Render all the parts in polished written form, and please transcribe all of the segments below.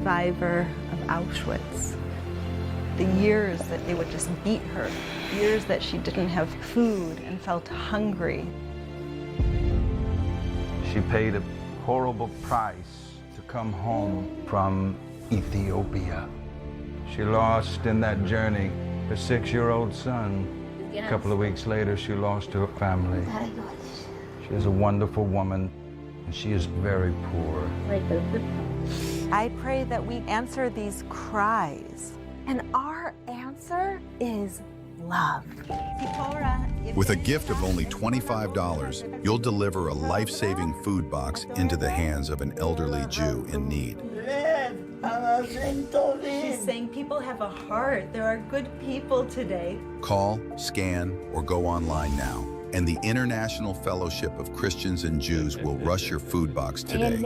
survivor of Auschwitz. The years that they would just beat her, years that she didn't have food and felt hungry. She paid a horrible price to come home from Ethiopia. She lost in that journey her 6-year-old son. A couple of weeks later, she lost her family. She is a wonderful woman, and she is very poor. I pray that we answer these cries, and our answer is love. With a gift of only $25, you'll deliver a life-saving food box into the hands of an elderly Jew in need. She's saying people have a heart. There are good people today. Call, scan, or go online now, and the International Fellowship of Christians and Jews will rush your food box today.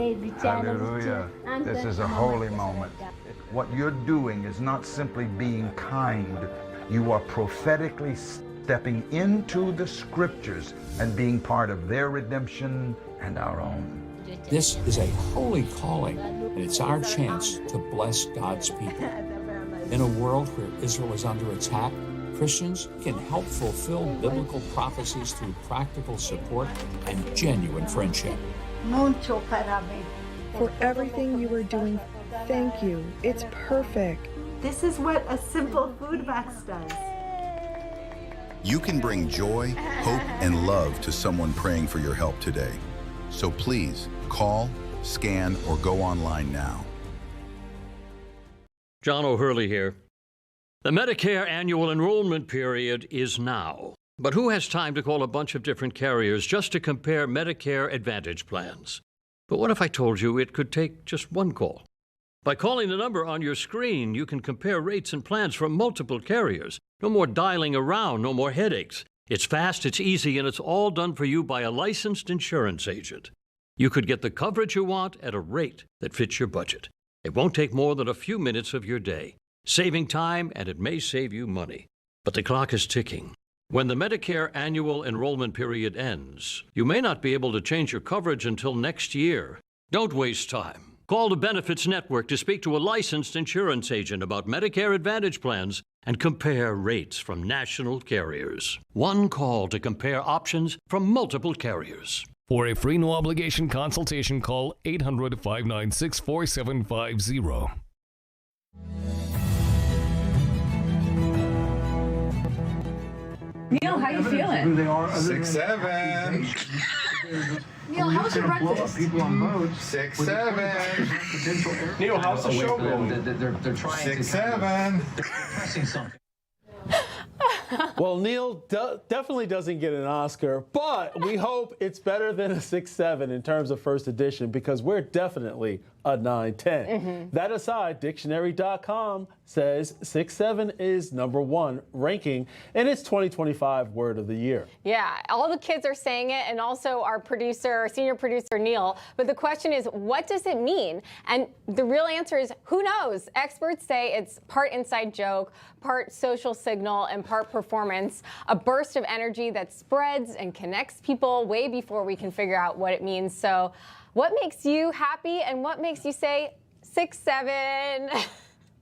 Hallelujah. This is a holy moment. What you're doing is not simply being kind. You are prophetically stepping into the scriptures and being part of their redemption and our own. This is a holy calling, and it's our chance to bless God's people. In a world where Israel is under attack, Christians can help fulfill biblical prophecies through practical support and genuine friendship. For everything you are doing, thank you. It's perfect. This is what a simple food box does. You can bring joy, hope, and love to someone praying for your help today. So please, call, scan, or go online now. John O'Hurley here. The Medicare annual enrollment period is now. But who has time to call a bunch of different carriers just to compare Medicare Advantage plans? But what if I told you it could take just one call? By calling the number on your screen, you can compare rates and plans from multiple carriers. No more dialing around, no more headaches. It's fast, it's easy, and it's all done for you by a licensed insurance agent. You could get the coverage you want at a rate that fits your budget. It won't take more than a few minutes of your day, saving time, and it may save you money. But the clock is ticking. When the Medicare annual enrollment period ends, you may not be able to change your coverage until next year. Don't waste time. Call the Benefits Network to speak to a licensed insurance agent about Medicare Advantage plans and compare rates from national carriers. One call to compare options from multiple carriers. For a free no-obligation consultation, call 800-596-4750. Neil, how you feeling? 6'7". Neil, how's your breakfast? 6'7". Neil, how's the show going? They're trying 6'7". pressing something. Well, Neil definitely doesn't get an Oscar, but we hope it's better than a 6'7" in terms of first edition, because we're definitely a 9'10". That aside, dictionary.com says 6'7" is #1 ranking, and it's 2025 Word of the Year. Yeah, all the kids are saying it, and also our producer, senior producer Neil. But the question is, what does it mean? And the real answer is, who knows? Experts say it's part inside joke, part social signal, and part performance, a burst of energy that spreads and connects people way before we can figure out what it means. So what makes you happy, and what makes you say 6'7"?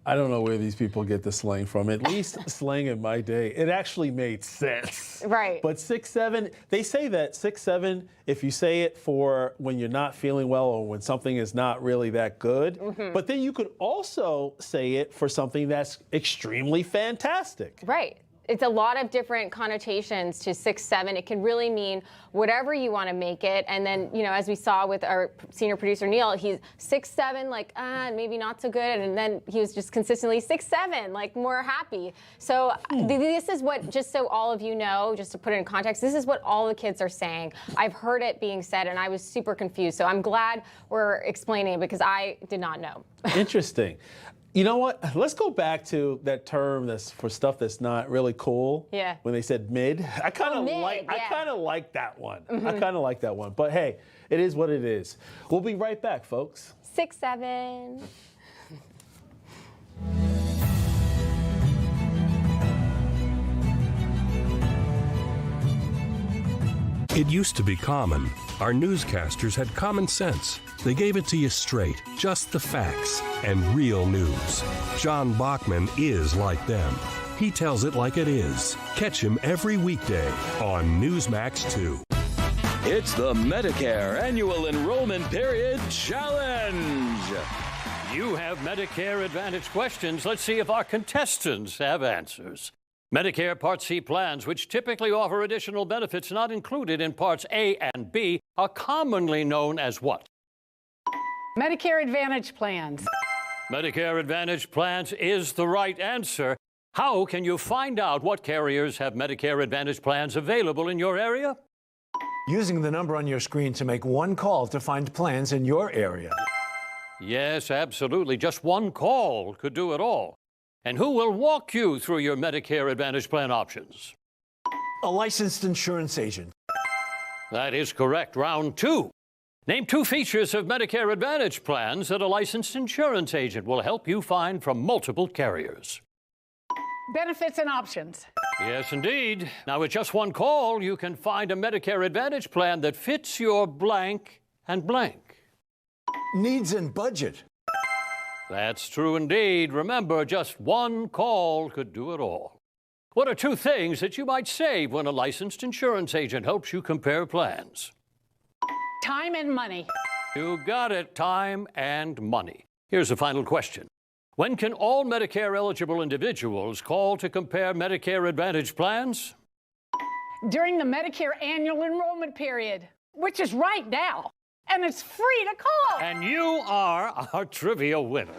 I don't know where these people get the slang from. At least slang in my day, it actually made sense. Right. But 6'7", they say that 6'7", if you say it for when you're not feeling well or when something is not really that good, but then you could also say it for something that's extremely fantastic. Right. It's a lot of different connotations to 6'7". It can really mean whatever you want to make it. And then, you know, as we saw with our senior producer Neil, he's 6'7", like maybe not so good, and then he was just consistently 6'7", like more happy. So this is what, just so all of you know, just to put it in context, this is what all the kids are saying. I've heard it being said, and I was super confused. So I'm glad we're explaining it, because I did not know. Interesting. You know what? Let's go back to that term that's for stuff that's not really cool. Yeah. When they said mid, I kind of like that one. I kind of like that one. But hey, it is what it is. We'll be right back, folks. 6'7". It used to be common. Our newscasters had common sense. They gave it to you straight, just the facts, and real news. John Bachman is like them. He tells it like it is. Catch him every weekday on Newsmax 2. It's the Medicare Annual Enrollment Period Challenge. You have Medicare Advantage questions. Let's see if our contestants have answers. Medicare Part C plans, which typically offer additional benefits not included in Parts A and B, are commonly known as what? Medicare Advantage plans. Medicare Advantage plans is the right answer. How can you find out what carriers have Medicare Advantage plans available in your area? Using the number on your screen to make one call to find plans in your area. Yes, absolutely. Just one call could do it all. And who will walk you through your Medicare Advantage plan options? A licensed insurance agent. That is correct. Round 2. Name 2 features of Medicare Advantage plans that a licensed insurance agent will help you find from multiple carriers. Benefits and options. Yes, indeed. Now, with just one call, you can find a Medicare Advantage plan that fits your blank and blank. Needs and budget. That's true indeed. Remember, just one call could do it all. What are 2 things that you might save when a licensed insurance agent helps you compare plans? Time and money. You got it, time and money. Here's a final question. When can all Medicare-eligible individuals call to compare Medicare Advantage plans? During the Medicare Annual Enrollment Period, which is right now. And it's free to call. And you are our trivia winner.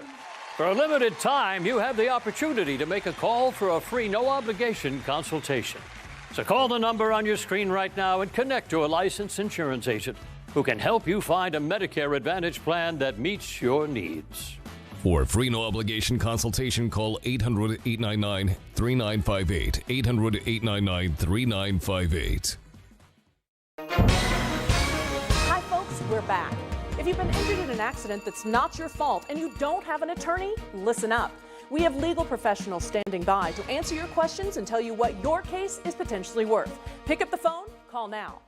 For a limited time, you have the opportunity to make a call for a free, no-obligation consultation. So call the number on your screen right now and connect to a licensed insurance agent who can help you find a Medicare Advantage plan that meets your needs. For a free no-obligation consultation, call 800-899-3958. 800-899-3958. Hi, folks. We're back. If you've been injured in an accident that's not your fault and you don't have an attorney, listen up. We have legal professionals standing by to answer your questions and tell you what your case is potentially worth. Pick up the phone, call now.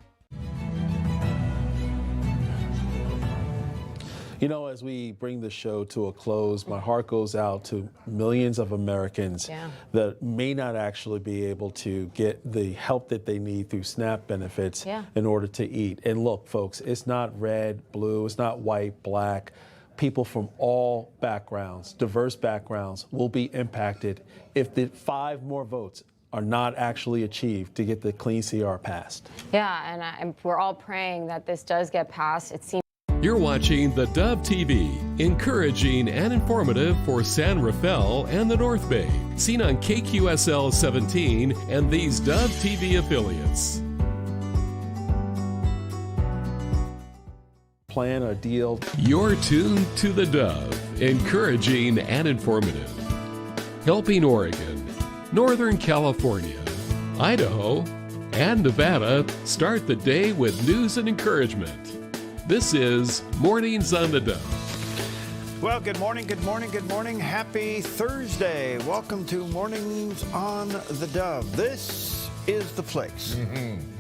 You know, as we bring the show to a close, my heart goes out to millions of Americans that may not actually be able to get the help that they need through SNAP benefits in order to eat. And look, folks, it's not red, blue, it's not white, black. People from all backgrounds, diverse backgrounds, will be impacted if the 5 more votes are not actually achieved to get the Clean CR passed. Yeah, and we're all praying that this does get passed. It seems. You're watching theDove TV, encouraging and informative for San Rafael and the North Bay. Seen on KQSL 17 and these Dove TV affiliates. Plan a deal. You're tuned to theDove, encouraging and informative. Helping Oregon, Northern California, Idaho, and Nevada start the day with news and encouragement. This is Mornings on the Dove. Well, good morning, good morning, good morning. Happy Thursday. Welcome to Mornings on the Dove. This is the place.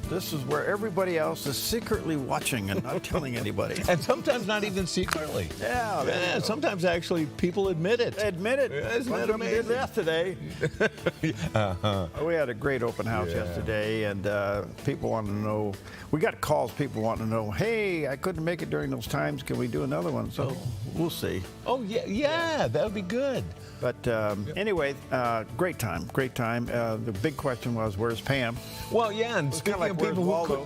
This is where everybody else is secretly watching and not telling anybody. And sometimes not even secretly. Yeah. Sometimes actually people admit it. Admit it. Isn't that We amazing? did that today. We had a great open house yesterday, and people wanted to know. We got calls, people wanting to know, hey, I couldn't make it during those times. Can we do another one? So we'll see. Oh, yeah, that would be good. But anyway, great time. The big question was, where's Pam? Well, yeah, and speaking of people who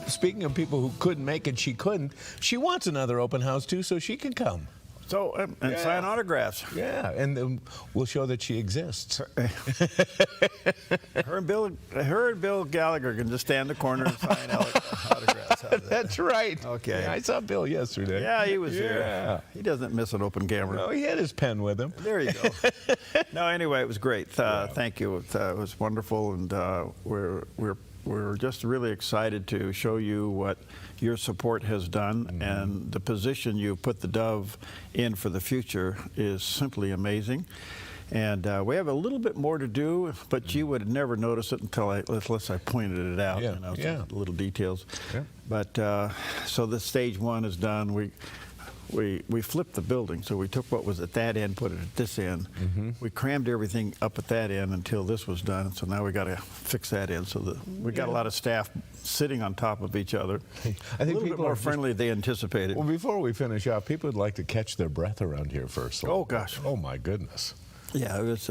speaking of people who couldn't make it, she couldn't. She wants another open house too, so she can come. So and sign autographs. Yeah, and we'll show that she exists. Her and Bill Gallagher can just stand in the corner and sign autographs. That's right. Okay. Yeah, I saw Bill yesterday. Yeah, he was here. He doesn't miss an open camera. No, he had his pen with him. There you go. No, anyway, it was great. Thank you. It was wonderful, and we're just really excited to show you what your support has done, and the position you put the Dove in for the future is simply amazing. And we have a little bit more to do, but you would never notice it unless I pointed it out. Yeah, you know, yeah. some little details. Yeah. But so the stage one is done. We flipped the building, so we took what was at that end, put it at this end. We crammed everything up at that end until this was done. So now we got to fix that end. So we got a lot of staff sitting on top of each other. I think a little bit people more are friendly than they anticipated. Well, before we finish up, people would like to catch their breath around here first. Oh gosh. Oh my goodness. Yeah, it was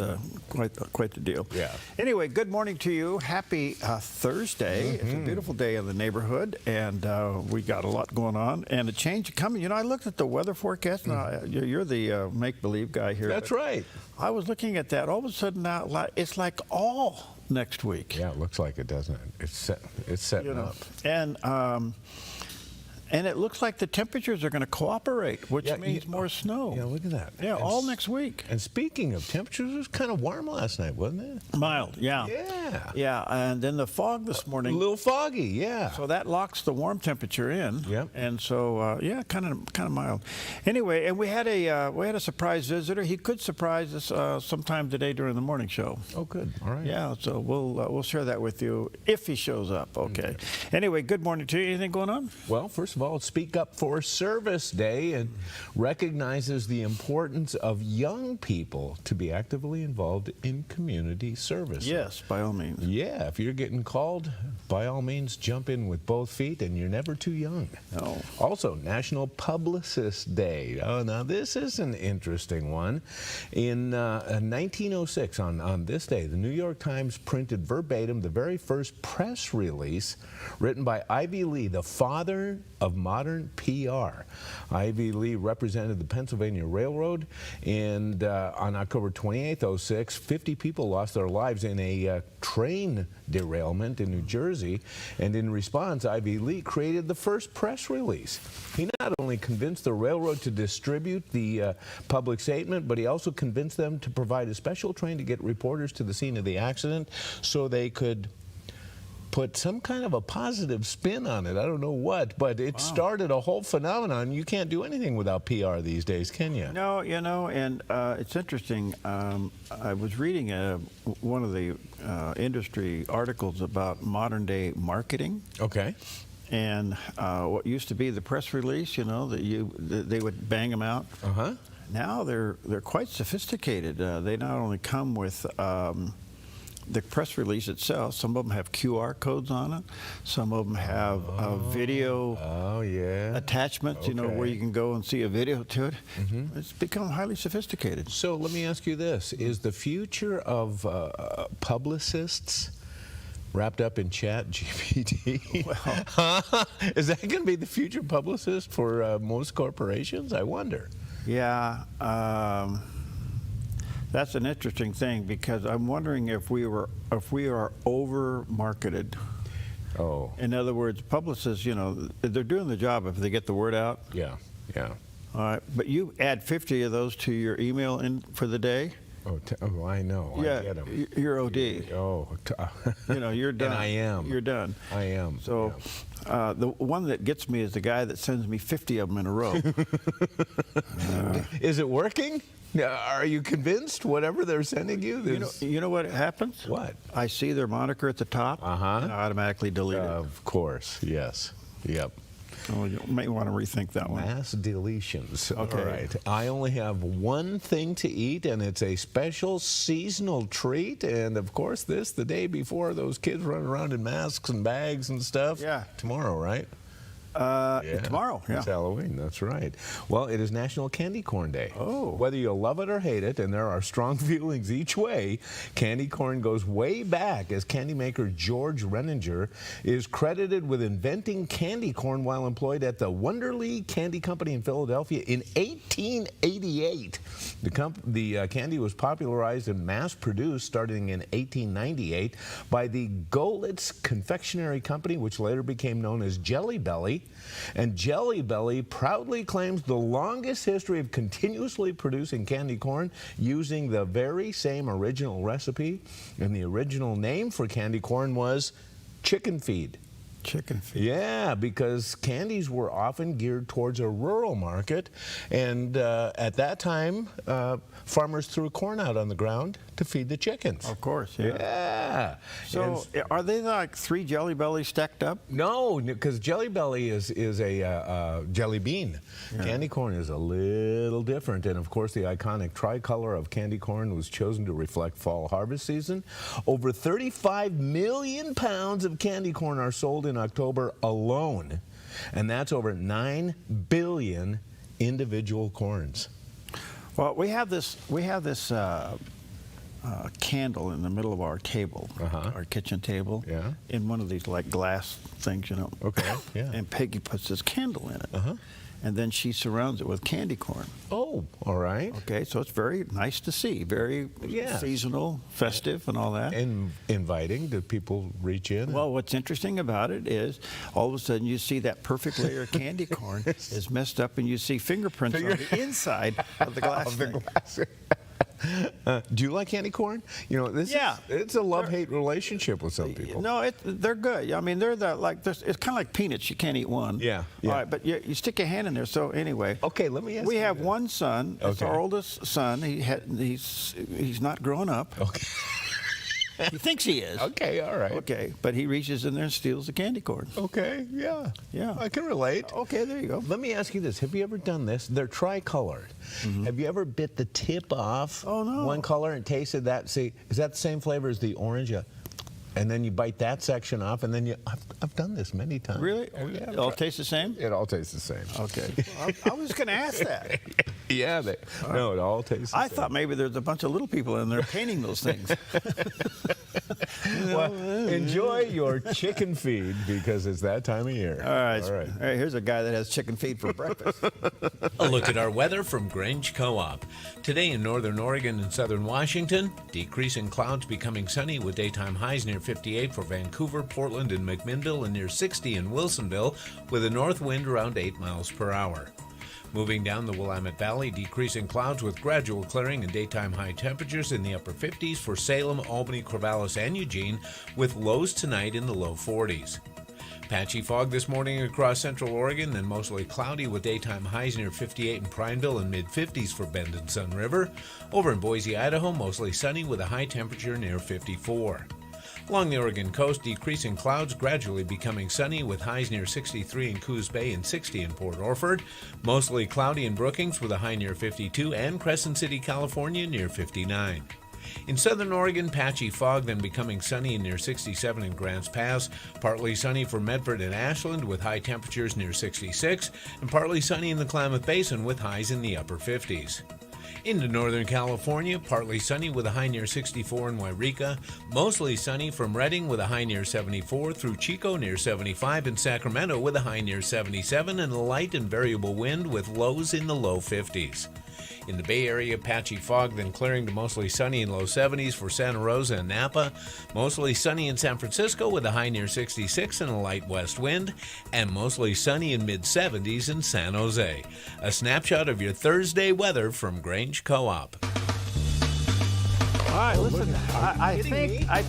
quite the deal. Yeah. Anyway, good morning to you. Happy Thursday. It's a beautiful day in the neighborhood, and we got a lot going on, and a change coming. You know, I looked at the weather forecast. Now, you're the make-believe guy here. That's right. I was looking at that. All of a sudden now, it's like all next week. Yeah, it looks like it, doesn't it? It's setting up. And it looks like the temperatures are going to cooperate, which means more snow. Yeah, look at that. Yeah, all next week. And speaking of temperatures, it was kind of warm last night, wasn't it? Mild, yeah. Yeah. Yeah, and then the fog this morning. A little foggy, yeah. So that locks the warm temperature in. Yep. And so, yeah, kind of mild. Anyway, and we had a surprise visitor. He could surprise us sometime today during the morning show. Oh, good. All right. Yeah, so we'll share that with you if he shows up. Okay. Anyway, good morning to you. Anything going on? Well, first of all, Speak Up for Service Day and recognizes the importance of young people to be actively involved in community service. Yes, by all means. Yeah, if you're getting called, by all means, jump in with both feet, and you're never too young. No. Also, National Publicist Day. Oh, now this is an interesting one. In 1906, on this day, the New York Times printed verbatim the very first press release written by Ivy Lee, the father of modern PR. Ivy Lee represented the Pennsylvania Railroad, and on October 28th, 06, 50 people lost their lives in a train derailment in New Jersey, and in response, Ivy Lee created the first press release. He not only convinced the railroad to distribute the public statement, but he also convinced them to provide a special train to get reporters to the scene of the accident so they could put some kind of a positive spin on it. I don't know what, but it started a whole phenomenon. You can't do anything without PR these days, can you? No, you know, and it's interesting. I was reading one of the industry articles about modern day marketing. Okay. And what used to be the press release, you know, that they would bang them out. Uh-huh. Now they're quite sophisticated. They not only come with the press release itself, some of them have QR codes on it. Some of them have video attachments, you know, where you can go and see a video to it. It's become highly sophisticated. So let me ask you this. Is the future of publicists wrapped up in Chat GPT? Well, is that going to be the future publicist for most corporations? I wonder. Yeah. That's an interesting thing, because I'm wondering if we are over marketed. Oh. In other words, publicists, you know, they're doing the job if they get the word out. Yeah, yeah. All right, but you add 50 of those to your email in for the day. Oh, I know. Yeah, I get them. You're OD. Oh. You know, you're done. And I am. You're done. I am. So the one that gets me is the guy that sends me 50 of them in a row. Is it working? Are you convinced whatever they're sending you? You know what happens? What? I see their moniker at the top, and I automatically delete it. Of course, yes. Yep. Oh, you may want to rethink that one. Mass deletions. Okay. All right. I only have one thing to eat, and it's a special seasonal treat. And, of course, the day before those kids running around in masks and bags and stuff. Yeah. Tomorrow, right? Tomorrow, yeah. It's Halloween, that's right. Well, it is National Candy Corn Day. Oh. Whether you love it or hate it, and there are strong feelings each way, candy corn goes way back, as candy maker George Renninger is credited with inventing candy corn while employed at the Wonderly Candy Company in Philadelphia in 1888. The candy was popularized and mass-produced starting in 1898 by the Golitz Confectionery Company, which later became known as Jelly Belly. And Jelly Belly proudly claims the longest history of continuously producing candy corn using the very same original recipe. And the original name for candy corn was chicken feed. chicken feed. Yeah, because candies were often geared towards a rural market, and at that time, farmers threw corn out on the ground to feed the chickens. Of course, yeah. Yeah. So are they like 3 Jelly Bellies stacked up? No, because Jelly Belly is a jelly bean. Yeah. Candy corn is a little different, and of course the iconic tricolor of candy corn was chosen to reflect fall harvest season. Over 35 million pounds of candy corn are sold in October alone, and that's over 9 billion individual corns. Well, we have this candle in the middle of our table, our kitchen table, in one of these like glass things, you know. Okay, yeah. And Peggy puts this candle in it. And then she surrounds it with candy corn. Oh, all right. Okay, so it's very nice to see, very seasonal, festive, and all that. And inviting. Do people reach in? Well, what's interesting about it is all of a sudden you see that perfect layer of candy corn is messed up, and you see fingerprints on the inside of the glass thing. Do you like candy corn? You know, it's a love-hate relationship with some people. No, they're good. I mean, they're it's kind of like peanuts. You can't eat one. Yeah. All right, but you stick your hand in there. So anyway. Okay, let me ask We you have this. one son. It's our oldest son. He's not grown up. Okay. He thinks he is. Okay, all right. Okay, but he reaches in there and steals the candy corn. Okay, yeah. Yeah. I can relate. Okay, there you go. Let me ask you this. Have you ever done this? They're tricolored. Have you ever bit the tip off one color and tasted that? See, is that the same flavor as the orange? And then you bite that section off, and then I've done this many times. Really? Oh, yeah. It all tastes the same? It all tastes the same. Okay. I was going to ask that. Yeah, no, it all tastes the I same. thought maybe there's a bunch of little people in there painting those things. Well, enjoy your chicken feed because it's that time of year. All right. All right, here's a guy that has chicken feed for breakfast. A look at our weather from Grange Co-op. Today in northern Oregon and southern Washington, decreasing clouds becoming sunny with daytime highs near 58 for Vancouver, Portland, and McMinnville, and near 60 in Wilsonville with a north wind around 8 miles per hour. Moving down the Willamette Valley, decreasing clouds with gradual clearing and daytime high temperatures in the upper 50s for Salem, Albany, Corvallis, and Eugene, with lows tonight in the low 40s. Patchy fog this morning across central Oregon, then mostly cloudy with daytime highs near 58 in Prineville and mid-50s for Bend and Sun River. Over in Boise, Idaho, mostly sunny with a high temperature near 54. Along the Oregon coast, decreasing clouds gradually becoming sunny with highs near 63 in Coos Bay and 60 in Port Orford. Mostly cloudy in Brookings with a high near 52 and Crescent City, California near 59. In southern Oregon, patchy fog, then becoming sunny and near 67 in Grants Pass. Partly sunny for Medford and Ashland with high temperatures near 66, and partly sunny in the Klamath Basin with highs in the upper 50s. Into northern California, partly sunny with a high near 64 in Wairika. Mostly sunny from Redding with a high near 74 through Chico near 75 and Sacramento with a high near 77 and a light and variable wind with lows in the low 50s. In the Bay Area, patchy fog, then clearing to mostly sunny in low 70s for Santa Rosa and Napa. Mostly sunny in San Francisco with a high near 66 and a light west wind. And mostly sunny in mid-70s in San Jose. A snapshot of your Thursday weather from Grange Co-op. All right, listen, I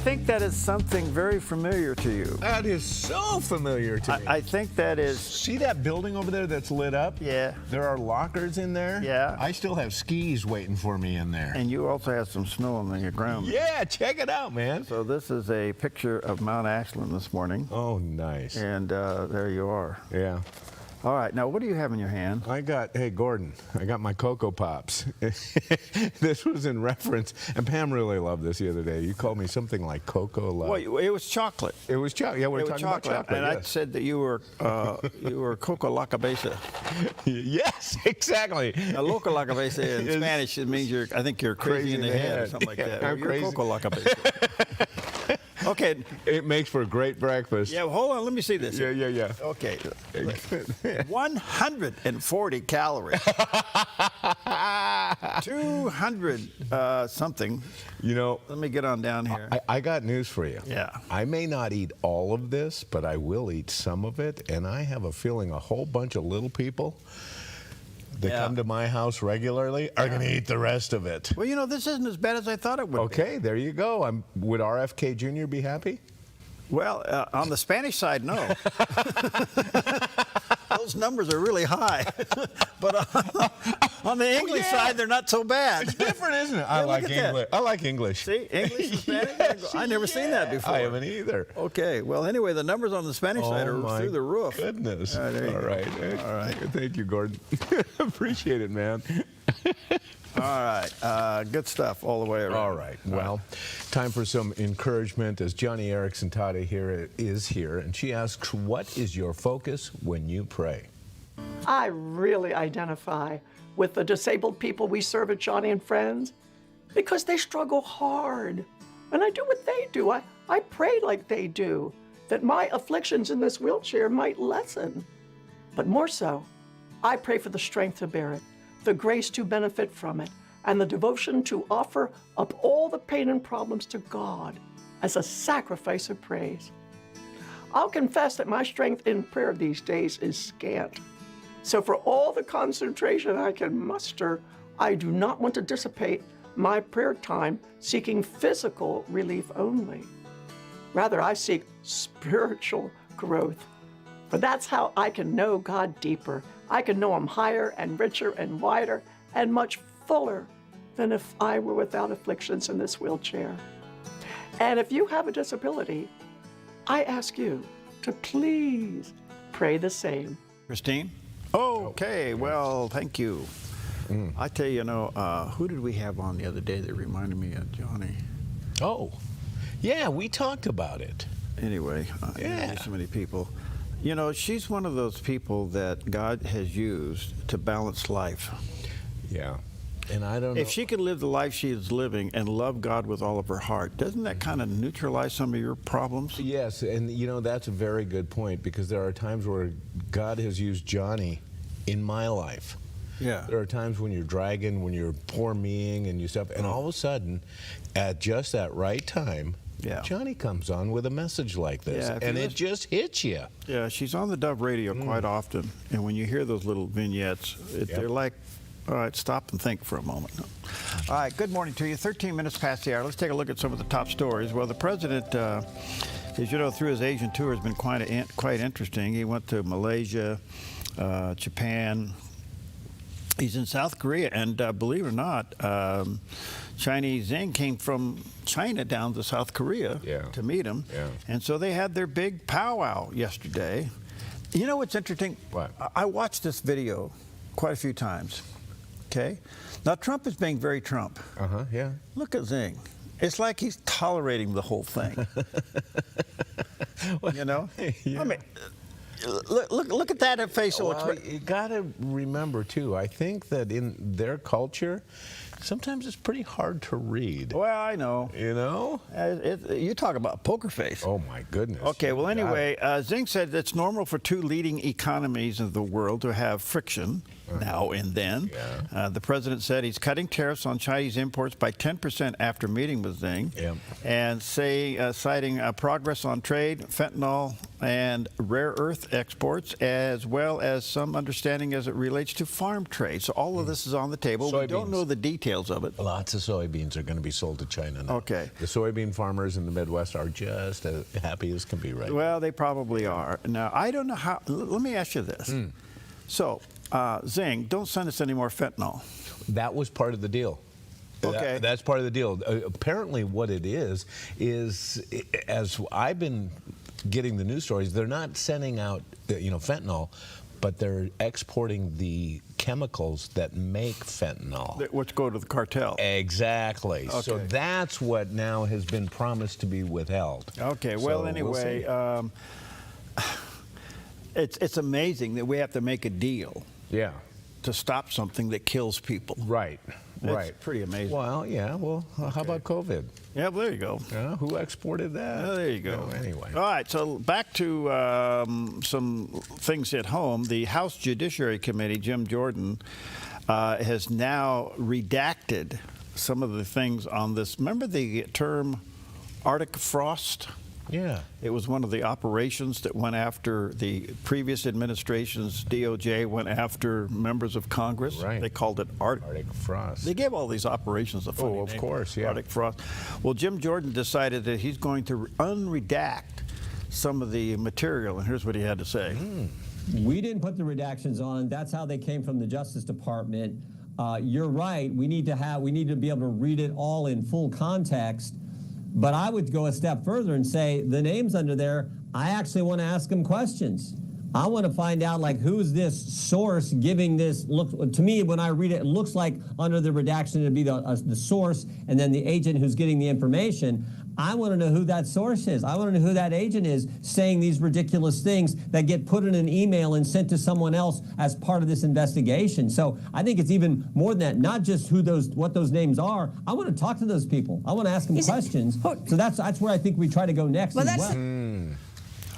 think that is something very familiar to you. That is so familiar to me. I think that is... See that building over there that's lit up? Yeah. There are lockers in there? Yeah. I still have skis waiting for me in there. And you also have some snow on the ground. Yeah, check it out, man. So this is a picture of Mount Ashland this morning. Oh, nice. And there you are. Yeah. All right, now what do you have in your hand? Hey, Gordon, I got my Cocoa Pops. This was in reference, and Pam really loved this the other day. You called me something like Cocoa Love. Well, it was chocolate. It was chocolate. Yeah, we're talking about chocolate. And I said that you were Coco La Cabeza. Yes, exactly. A loca la cabeza in Spanish, it means I think you're crazy in the head or something like that. I'm you're crazy. Coco La Cabeza. Okay. It makes for a great breakfast. Yeah, well, hold on. Let me see this. Yeah. Okay. 140 calories. 200 something. You know. Let me get on down here. I got news for you. Yeah. I may not eat all of this, but I will eat some of it. And I have a feeling a whole bunch of little people that come to my house regularly are going to eat the rest of it. Well, you know, this isn't as bad as I thought it would be. Okay, there you go. Would RFK Jr. be happy? Well, on the Spanish side, no. Those numbers are really high. But on the English side, they're not so bad. It's different, isn't it? I like English. I like English. See, English and Spanish? I never seen that before. I haven't either. Okay. Well, anyway, the numbers on the Spanish side are through the roof. Goodness. All right. All right. Thank you, Gordon. Appreciate it, man. All right. Good stuff all the way around. All right. Well, time for some encouragement as Johnny Erickson Tata here is here, and she asks, what is your focus when you pray? I really identify with the disabled people we serve at Johnny and Friends because they struggle hard. And I do what they do. I pray like they do, that my afflictions in this wheelchair might lessen. But more so, I pray for the strength to bear it, the grace to benefit from it, and the devotion to offer up all the pain and problems to God as a sacrifice of praise. I'll confess that my strength in prayer these days is scant. So for all the concentration I can muster, I do not want to dissipate my prayer time seeking physical relief only. Rather, I seek spiritual growth. For that's how I can know God deeper. I can know Him higher and richer and wider and much fuller than if I were without afflictions in this wheelchair. And if you have a disability, I ask you to please pray the same. Christine? Okay, well, thank you. I tell you, who did we have on the other day that reminded me of Johnny? Oh, yeah, we talked about it. Anyway, so many people. You know, she's one of those people that God has used to balance life. Yeah. And I don't know. If she could live the life she is living and love God with all of her heart, doesn't that kind of neutralize some of your problems? Yes, and that's a very good point, because there are times where God has used Johnny in my life. Yeah. There are times when you're dragging, when you're poor meing and you stuff, and all of a sudden, at just that right time, Johnny comes on with a message like this, and it just hits you. Yeah, she's on the Dove radio quite often, and when you hear those little vignettes, they're like, all right, stop and think for a moment. All right, good morning to you. 13 minutes past the hour. Let's take a look at some of the top stories. Well, the president, as you know, through his Asian tour has been quite interesting. He went to Malaysia, Japan. He's in South Korea, and believe it or not, Chinese Zing came from China down to South Korea to meet him. Yeah. And so they had their big powwow yesterday. You know what's interesting? What? I watched this video quite a few times. Okay? Now, Trump is being very Trump. Yeah. Look at Zing. It's like he's tolerating the whole thing. You know? Yeah. I mean, look at that facial expression. You got to remember, too, I think that in their culture, sometimes it's pretty hard to read. Well, I know. You know? You talk about poker face. Oh, my goodness. Okay, well, anyway, Zing said it's normal for two leading economies of the world to have friction now and then. Yeah. The president said he's cutting tariffs on Chinese imports by 10% after meeting with Zing, and citing progress on trade, fentanyl, and rare earth exports, as well as some understanding as it relates to farm trade. So all of this is on the table. Soybeans. We don't know the details of it. Lots of soybeans are going to be sold to China now. Okay. The soybean farmers in the Midwest are just as happy as can be right now. Well, they probably are. Now, I don't know how. Let me ask you this. So, Zing, don't send us any more fentanyl. That was part of the deal. Okay. That's part of the deal. Apparently what it is as I've been getting the news stories, they're not sending out fentanyl, but they're exporting the chemicals that make fentanyl. Which go to the cartel. Exactly. Okay. So that's what now has been promised to be withheld. Okay, well, So anyway, we'll it's amazing that we have to make a deal Yeah. to stop something that kills people. Right. It's Right. pretty amazing. Well, yeah. Well, how about COVID? Yeah, well, there you go. Who exported that? Well, there you go. No, anyway. All right, so back to some things at home. The House Judiciary Committee, Jim Jordan, has now redacted some of the things on this. Remember the term Arctic frost? Yeah. It was one of the operations that went after the previous administration's DOJ went after members of Congress. Right. They called it Arctic Frost. They gave all these operations a funny of name. course, yeah. Arctic Frost. Well, Jim Jordan decided that he's going to unredact some of the material, and here's what he had to say. We didn't put the redactions on. That's how they came from the Justice Department. You're right. We need to be able to read it all in full context. But I would go a step further and say the names under there, I actually want to ask them questions. I want to find out, like, who's this source giving this? Look, to me, when I read it, it looks like under the redaction it'd be the source and then the agent who's getting the information. I want to know who that source is. I want to know who that agent is saying these ridiculous things that get put in an email and sent to someone else as part of this investigation. So I think it's even more than that, not just what those names are. I want to talk to those people. I want to ask them questions. So that's where I think we try to go next as well.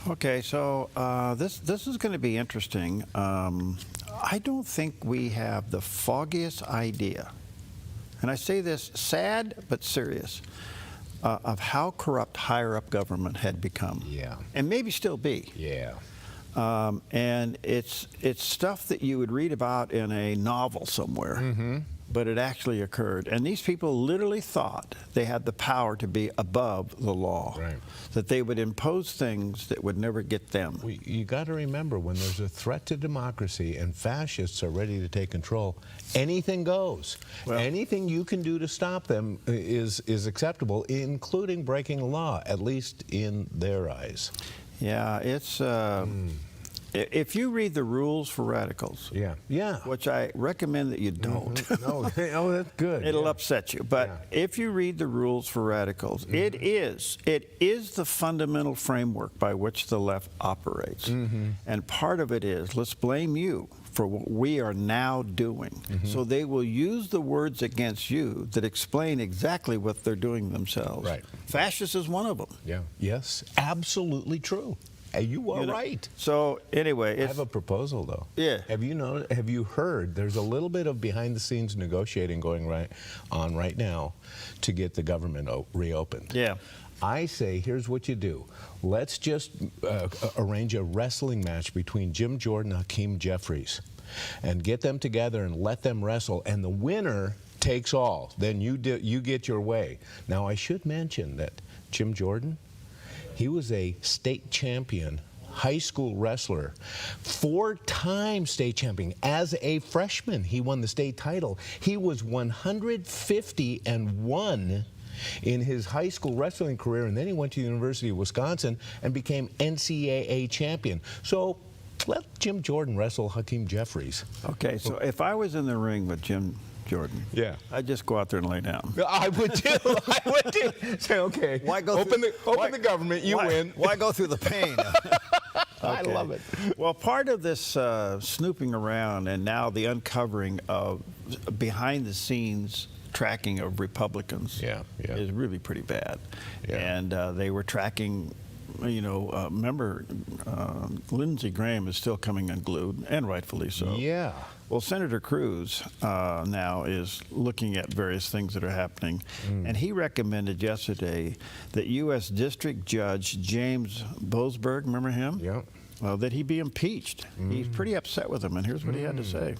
Okay, so this is going to be interesting. I don't think we have the foggiest idea, and I say this sad but serious, of how corrupt higher-up government had become. Yeah. And maybe still be. Yeah. And it's stuff that you would read about in a novel somewhere, but it actually occurred. And these people literally thought they had the power to be above the law, that they would impose things that would never get them. You got to remember, when there's a threat to democracy and fascists are ready to take control, anything goes. Well, anything you can do to stop them is acceptable, including breaking the law, at least in their eyes. Yeah, it's if you read the rules for radicals, which I recommend that you don't. Oh, that's good. It'll upset you. But if you read the rules for radicals, it is the fundamental framework by which the left operates. And part of it is, let's blame you for what we are now doing. So they will use the words against you that explain exactly what they're doing themselves. Right. Fascist is one of them. Yeah. Yes, absolutely true. You are right. So anyway, I have a proposal, though. Yeah. Have you heard? There's a little bit of behind-the-scenes negotiating going on right now to get the government reopened. Yeah. I say, here's what you do. Let's just arrange a wrestling match between Jim Jordan and Hakeem Jeffries, and get them together and let them wrestle, and the winner takes all. Then you get your way. Now, I should mention that Jim Jordan, he was a state champion high school wrestler, 4-time state champion. As a freshman, he won the state title. He was 150-1 in his high school wrestling career, and then he went to the University of Wisconsin and became NCAA champion. So let Jim Jordan wrestle Hakeem Jeffries. Okay, so if I was in the ring with Jim Jordan, I'd just go out there and lay down. I would too. I would too. Say, okay, why go open the government, you win. Why go through the pain? I love it. Well, part of this snooping around and now the uncovering of behind-the-scenes tracking of Republicans is really pretty bad. And they were tracking, remember, Lindsey Graham is still coming unglued, and rightfully so. Yeah. Well, Senator Cruz now is looking at various things that are happening, and he recommended yesterday that U.S. District Judge James Boasberg, remember him? Yeah. That he be impeached. He's pretty upset with him, and here's what he had to say.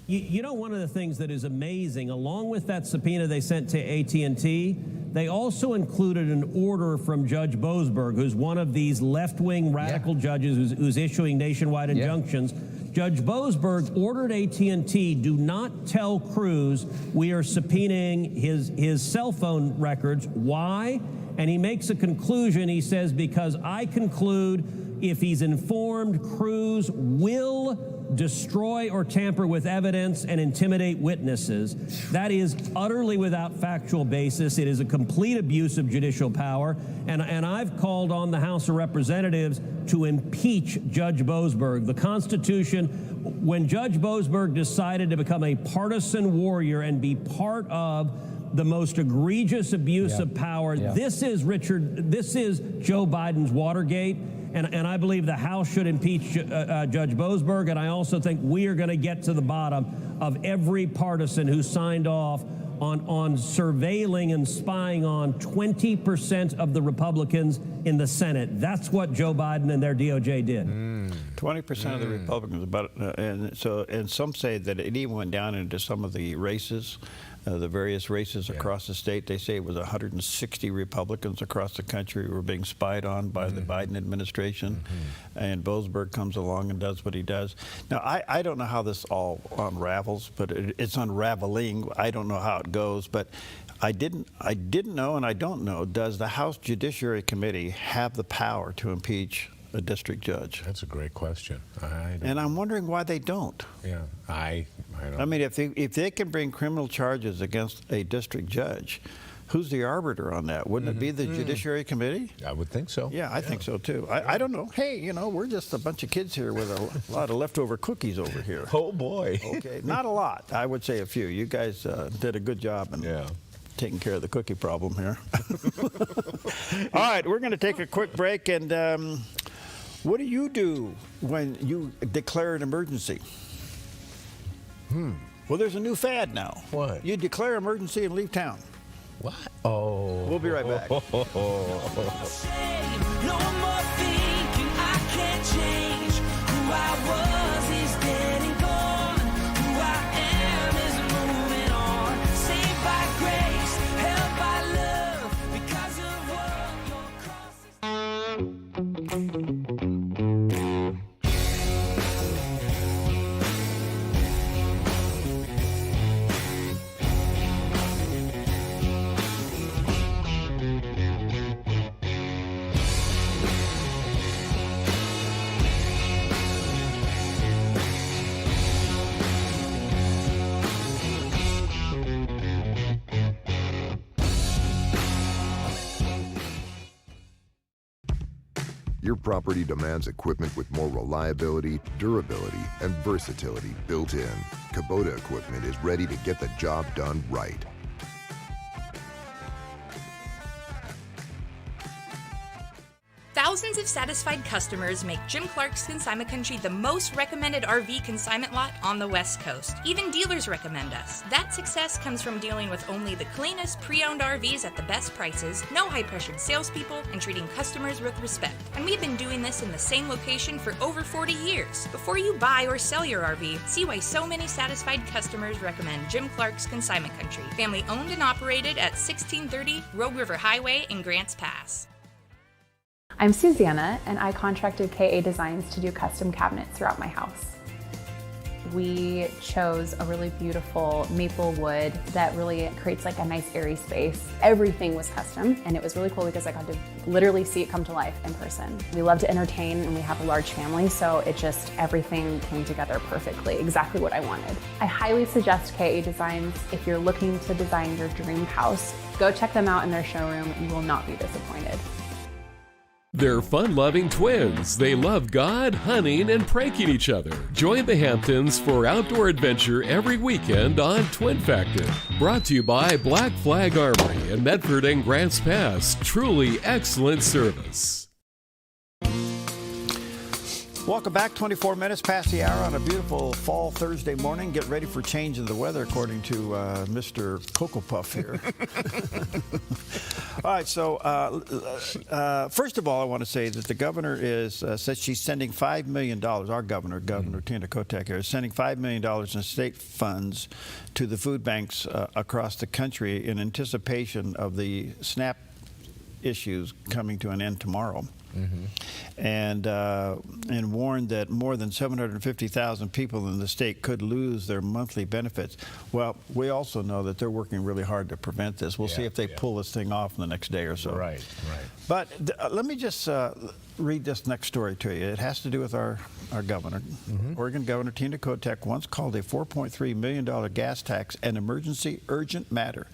You know, one of the things that is amazing, along with that subpoena they sent to AT&T, they also included an order from Judge Boasberg, who's one of these left-wing radical judges who's issuing nationwide injunctions. Judge Boasberg ordered AT&T, do not tell Cruz we are subpoenaing his cell phone records. Why? And he makes a conclusion. He says, because I conclude if he's informed, Cruz will destroy or tamper with evidence and intimidate witnesses. That is utterly without factual basis. It is a complete abuse of judicial power. And I've called on the House of Representatives to impeach Judge Boasberg. The Constitution, when Judge Boasberg decided to become a partisan warrior and be part of the most egregious abuse of power, this is Joe Biden's Watergate. And I believe the House should impeach Judge Boasberg, and I also think we are going to get to the bottom of every partisan who signed off on surveilling and spying on 20% of the Republicans in the Senate. That's what Joe Biden and their DOJ did. 20% of the Republicans, and some say that it even went down into some of the races, the various races across the state. They say it was 160 Republicans across the country who were being spied on by the Biden administration, and Boasberg comes along and does what he does. Now, I don't know how this all unravels, but it's unraveling. I don't know how it goes, but I didn't know, and I don't know, does the House Judiciary Committee have the power to impeach a district judge? That's a great question. And I'm wondering why they don't. Yeah, I don't. I mean, if they can bring criminal charges against a district judge, who's the arbiter on that? Wouldn't it be the Judiciary Committee? I would think so. Yeah, I think so too. I don't know. Hey, you know, we're just a bunch of kids here with a lot of leftover cookies over here. Oh boy. Okay, not a lot. I would say a few. You guys did a good job in taking care of the cookie problem here. All right, we're going to take a quick break, and what do you do when you declare an emergency? Well, there's a new fad now. What? You declare emergency and leave town. What? Oh. We'll be right back. No more thinking I can't change. Who I was is dead and gone. Who I am is moving on. Saved by grace, held by love, because of what your cross is. Your property demands equipment with more reliability, durability, and versatility built in. Kubota equipment is ready to get the job done right. Thousands of satisfied customers make Jim Clark's Consignment Country the most recommended RV consignment lot on the West Coast. Even dealers recommend us. That success comes from dealing with only the cleanest pre-owned RVs at the best prices, no high-pressured salespeople, and treating customers with respect. And we've been doing this in the same location for over 40 years. Before you buy or sell your RV, see why so many satisfied customers recommend Jim Clark's Consignment Country. Family owned and operated at 1630 Rogue River Highway in Grants Pass. I'm Susanna, and I contracted KA Designs to do custom cabinets throughout my house. We chose a really beautiful maple wood that really creates like a nice airy space. Everything was custom, and it was really cool because I got to literally see it come to life in person. We love to entertain, and we have a large family, so everything came together perfectly, exactly what I wanted. I highly suggest KA Designs if you're looking to design your dream house. Go check them out in their showroom. You will not be disappointed. They're fun-loving twins. They love God, hunting, and pranking each other. Join the Hamptons for outdoor adventure every weekend on Twin Factor. Brought to you by Black Flag Armory in Medford and Grants Pass. Truly excellent service. Welcome back. 24 minutes past the hour on a beautiful fall Thursday morning. Get ready for change in the weather, according to Mr. Cocoa Puff here. All right, so first of all, I want to say that the governor says she's sending $5 million. Our governor, Tina Kotek here, is sending $5 million in state funds to the food banks across the country in anticipation of the SNAP issues coming to an end tomorrow. And warned that more than 750,000 people in the state could lose their monthly benefits. Well, we also know that they're working really hard to prevent this. We'll see if they pull this thing off in the next day or so. Right. But let me just read this next story to you. It has to do with our governor. Oregon Governor Tina Kotek once called a $4.3 million gas tax an emergency urgent matter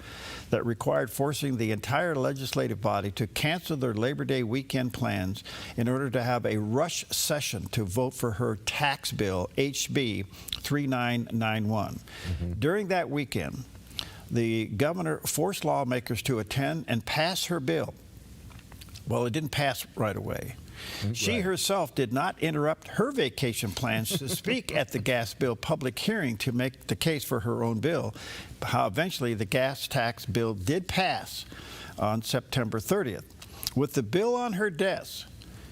that required forcing the entire legislative body to cancel their Labor Day weekend plans in order to have a rush session to vote for her tax bill, HB 3991. During that weekend, the governor forced lawmakers to attend and pass her bill. Well, it didn't pass right away. She herself did not interrupt her vacation plans to speak at the gas bill public hearing to make the case for her own bill. How eventually the gas tax bill did pass on September 30th. With the bill on her desk,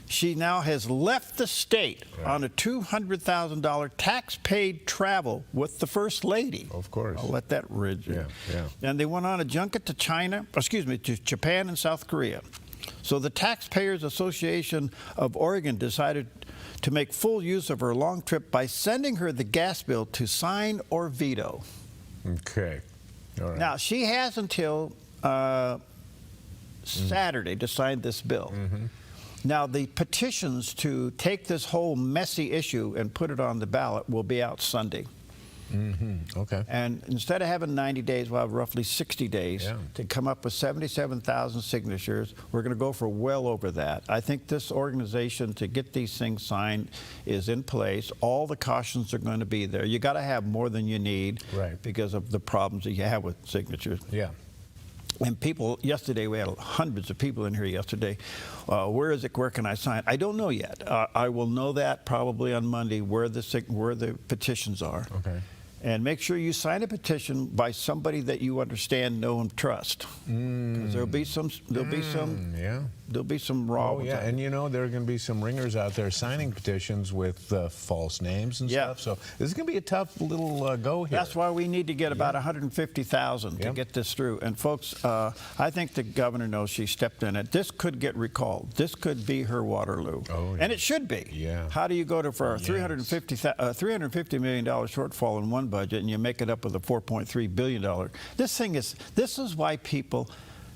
she now has left the state on a $200,000 tax-paid travel with the First Lady. Of course. I'll let that rid you. Yeah. And they went on a junket to to Japan and South Korea. So the Taxpayers Association of Oregon decided to make full use of her long trip by sending her the gas bill to sign or veto. Okay. All right. Now, she has until Saturday to sign this bill. Now, the petitions to take this whole messy issue and put it on the ballot will be out Sunday. Okay. And instead of having 90 days, we'll have roughly 60 days to come up with 77,000 signatures. We're going to go for well over that. I think this organization, to get these things signed, is in place. All the cautions are going to be there. You got to have more than you need because of the problems that you have with signatures. Yeah. And people, yesterday, we had hundreds of people in here yesterday. Where is it? Where can I sign? I don't know yet. I will know that probably on Monday where the petitions are. Okay. And make sure you sign a petition by somebody that you understand, know, and trust. Because there'll be some raw ones. Yeah, and you know there are going to be some ringers out there signing petitions with false names and stuff. So this is going to be a tough little go here. That's why we need to get about 150,000 to get this through. And folks, I think the governor knows she stepped in it. This could get recalled. This could be her Waterloo. And it should be. Yeah. How do you go to for a $350 million shortfall in one budget and you make it up with a $4.3 billion? This is why people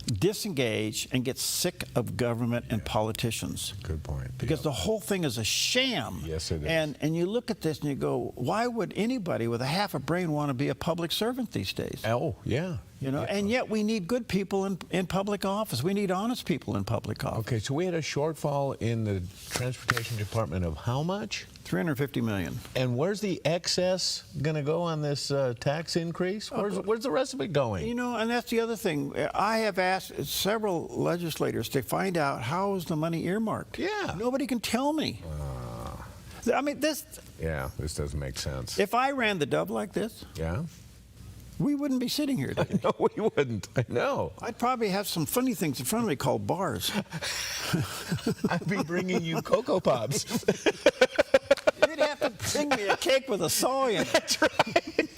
disengage and get sick of government and politicians. Good point. Because the whole thing is a sham. Yes, it is. And you look at this and you go, why would anybody with a half a brain want to be a public servant these days? Oh, yeah. You know, and yet we need good people in public office. We need honest people in public office. Okay, so we had a shortfall in the Transportation Department of how much? $350 million. And where's the excess going to go on this tax increase? Where's the rest of it going? You know, and that's the other thing. I have asked several legislators to find out how is the money earmarked. Yeah. Nobody can tell me. I mean, this doesn't make sense. If I ran the Dove like this, we wouldn't be sitting here today. No, we wouldn't. I know. I'd probably have some funny things in front of me called bars. I'd be bringing you Cocoa Pops. You'd have to bring me a cake with a saw in it. That's right.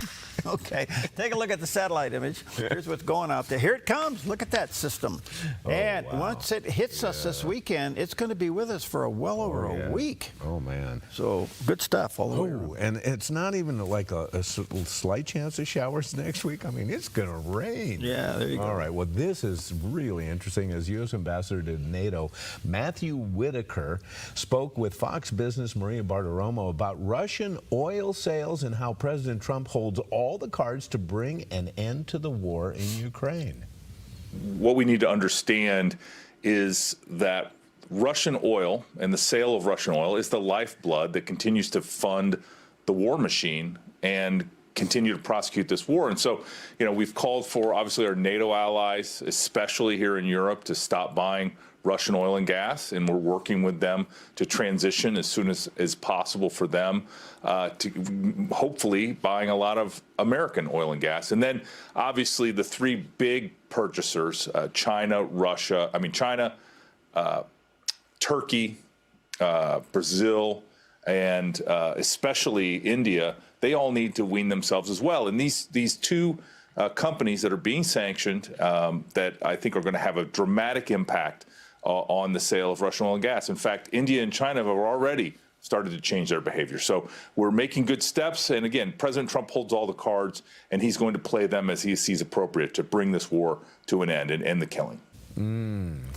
Okay, take a look at the satellite image. Here's what's going out there. Here it comes. Look at that system. And once it hits us this weekend, it's going to be with us for well over a week. Oh, man. So good stuff all the way around. And it's not even like a slight chance of showers next week. I mean, it's going to rain. Yeah, there you go. All right, well, this is really interesting. As U.S. Ambassador to NATO, Matthew Whitaker spoke with Fox Business' Maria Bartiromo about Russian oil sales and how President Trump holds all the cards to bring an end to the war in Ukraine. What we need to understand is that Russian oil and the sale of Russian oil is the lifeblood that continues to fund the war machine and continue to prosecute this war. And so, you know, we've called for, obviously, our NATO allies, especially here in Europe, to stop buying Russian oil and gas, and we're working with them to transition as soon as possible for them to hopefully buying a lot of American oil and gas. And then, obviously, the three big purchasers, China, Turkey, Brazil, and especially India, they all need to wean themselves as well. And these two companies that are being sanctioned that I think are going to have a dramatic impact on the sale of Russian oil and gas. In fact, India and China have already started to change their behavior. So we're making good steps. And again, President Trump holds all the cards, and he's going to play them as he sees appropriate to bring this war to an end and end the killing.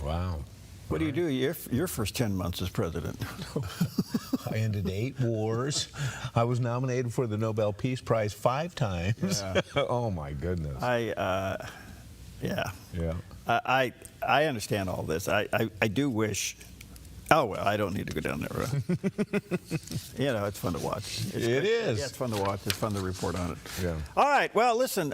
Wow. What do you do your first 10 months as president? I ended 8 wars. I was nominated for the Nobel Peace Prize 5 times. Yeah. Oh, my goodness. I understand all this. I do wish Oh, well, I don't need to go down there. You know, it's fun to watch. It is. Yeah, it's fun to watch. It's fun to report on it. Yeah. All right. Well, listen,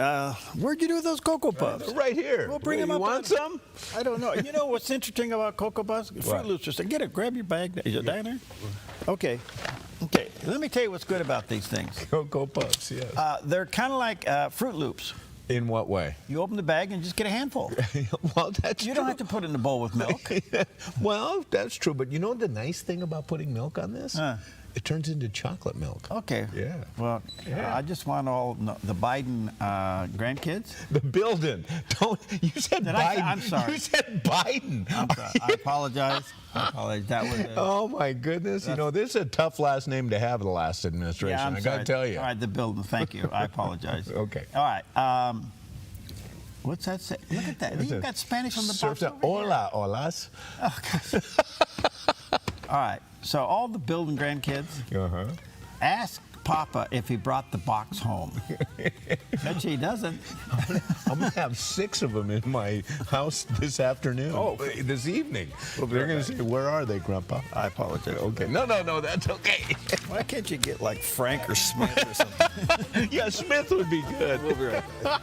where'd you do with those Cocoa Puffs? Right here. We'll bring them You up. want some? I don't know. You know what's interesting about Cocoa Puffs? Fruit Loops just get it. Grab your bag. Is it down there? Okay. Okay. Let me tell you what's good about these things. Cocoa Puffs, yes. They're kind of like Fruit Loops. In what way? You open the bag and just get a handful. Well, that's You don't have to put it in a bowl with milk. Well, that's true. But you know the nice thing about putting milk on this? It turns into chocolate milk. Okay. Yeah. Well, I just want all the Biden grandkids. The building. Don't. You said Biden. I'm sorry. You said Biden. I'm sorry. I apologize. I apologize. That was. Oh my goodness! You know, this is a tough last name to have in the last administration. Yeah, I'm I sorry. gotta tell you. All right, the building. Thank you. I apologize. Okay. All right. What's that say? Look at that. You've got Spanish on the box. Hola, holas. Oh, God. All right. So all the building grandkids. Ask Papa if he brought the box home. Bet you he doesn't. I'm going to have 6 of them in my house this afternoon. Oh, this evening. Well, they're going to say, where are they, Grandpa? I apologize. Okay. No, that's okay. Why can't you get like Frank or Smith or something? Yeah, Smith would be good. We'll be right back.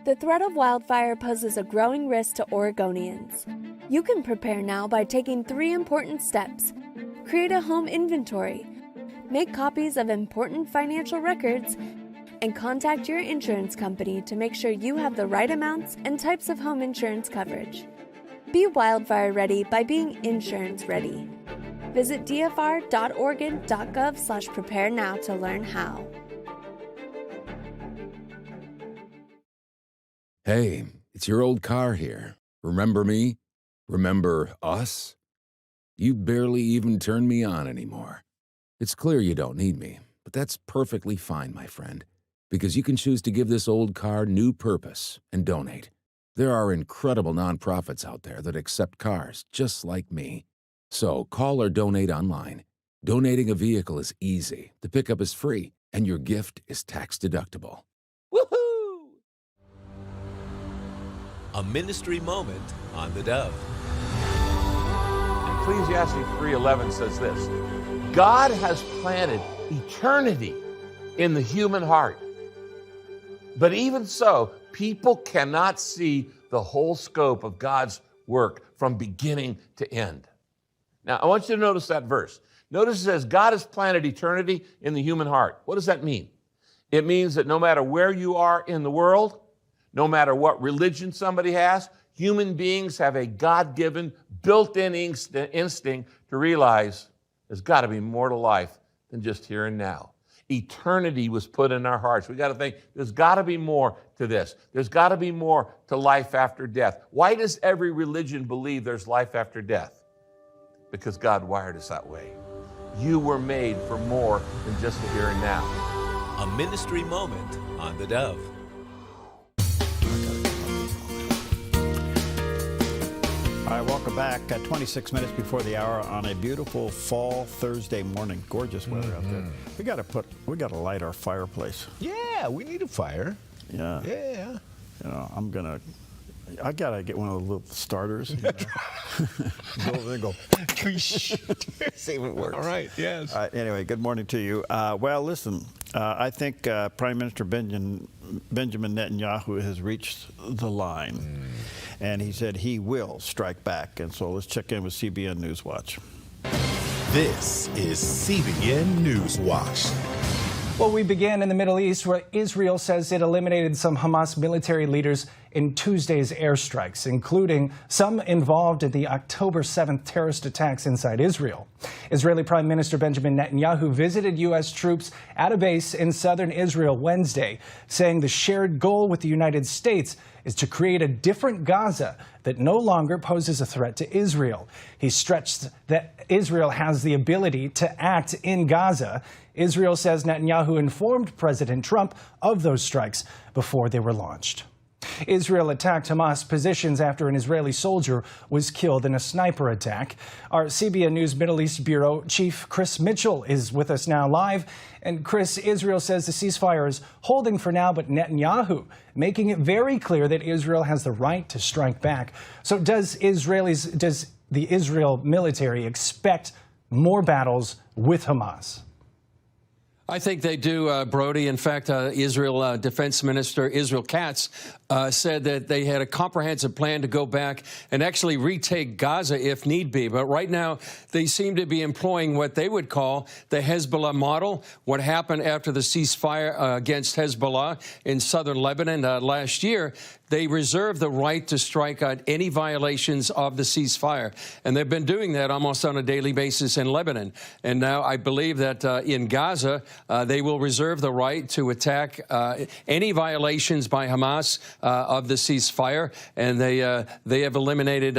The threat of wildfire poses a growing risk to Oregonians. You can prepare now by taking 3 important steps. Create a home inventory, make copies of important financial records, and contact your insurance company to make sure you have the right amounts and types of home insurance coverage. Be wildfire ready by being insurance ready. Visit dfr.oregon.gov/prepare now to learn how. Hey, it's your old car here. Remember me? Remember us? You barely even turn me on anymore. It's clear you don't need me, but that's perfectly fine, my friend, because you can choose to give this old car new purpose and donate. There are incredible nonprofits out there that accept cars just like me. So call or donate online. Donating a vehicle is easy, the pickup is free, and your gift is tax deductible. A ministry moment on the Dove. Ecclesiastes 3:11 says this: God has planted eternity in the human heart. But even so, people cannot see the whole scope of God's work from beginning to end. Now, I want you to notice that verse. Notice it says, God has planted eternity in the human heart. What does that mean? It means that no matter where you are in the world, no matter what religion somebody has, human beings have a God-given, built-in instinct to realize there's got to be more to life than just here and now. Eternity was put in our hearts. We got to think there's got to be more to this. There's got to be more to life after death. Why does every religion believe there's life after death? Because God wired us that way. You were made for more than just the here and now. A ministry moment on the Dove. All right, welcome back. 26 minutes before the hour on a beautiful fall Thursday morning. Gorgeous weather out there. We got to light our fireplace. Yeah, we need a fire. Yeah. Yeah. You know, I gotta get one of the little starters. You know? Go over there and go. See what works. All right. Yes. Anyway, good morning to you. Well, listen. I think Prime Minister Benjamin Netanyahu has reached the line, and he said he will strike back. And so let's check in with CBN Newswatch. This is CBN Newswatch. Well, we began in the Middle East, where Israel says it eliminated some Hamas military leaders in Tuesday's airstrikes, including some involved in the October 7th terrorist attacks inside Israel. Israeli Prime Minister Benjamin Netanyahu visited U.S. troops at a base in southern Israel Wednesday, saying the shared goal with the United States is to create a different Gaza that no longer poses a threat to Israel. He stressed that Israel has the ability to act in Gaza. Israel says Netanyahu informed President Trump of those strikes before they were launched. Israel attacked Hamas positions after an Israeli soldier was killed in a sniper attack. Our CBN News Middle East Bureau Chief Chris Mitchell is with us now live. And Chris, Israel says the ceasefire is holding for now, but Netanyahu making it very clear that Israel has the right to strike back. So does the Israel military expect more battles with Hamas? I think they do, Brody. In fact, Israel Defense Minister Israel Katz said that they had a comprehensive plan to go back and actually retake Gaza if need be. But right now, they seem to be employing what they would call the Hezbollah model. What happened after the ceasefire against Hezbollah in southern Lebanon last year, they reserve the right to strike out any violations of the ceasefire. And they've been doing that almost on a daily basis in Lebanon. And now I believe that in Gaza, they will reserve the right to attack any violations by Hamas of the ceasefire. And they have eliminated,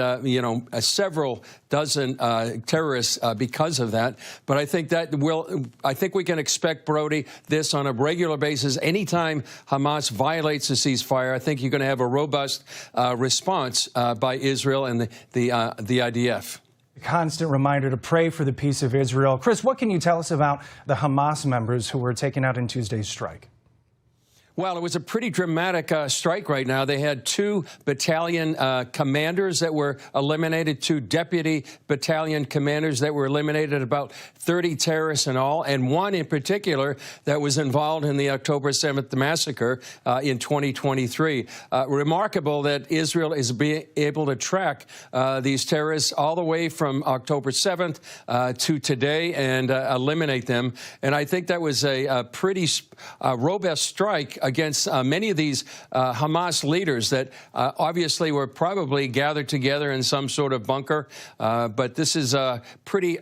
several dozen terrorists because of that. But I think I think we can expect, Brody, this on a regular basis. Anytime Hamas violates the ceasefire, I think you're going to have a robust response by Israel and the IDF. A constant reminder to pray for the peace of Israel. Chris, what can you tell us about the Hamas members who were taken out in Tuesday's strike? Well, it was a pretty dramatic strike right now. They had 2 battalion commanders that were eliminated, 2 deputy battalion commanders that were eliminated, about 30 terrorists in all, and one in particular that was involved in the October 7th massacre in 2023. Remarkable that Israel is being able to track these terrorists all the way from October 7th to today and eliminate them. And I think that was a pretty robust strike against many of these Hamas leaders that obviously were probably gathered together in some sort of bunker. But this is pretty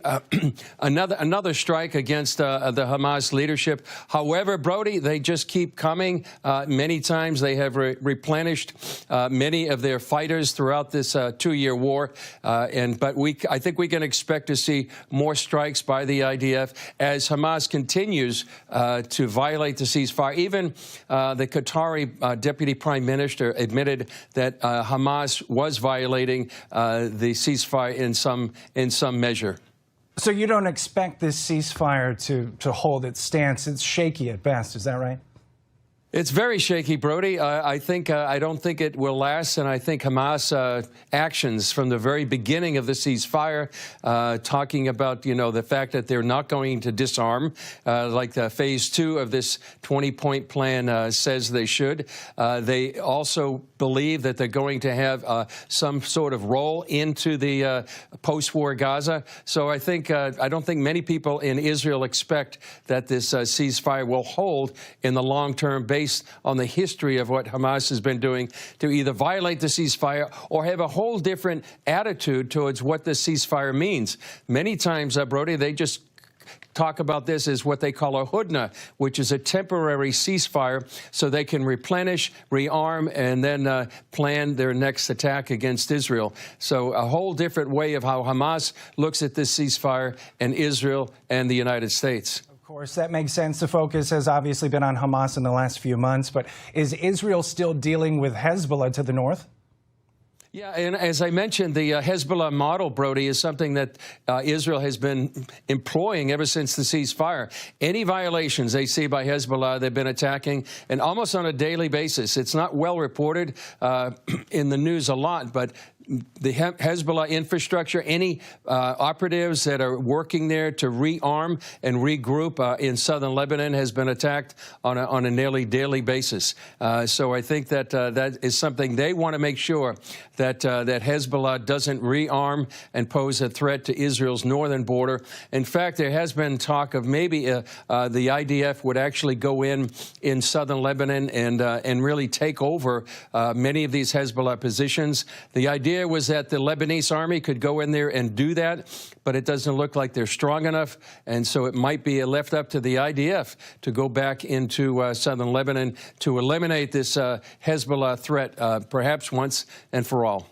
another strike against the Hamas leadership. However, Brody, they just keep coming. Many times they have replenished many of their fighters throughout this 2-year war. But I think we can expect to see more strikes by the IDF as Hamas continues to violate the ceasefire. Even the Qatari deputy prime minister admitted that Hamas was violating the ceasefire in some measure. So you don't expect this ceasefire to hold its stance? It's shaky at best, is that right? It's very shaky, Brody. I don't think it will last, and I think Hamas actions from the very beginning of the ceasefire, talking about the fact that they're not going to disarm, like the phase 2 of this 20-point plan says they should. They also believe that they're going to have some sort of role into the post-war Gaza. So I don't think many people in Israel expect that this ceasefire will hold in the long term, based on the history of what Hamas has been doing to either violate the ceasefire or have a whole different attitude towards what the ceasefire means. Many times, Brody, they just talk about this as what they call a hudna, which is a temporary ceasefire so they can replenish, rearm, and then plan their next attack against Israel. So a whole different way of how Hamas looks at this ceasefire, and Israel and the United States. Of course, that makes sense. The focus has obviously been on Hamas in the last few months, but is Israel still dealing with Hezbollah to the north? Yeah, and as I mentioned, the Hezbollah model, Brody, is something that Israel has been employing ever since the ceasefire. Any violations they see by Hezbollah, they've been attacking, and almost on a daily basis. It's not well reported in the news a lot, but the Hezbollah infrastructure, any operatives that are working there to rearm and regroup in southern Lebanon has been attacked on a nearly daily basis. So I think that that is something they want to make sure that Hezbollah doesn't rearm and pose a threat to Israel's northern border. In fact, there has been talk of maybe the IDF would actually go in southern Lebanon and really take over many of these Hezbollah positions. The idea was that the Lebanese army could go in there and do that, but it doesn't look like they're strong enough, and so it might be left up to the IDF to go back into southern Lebanon to eliminate this Hezbollah threat, perhaps once and for all.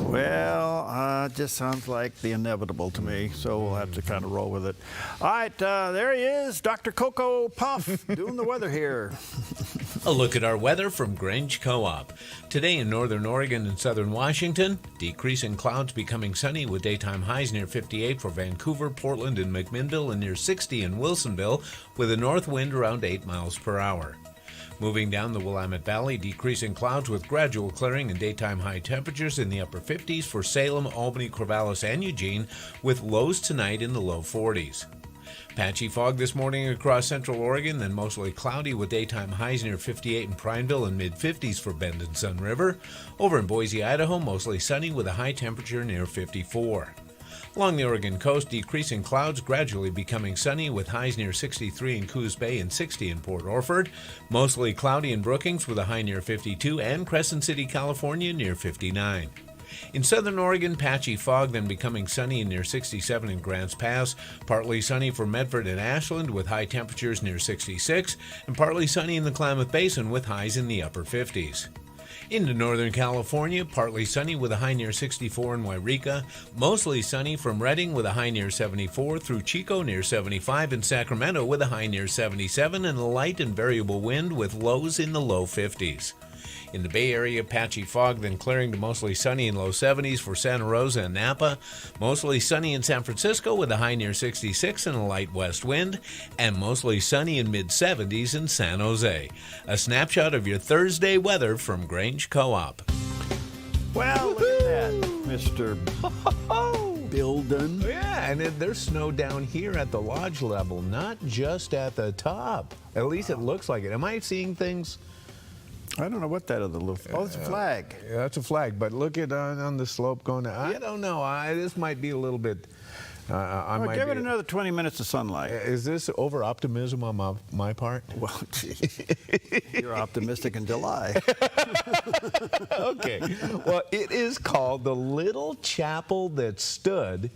Well, it just sounds like the inevitable to me, so we'll have to kind of roll with it. All right, there he is, Dr. Coco Puff, doing the weather here. A look at our weather from Grange Co-op. Today in northern Oregon and southern Washington, decreasing clouds becoming sunny with daytime highs near 58 for Vancouver, Portland, and McMinnville, and near 60 in Wilsonville with a north wind around 8 miles per hour. Moving down the Willamette Valley, decreasing clouds with gradual clearing and daytime high temperatures in the upper 50s for Salem, Albany, Corvallis, and Eugene, with lows tonight in the low 40s. Patchy fog this morning across central Oregon, then mostly cloudy with daytime highs near 58 in Prineville and mid-50s for Bend and Sun River. Over in Boise, Idaho, mostly sunny with a high temperature near 54. Along the Oregon coast, decreasing clouds gradually becoming sunny with highs near 63 in Coos Bay and 60 in Port Orford. Mostly cloudy in Brookings with a high near 52 and Crescent City, California near 59. In southern Oregon, patchy fog, then becoming sunny and near 67 in Grants Pass. Partly sunny for Medford and Ashland with high temperatures near 66. And partly sunny in the Klamath Basin with highs in the upper 50s. Into northern California, partly sunny with a high near 64 in Wairika. Mostly sunny from Redding with a high near 74 through Chico near 75 and Sacramento with a high near 77 and a light and variable wind with lows in the low 50s. In the Bay Area, patchy fog, then clearing to mostly sunny in low 70s for Santa Rosa and Napa. Mostly sunny in San Francisco with a high near 66 and a light west wind. And mostly sunny in mid-70s in San Jose. A snapshot of your Thursday weather from Grange Co-op. Well, look at that, Mr. Building. Yeah, and there's snow down here at the lodge level, not just at the top. At least it looks like it. Am I seeing things? I don't know what that other little. Oh, it's a flag. Yeah, that's a flag. But look at on the slope going down. I don't know. This might be a little bit. Well, give it another 20 minutes of sunlight. Is this over optimism on my part? Well, gee, you're optimistic in July. Okay. Well, it is called the Little Chapel That Stood,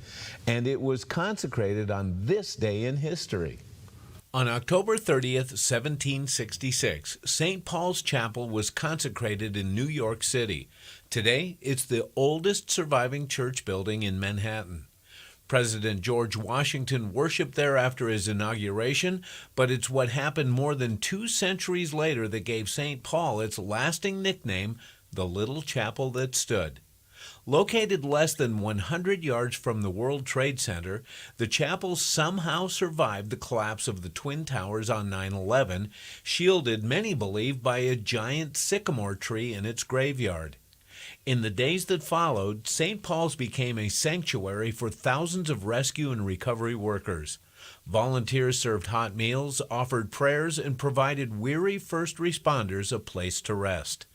and it was consecrated on this day in history. On October 30th, 1766, St. Paul's Chapel was consecrated in New York City. Today, it's the oldest surviving church building in Manhattan. President George Washington worshiped there after his inauguration, but it's what happened more than 2 centuries later that gave St. Paul its lasting nickname, the Little Chapel That Stood. Located less than 100 yards from the World Trade Center, the chapel somehow survived the collapse of the Twin Towers on 9/11, shielded, many believe, by a giant sycamore tree in its graveyard. In the days that followed, St. Paul's became a sanctuary for thousands of rescue and recovery workers. Volunteers served hot meals, offered prayers, and provided weary first responders a place to rest.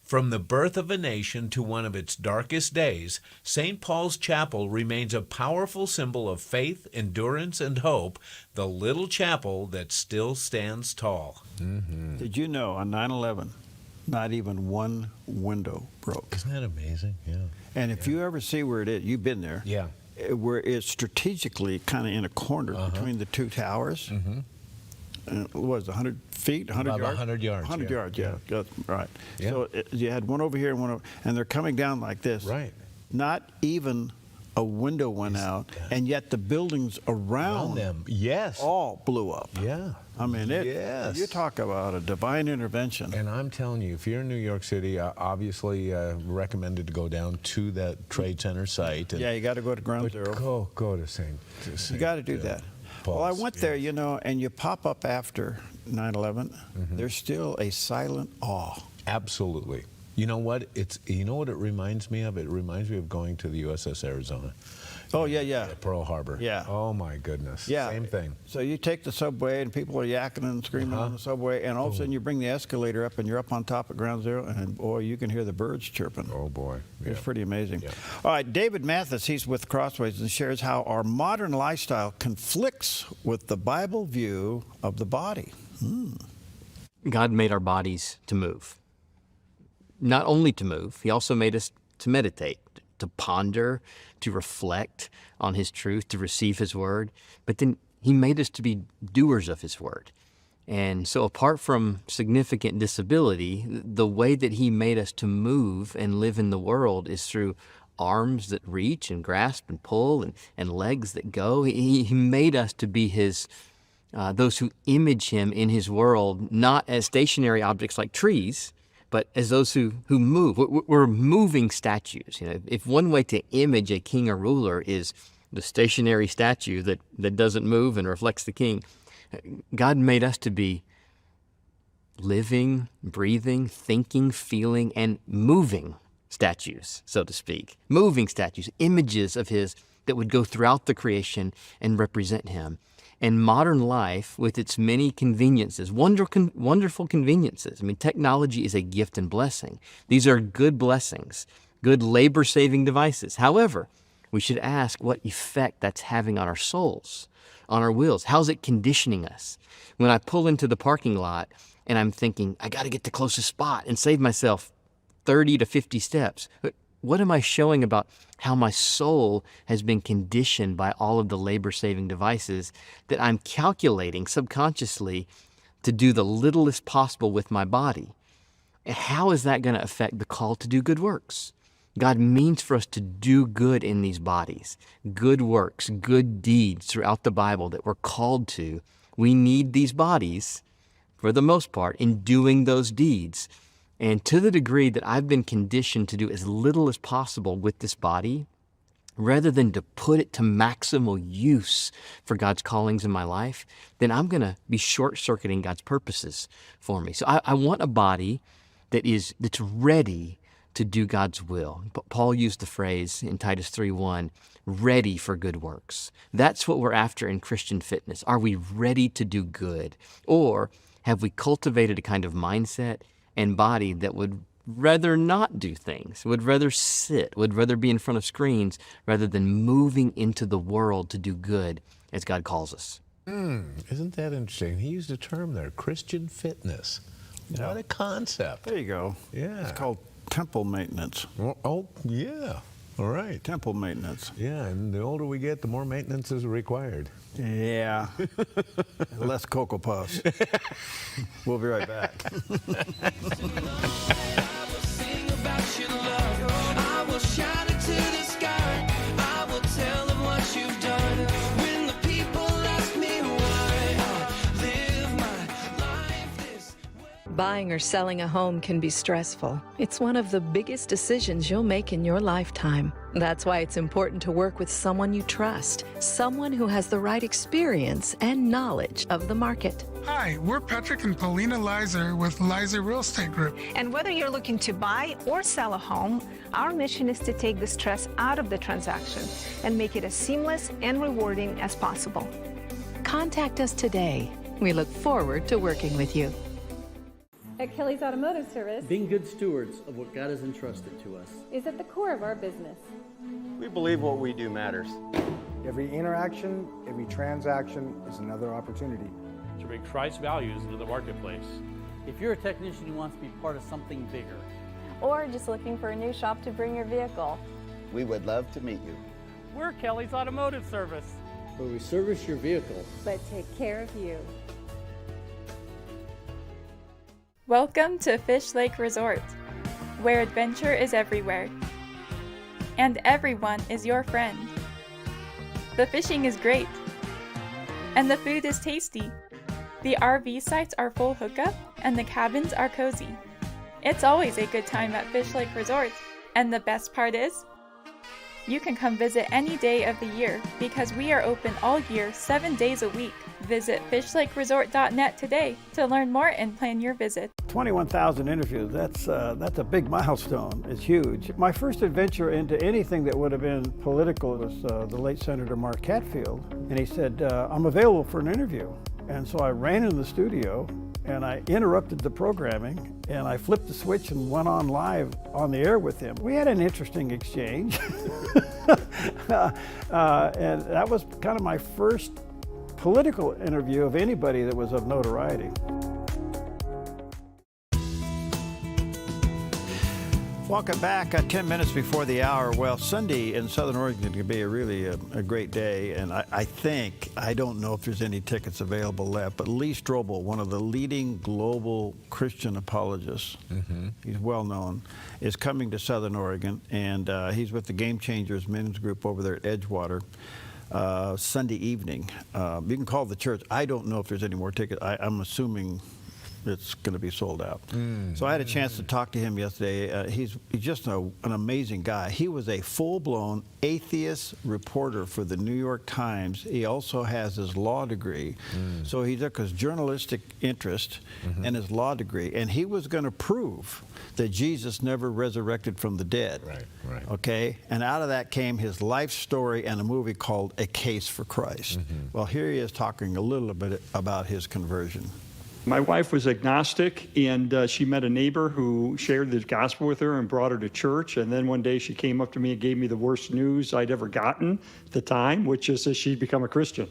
From the birth of a nation to one of its darkest days, St. Paul's Chapel remains a powerful symbol of faith, endurance, and hope, the little chapel that still stands tall. Mm-hmm. Did you know on 9/11, not even one window broke? Isn't that amazing? Yeah. And if you ever see where it is, you've been there. Yeah. Where it's strategically kind of in a corner between the 2 towers. Mm-hmm. What was it, 100 feet, 100 About yards? 100 yards. 100 yards, yeah. That's right. Yeah. So you had one over here and one over, and they're coming down like this. Right. Not even a window went out, and yet the buildings around them, yes, all blew up. Yeah. I mean, Yes. You talk about a divine intervention. And I'm telling you, if you're in New York City, obviously recommended to go down to that Trade Center site. And, yeah, you got to go to Ground Zero. Go to St. You got to do that. Well, I went there, you know, and you pop up after 9/11. There's still a silent awe. Absolutely. You know what? You know what it reminds me of? It reminds me of going to the USS Arizona. Oh, yeah. At Pearl Harbor. Yeah. Oh, my goodness. Yeah. Same thing. So you take the subway, and people are yakking and screaming on the subway, and all of a sudden you bring the escalator up, and you're up on top of Ground Zero, and boy, you can hear the birds chirping. Oh, boy. Yeah. It's pretty amazing. Yeah. All right, David Mathis, he's with Crossways, and shares how our modern lifestyle conflicts with the Bible view of the body. God made our bodies to move. Not only to move, He also made us to meditate, to ponder, to reflect on His truth, to receive His word. But then He made us to be doers of His word. And so apart from significant disability, the way that He made us to move and live in the world is through arms that reach and grasp and pull and legs that go. He made us to be His those who image him in his world, not as stationary objects like trees, but as those who move. We're moving statues. If one way to image a king or ruler is the stationary statue that doesn't move and reflects the king, God made us to be living, breathing, thinking, feeling, and moving statues, so to speak. Moving statues, images of his that would go throughout the creation and represent him. And modern life, with its many conveniences, wonderful conveniences. I mean, technology is a gift and blessing. These are good blessings, good labor-saving devices. However, we should ask what effect that's having on our souls, on our wills. How's it conditioning us? When I pull into the parking lot and I'm thinking, I got to get the closest spot and save myself 30 to 50 steps. What am I showing about how my soul has been conditioned by all of the labor-saving devices that I'm calculating subconsciously to do the littlest possible with my body? And how is that going to affect the call to do good works? God means for us to do good in these bodies, good works, good deeds throughout the Bible that we're called to. We need these bodies, for the most part, in doing those deeds. And to the degree that I've been conditioned to do as little as possible with this body, rather than to put it to maximal use for God's callings in my life, then I'm going to be short-circuiting God's purposes for me. So I want a body that's ready to do God's will. Paul used the phrase in Titus 3:1, ready for good works. That's what we're after in Christian fitness. Are we ready to do good? Or have we cultivated a kind of mindset and body that would rather not do things, would rather sit, would rather be in front of screens rather than moving into the world to do good as God calls us? Isn't that interesting? He used a term there, Christian fitness. Yeah. What a concept. There you go. Yeah. It's called temple maintenance. Oh, yeah. All right. Temple maintenance. Yeah, and the older we get, the more maintenance is required. Yeah. Less Cocoa Puffs. We'll be right back. I will shout it to the sky. I will tell them what you've done. When the people ask me why I live my life this way. Buying or selling a home can be stressful. It's one of the biggest decisions you'll make in your lifetime. That's why it's important to work with someone you trust, someone who has the right experience and knowledge of the market. Hi, we're Patrick and Paulina Lizer with Lizer Real Estate Group. And whether you're looking to buy or sell a home, our mission is to take the stress out of the transaction and make it as seamless and rewarding as possible. Contact us today. We look forward to working with you. At Kelly's Automotive Service, being good stewards of what God has entrusted to us is at the core of our business. We believe what we do matters. Every interaction, every transaction is another opportunity to bring Christ's values into the marketplace. If you're a technician who wants to be part of something bigger, or just looking for a new shop to bring your vehicle, we would love to meet you. We're Kelly's Automotive Service, where we service your vehicle, but take care of you. Welcome to Fish Lake Resort, where adventure is everywhere, and everyone is your friend. The fishing is great, and the food is tasty. The RV sites are full hookup, and the cabins are cozy. It's always a good time at Fish Lake Resort, and the best part is, you can come visit any day of the year because we are open all year, 7 days a week. Visit fishlakeresort.net today to learn more and plan your visit. 21,000 interviews, that's a big milestone. It's huge. My first adventure into anything that would have been political was the late Senator Mark Hatfield, and he said, I'm available for an interview. And so I ran in the studio and I interrupted the programming and I flipped the switch and went on live on the air with him. We had an interesting exchange. And that was kind of my first political interview of anybody that was of notoriety. Welcome back. 10 minutes before the hour. Well, Sunday in Southern Oregon can be a great day, and I think, I don't know if there's any tickets available left, but Lee Strobel, one of the leading global Christian apologists, he's well known, is coming to Southern Oregon, and he's with the Game Changers men's group over there at Edgewater. Sunday evening. You can call the church. I don't know if there's any more tickets. I'm assuming it's going to be sold out. So I had a chance to talk to him yesterday. He's just an amazing guy. He was a full-blown atheist reporter for the New York Times. He also has his law degree. So he took his journalistic interest and his law degree, and he was going to prove that Jesus never resurrected from the dead. Right. Okay? And out of that came his life story and a movie called A Case for Christ. Well, here he is talking a little bit about his conversion. My wife was agnostic, and she met a neighbor who shared the gospel with her and brought her to church. And then one day she came up to me and gave me the worst news I'd ever gotten at the time, which is that she'd become a Christian.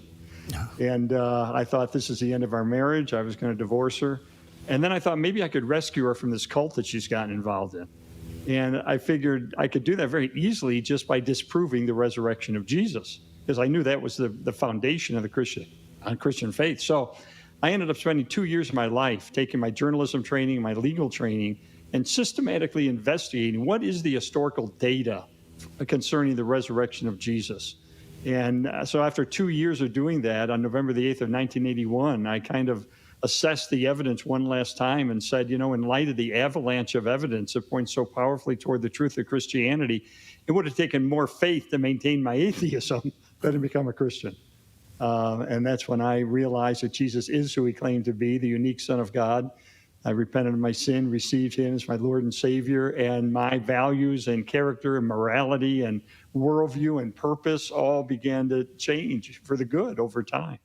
And I thought, this is the end of our marriage. I was going to divorce her. And then I thought maybe I could rescue her from this cult that she's gotten involved in. And I figured I could do that very easily just by disproving the resurrection of Jesus, because I knew that was the foundation of the Christian faith. So I ended up spending 2 years of my life taking my journalism training, my legal training, and systematically investigating what is the historical data concerning the resurrection of Jesus. And so after 2 years of doing that, on November the 8th of 1981, I kind of assessed the evidence one last time and said, in light of the avalanche of evidence that points so powerfully toward the truth of Christianity, it would have taken more faith to maintain my atheism than to become a Christian. And that's when I realized that Jesus is who he claimed to be, the unique Son of God. I repented of my sin, received him as my Lord and Savior, and my values and character and morality and worldview and purpose all began to change for the good over time.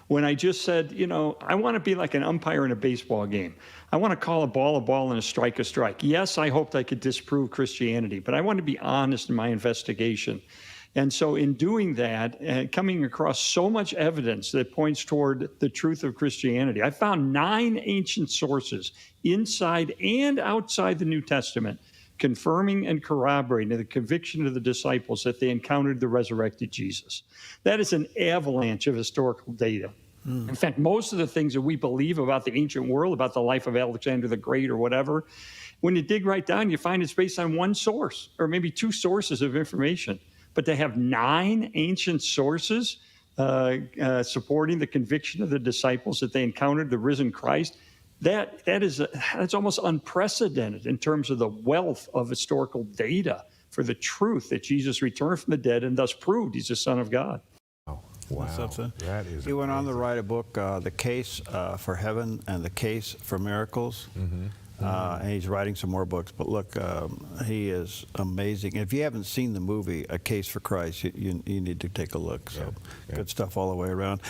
When I just said, I want to be like an umpire in a baseball game. I want to call a ball and a strike. Yes, I hoped I could disprove Christianity, but I want to be honest in my investigation. And so in doing that, coming across so much evidence that points toward the truth of Christianity, I found 9 ancient sources inside and outside the New Testament confirming and corroborating the conviction of the disciples that they encountered the resurrected Jesus. That is an avalanche of historical data. In fact, most of the things that we believe about the ancient world, about the life of Alexander the Great or whatever, when you dig right down, you find it's based on one source or maybe 2 sources of information. But to have 9 ancient sources supporting the conviction of the disciples that they encountered the risen Christ, that's almost unprecedented in terms of the wealth of historical data for the truth that Jesus returned from the dead and thus proved he's the Son of God. Wow, that is He went on to write a book, The Case for Heaven and The Case for Miracles. And he's writing some more books. But look, he is amazing. If you haven't seen the movie A Case for Christ, you need to take a look. So good stuff all the way around.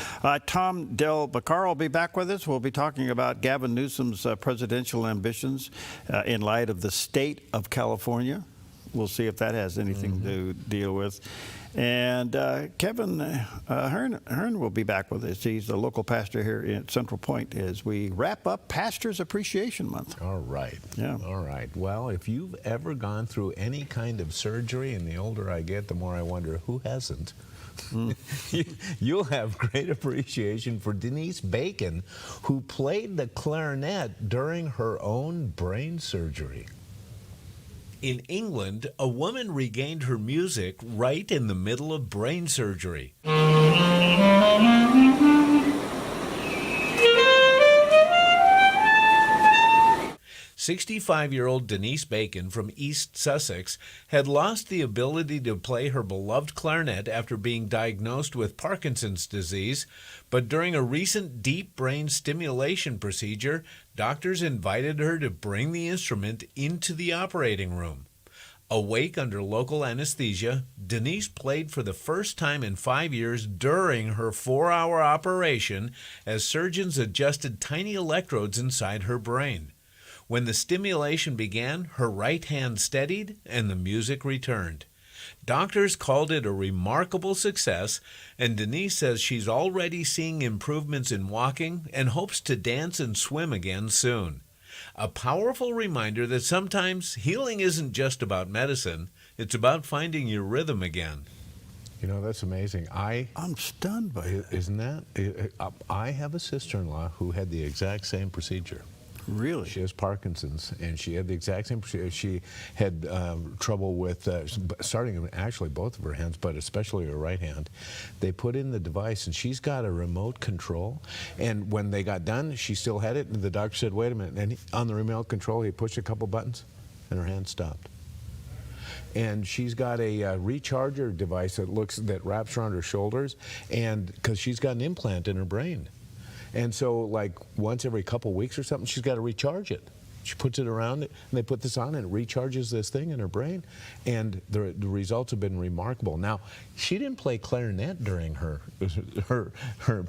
Tom Del Beccaro will be back with us. We'll be talking about Gavin Newsom's presidential ambitions in light of the state of California. We'll see if that has anything to deal with. And Kevin Hearn will be back with us. He's the local pastor here in Central Point as we wrap up Pastors Appreciation Month. All right. Yeah. All right. Well, if you've ever gone through any kind of surgery, and the older I get, the more I wonder who hasn't. You'll have great appreciation for Denise Bacon, who played the clarinet during her own brain surgery. In England, a woman regained her music right in the middle of brain surgery. 65-year-old Denise Bacon from East Sussex had lost the ability to play her beloved clarinet after being diagnosed with Parkinson's disease, but during a recent deep brain stimulation procedure, doctors invited her to bring the instrument into the operating room. Awake under local anesthesia, Denise played for the first time in 5 years during her 4-hour operation as surgeons adjusted tiny electrodes inside her brain. When the stimulation began, her right hand steadied and the music returned. Doctors called it a remarkable success, and Denise says she's already seeing improvements in walking and hopes to dance and swim again soon. A powerful reminder that sometimes healing isn't just about medicine, it's about finding your rhythm again. You know, that's amazing. I'm stunned by it. Isn't that? I have a sister-in-law who had the exact same procedure. Really? She has Parkinson's, and she had the exact same. She had trouble with starting actually both of her hands, but especially her right hand. They put in the device, and she's got a remote control. And when they got done, she still had it, and the doctor said, "Wait a minute!" And on the remote control, he pushed a couple buttons, and her hand stopped. And she's got a recharger device that wraps around her shoulders, and because she's got an implant in her brain. And so, like, once every couple weeks or something, she's got to recharge it. She puts it around it, and they put this on, and it recharges this thing in her brain. And the results have been remarkable. Now, she didn't play clarinet during her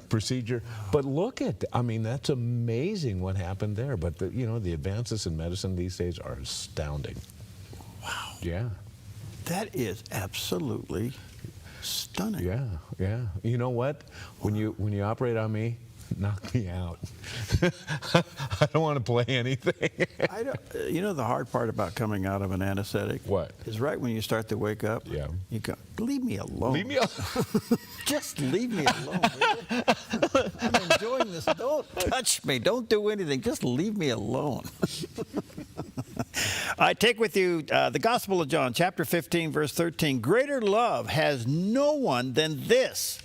procedure, but look at, I mean, that's amazing what happened there. But, the advances in medicine these days are astounding. Wow. Yeah. That is absolutely stunning. Yeah, yeah. You know what? When you operate on me, knock me out. I don't want to play anything. The hard part about coming out of an anesthetic. What? Is right when you start to wake up. Yeah. You go, leave me alone. Leave me alone. Just leave me alone. I'm enjoying this. Don't touch me. Don't do anything. Just leave me alone. I take with you the Gospel of John, chapter 15, verse 13. Greater love has no one than this,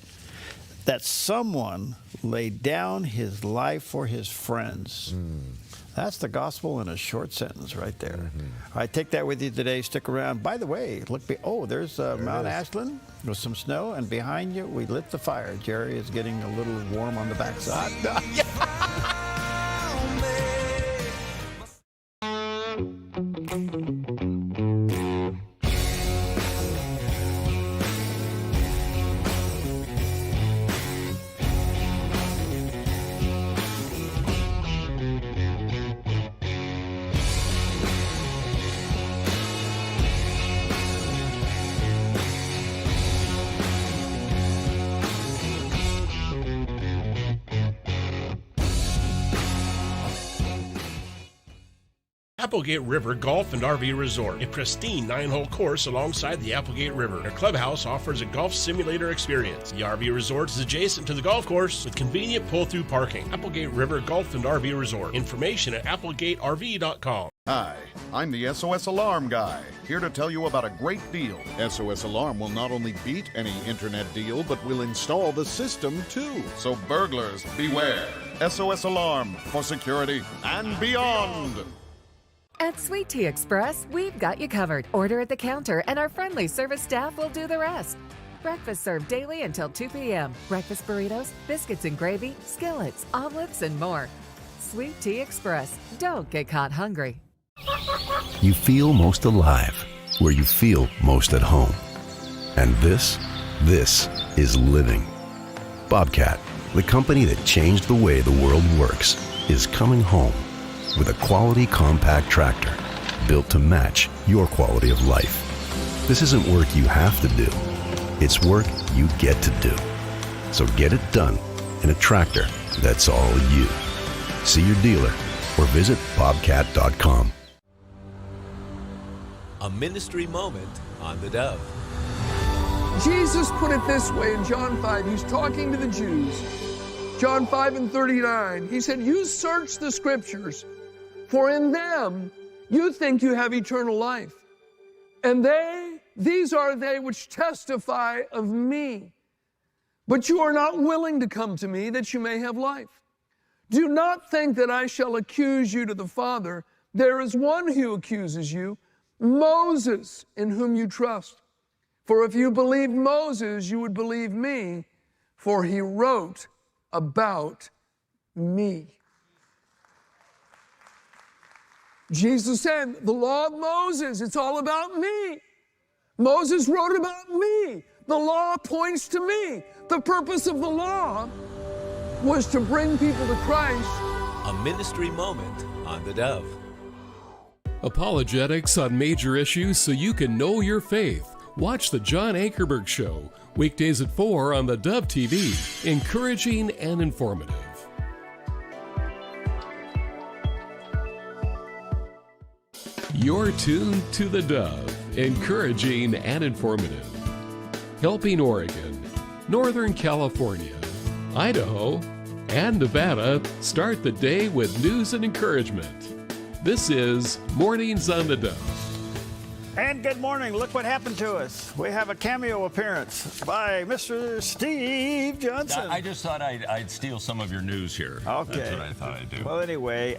that someone laid down his life for his friends. That's the gospel in a short sentence right there. I take that with you today. Stick around. By the way, look, there's Mount Ashland with some snow, and behind you, we lit the fire. Jerry is getting a little warm on the backside. Applegate River Golf and RV Resort, a pristine 9-hole course alongside the Applegate River. Their clubhouse offers a golf simulator experience. The RV Resort is adjacent to the golf course with convenient pull-through parking. Applegate River Golf and RV Resort. Information at applegaterv.com. Hi, I'm the SOS Alarm guy, here to tell you about a great deal. SOS Alarm will not only beat any internet deal, but will install the system too. So burglars, beware. SOS Alarm for security and beyond. At Sweet Tea Express, we've got you covered. Order at the counter and our friendly service staff will do the rest. Breakfast served daily until 2 p.m. Breakfast burritos, biscuits and gravy, skillets, omelets, and more. Sweet Tea Express. Don't get caught hungry. You feel most alive where you feel most at home. And this is living. Bobcat, the company that changed the way the world works, is coming home with a quality compact tractor built to match your quality of life. This isn't work you have to do. It's work you get to do. So get it done in a tractor that's all you. See your dealer or visit bobcat.com. A ministry moment on the Dove. Jesus put it this way in John 5. He's talking to the Jews. John 5 and 39. He said, you search the scriptures, for in them you think you have eternal life. And these are they which testify of me. But you are not willing to come to me that you may have life. Do not think that I shall accuse you to the Father. There is one who accuses you, Moses, in whom you trust. For if you believed Moses, you would believe me, for he wrote about me. Jesus said, the law of Moses, it's all about me. Moses wrote about me. The law points to me. The purpose of the law was to bring people to Christ. A ministry moment on the Dove. Apologetics on major issues so you can know your faith. Watch the John Ankerberg Show, weekdays at 4 on the Dove TV. Encouraging and informative. You're tuned to the Dove, encouraging and informative. Helping Oregon, Northern California, Idaho, and Nevada start the day with news and encouragement. This is Mornings on the Dove. And good morning. Look what happened to us. We have a cameo appearance by Mr. Steve Johnson. I just thought I'd steal some of your news here. Okay. That's what I thought I'd do. Well, anyway,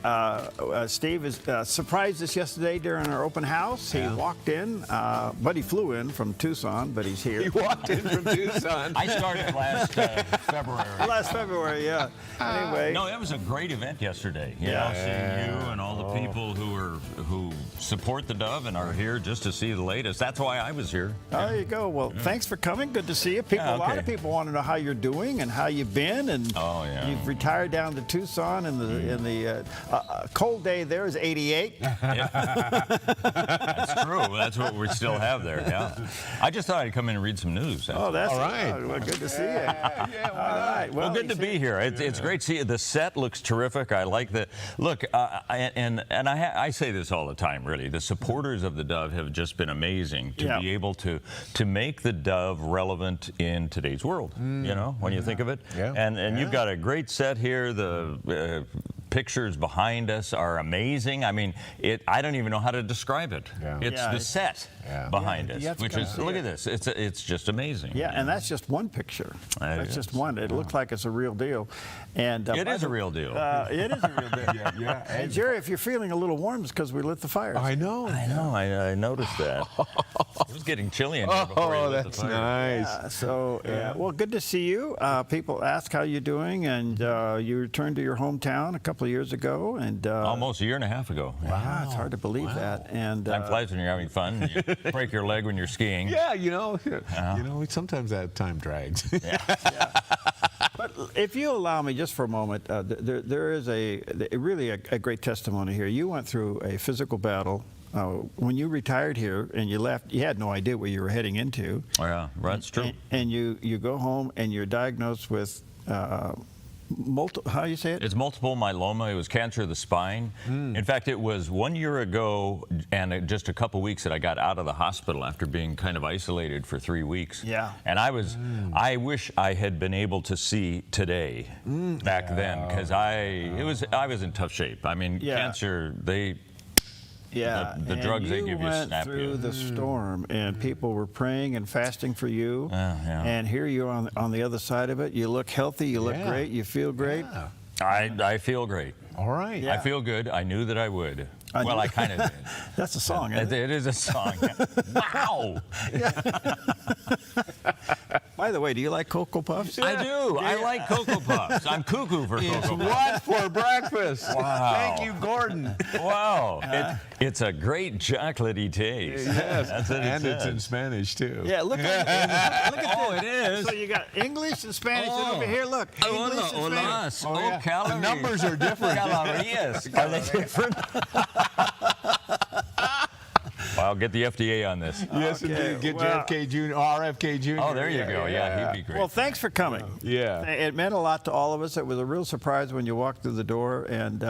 Steve is surprised us yesterday during our open house. He walked in, but he flew in from Tucson, but he's here. He walked in from Tucson. I started last February. Last February, yeah. Anyway. No, it was a great event yesterday. You know, seeing you and all the people who support the Dove and are here just to see the latest. That's why I was here. There you go. Well, thanks for coming. Good to see you. A lot of people want to know how you're doing and how you've been. And you've retired down to Tucson, and the cold day there is 88. That's true. That's what we still have there. Yeah. I just thought I'd come in and read some news. That's all right. Well, good to see you. All right. Well, good to be here. It's great to see you. The set looks terrific. I like the look. I say this all the time. Really, the supporters of the Dove have just been amazing to be able to make the Dove relevant in today's world. You know, when you think of it. And you've got a great set here. The pictures behind us are amazing. I mean, I don't even know how to describe it. It's the set behind us, which is look at this. It's just amazing. Yeah, and that's just one picture. That's just one. It looks like it's a real deal. And it is a real deal. It is a real deal. And Jerry, if you're feeling a little warm, it's because we lit the fires. I know. I noticed that. It was getting chilly in here before you lit the fire. Nice. Well, good to see you. People ask how you're doing, and you returned to your hometown a couple of years ago, and almost a year and a half ago. Wow, it's hard to believe that. And time flies when you're having fun. You break your leg when you're skiing. Yeah, you know, sometimes that time drags. But if you allow me just for a moment, there is really a great testimony here. You went through a physical battle. When you retired here and you left, you had no idea what you were heading into. Oh, yeah, that's true. And you go home and you're diagnosed with how you say it? It's multiple myeloma. It was cancer of the spine. In fact, it was 1 year ago and just a couple weeks that I got out of the hospital after being kind of isolated for 3 weeks. Yeah. And I wish I had been able to see today back then, because I was in tough shape. I mean, cancer, the drugs they give you snap you. You went through the storm, and people were praying and fasting for you. And here you are on the other side of it. You look healthy. You look great. You feel great. I feel great. All right. I feel good. I knew that I would. I kind of did. That's a song, isn't it? It is a song. Wow. By the way, do you like Cocoa Puffs? I do. I like Cocoa Puffs. I'm cuckoo for Cocoa Puffs. What for breakfast? Wow. Thank you, Gordon. Wow. It's a great chocolatey taste. Yes. That's what and it's in Spanish, too. Yeah, look at this. Oh, it is. So you got English and Spanish, and over here, look. English and Spanish. Calories. The numbers are different. Calories. Are they different? Well, I'll get the FDA on this. Yes, indeed. Get JFK Jr., RFK Jr. Oh, there you go. Yeah, he'd be great. Well, thanks for coming. Yeah. It meant a lot to all of us. It was a real surprise when you walked through the door, and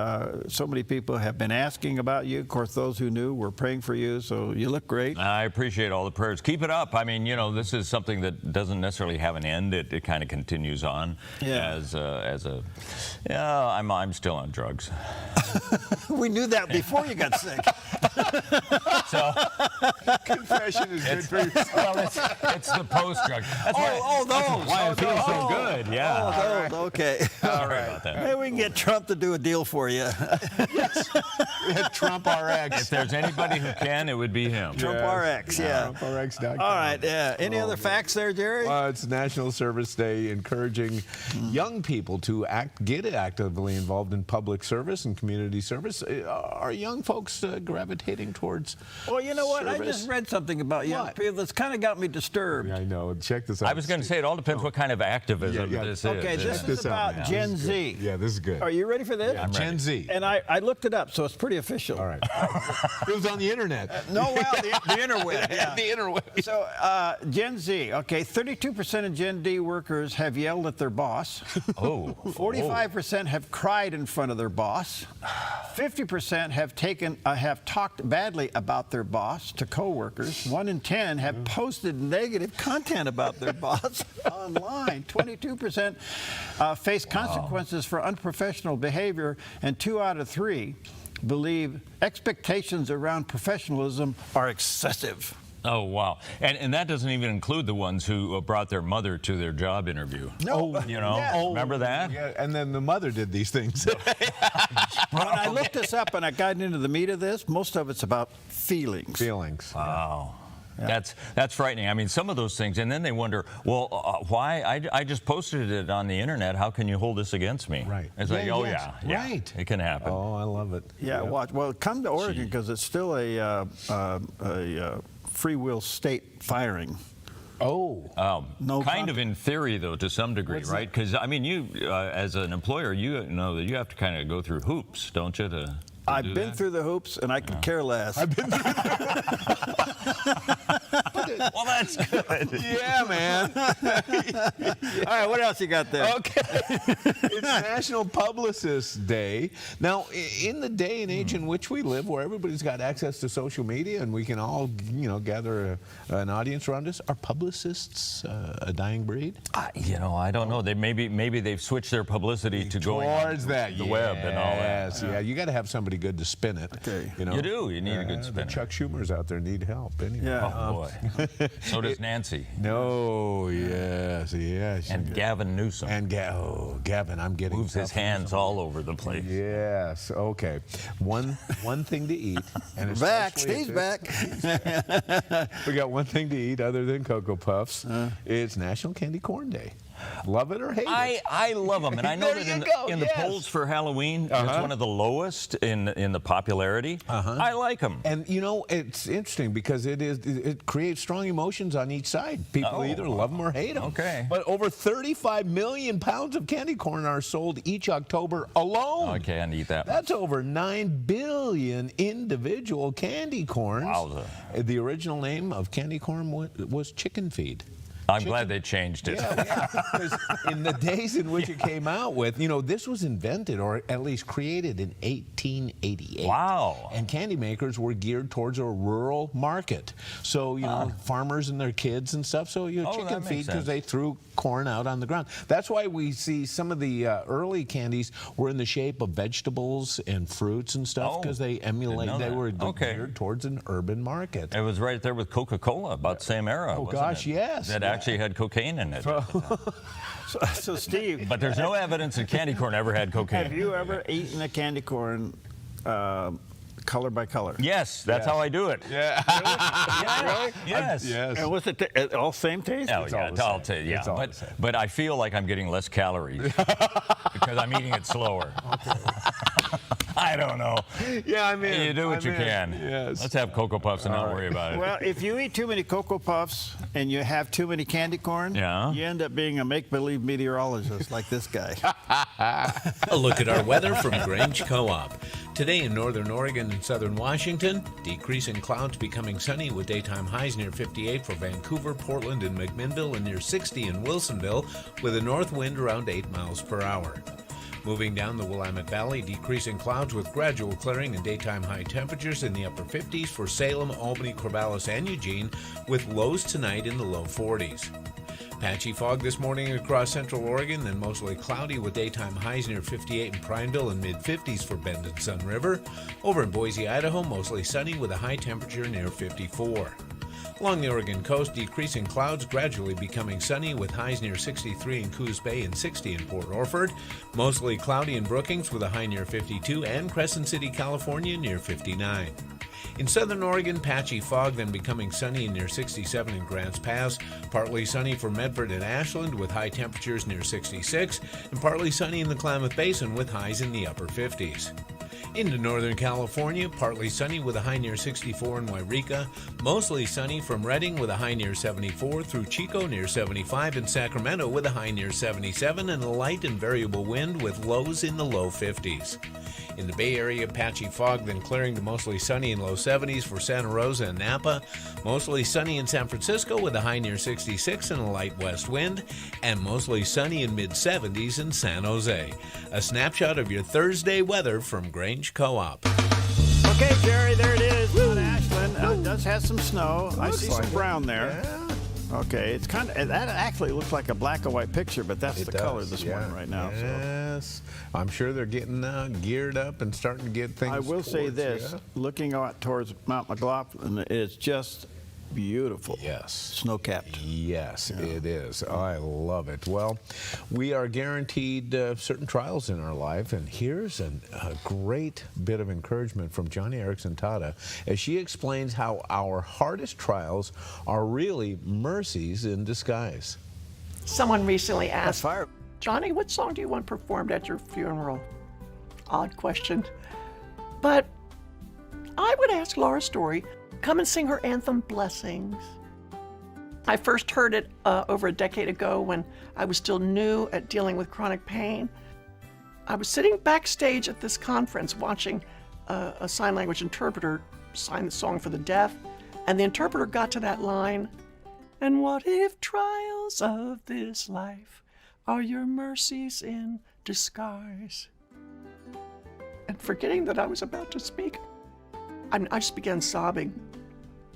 so many people have been asking about you. Of course, those who knew were praying for you, so you look great. I appreciate all the prayers. Keep it up. I mean, you know, this is something that doesn't necessarily have an end. It kind of continues on I'm still on drugs. We knew that before you got sick. So confession is good for you. Well, it's the post-drug. That's why I feel so good. Yeah. Oh, those. Okay. All right. About that. Maybe we can get Trump to do a deal for you. Yes. Trump RX. If there's anybody who can, it would be him. Trump RX, yeah. TrumpRx.com. All right. Any other facts there, Jerry? It's National Service Day, encouraging young people to get actively involved in public service and community service. Are young folks gravitating towards Well, you know what? service? I just read something about young people that's kind of got me disturbed. Yeah, I know. Check this out. I was going to say it all depends what kind of activism this is. Okay, this is about Gen Z. Yeah, this is good. Are you ready for this? Yeah, Gen Z. And I looked it up, so it's pretty official. All right. It was on the internet. The interweb. Yeah. The interweb. So, Gen Z, okay, 32% of Gen D workers have yelled at their boss. 45% have cried in front of their boss. 50% have talked badly about their boss. boss to coworkers. 1 in 10 have posted negative content about their boss online. 22% face consequences for unprofessional behavior, and 2 out of 3 believe expectations around professionalism are excessive. Oh, wow. And that doesn't even include the ones who brought their mother to their job interview. No. You know, remember that? Yeah, and then the mother did these things. When I looked this up and I got into the meat of this, most of it's about feelings. Feelings. Wow. Yeah. That's frightening. I mean, some of those things, and then they wonder, well, why? I just posted it on the internet. How can you hold this against me? Right. It's like, right. It can happen. Oh, I love it. Yeah, watch. Well, come to Oregon because it's still a free will state firing. Oh. Kind of in theory, though, to some degree, right? Because, I mean, you, as an employer, you know that you have to kind of go through hoops, don't you, to I've been through the hoops, and I could care less. I've been through Well, that's good. Yeah, man. All right, what else you got there? Okay. It's National Publicists Day. Now, in the day and age in which we live, where everybody's got access to social media and we can all, gather an audience around us, are publicists a dying breed? I don't know. They maybe they've switched their publicity to going towards that the web and all that. Yeah, you got to have somebody good to spin it. Okay. You do. You need a good spinner. The Chuck Schumers out there need help anyway. Yeah. Oh, boy. So does Nancy. No, yes. And Gavin Newsom. And Gavin, I'm getting moves his hands all over the place. Yes. Okay. One thing to eat. And back. Steve's back. We got one thing to eat other than Cocoa Puffs. It's National Candy Corn Day. Love it or hate it? I love them, and I know that in the polls for Halloween, it's one of the lowest in the popularity. I like them. And it's interesting because it creates strong emotions on each side. People either love them or hate them. Okay. But over 35 million pounds of candy corn are sold each October alone. I can't eat that. That's over 9 billion individual candy corns. Wowza. The original name of candy corn was chicken feed. I'm glad they changed it. Yeah, because in the days in which it came out with, this was invented or at least created in 1888. Wow. And candy makers were geared towards a rural market. So, farmers and their kids and stuff. So, chicken feed because they threw corn out on the ground. That's why we see some of the early candies were in the shape of vegetables and fruits and stuff because they were geared towards an urban market. It was right there with Coca-Cola, about the same era. Oh, gosh, yes. That actually had cocaine in it. So, Steve. But there's no evidence that candy corn ever had cocaine. Have you ever eaten a candy corn color by color? Yes, that's how I do it. Yeah. Really? Yes. Yes. And was it all same taste? Oh, yeah, it's all the same. But I feel like I'm getting less calories because I'm eating it slower. I don't know. Yeah, I mean, you do what you can. Yes. Let's have Cocoa Puffs and not worry about it. Well, if you eat too many Cocoa Puffs and you have too many candy corn, you end up being a make-believe meteorologist like this guy. A look at our weather from Grange Co-op. Today in northern Oregon and southern Washington, decreasing clouds becoming sunny with daytime highs near 58 for Vancouver, Portland, and McMinnville, and near 60 in Wilsonville with a north wind around 8 miles per hour. Moving down the Willamette Valley, decreasing clouds with gradual clearing and daytime high temperatures in the upper 50s for Salem, Albany, Corvallis, and Eugene, with lows tonight in the low 40s. Patchy fog this morning across central Oregon, then mostly cloudy with daytime highs near 58 in Prineville and mid-50s for Bend and Sun River. Over in Boise, Idaho, mostly sunny with a high temperature near 54. Along the Oregon coast, decreasing clouds gradually becoming sunny with highs near 63 in Coos Bay and 60 in Port Orford. Mostly cloudy in Brookings with a high near 52 and Crescent City, California near 59. In southern Oregon, patchy fog, then becoming sunny near 67 in Grants Pass. Partly sunny for Medford and Ashland with high temperatures near 66. And partly sunny in the Klamath Basin with highs in the upper 50s. Into northern California, partly sunny with a high near 64 in Wairika. Mostly sunny from Redding with a high near 74 through Chico near 75 and Sacramento with a high near 77 and a light and variable wind with lows in the low 50s. In the Bay Area, patchy fog, then clearing to mostly sunny in low 70s for Santa Rosa and Napa. Mostly sunny in San Francisco with a high near 66 and a light west wind. And mostly sunny in mid-70s in San Jose. A snapshot of your Thursday weather from Grange Co-op. Okay, Jerry, there it is. Mount Ashland. does have some snow. I see some like brown it. there. Yeah. Okay, it's kind of, that actually looks like a black and white picture, but that's It the does, color this yeah. morning right now. So. Yes. I'm sure they're getting geared up and starting to get things I will say towards, this, yeah. looking out towards Mount McLaughlin, it's just beautiful. Yes. Snow-capped. Yes, it is. I love it. Well, we are guaranteed certain trials in our life, and here's a great bit of encouragement from Johnny Erickson Tada as she explains how our hardest trials are really mercies in disguise. Someone recently asked, Johnny, what song do you want performed at your funeral? Odd question. But I would ask Laura Story, come and sing her anthem, Blessings. I first heard it over a decade ago when I was still new at dealing with chronic pain. I was sitting backstage at this conference watching a sign language interpreter sign the song for the deaf, and the interpreter got to that line, and what if trials of this life are your mercies in disguise? And forgetting that I was about to speak, I just began sobbing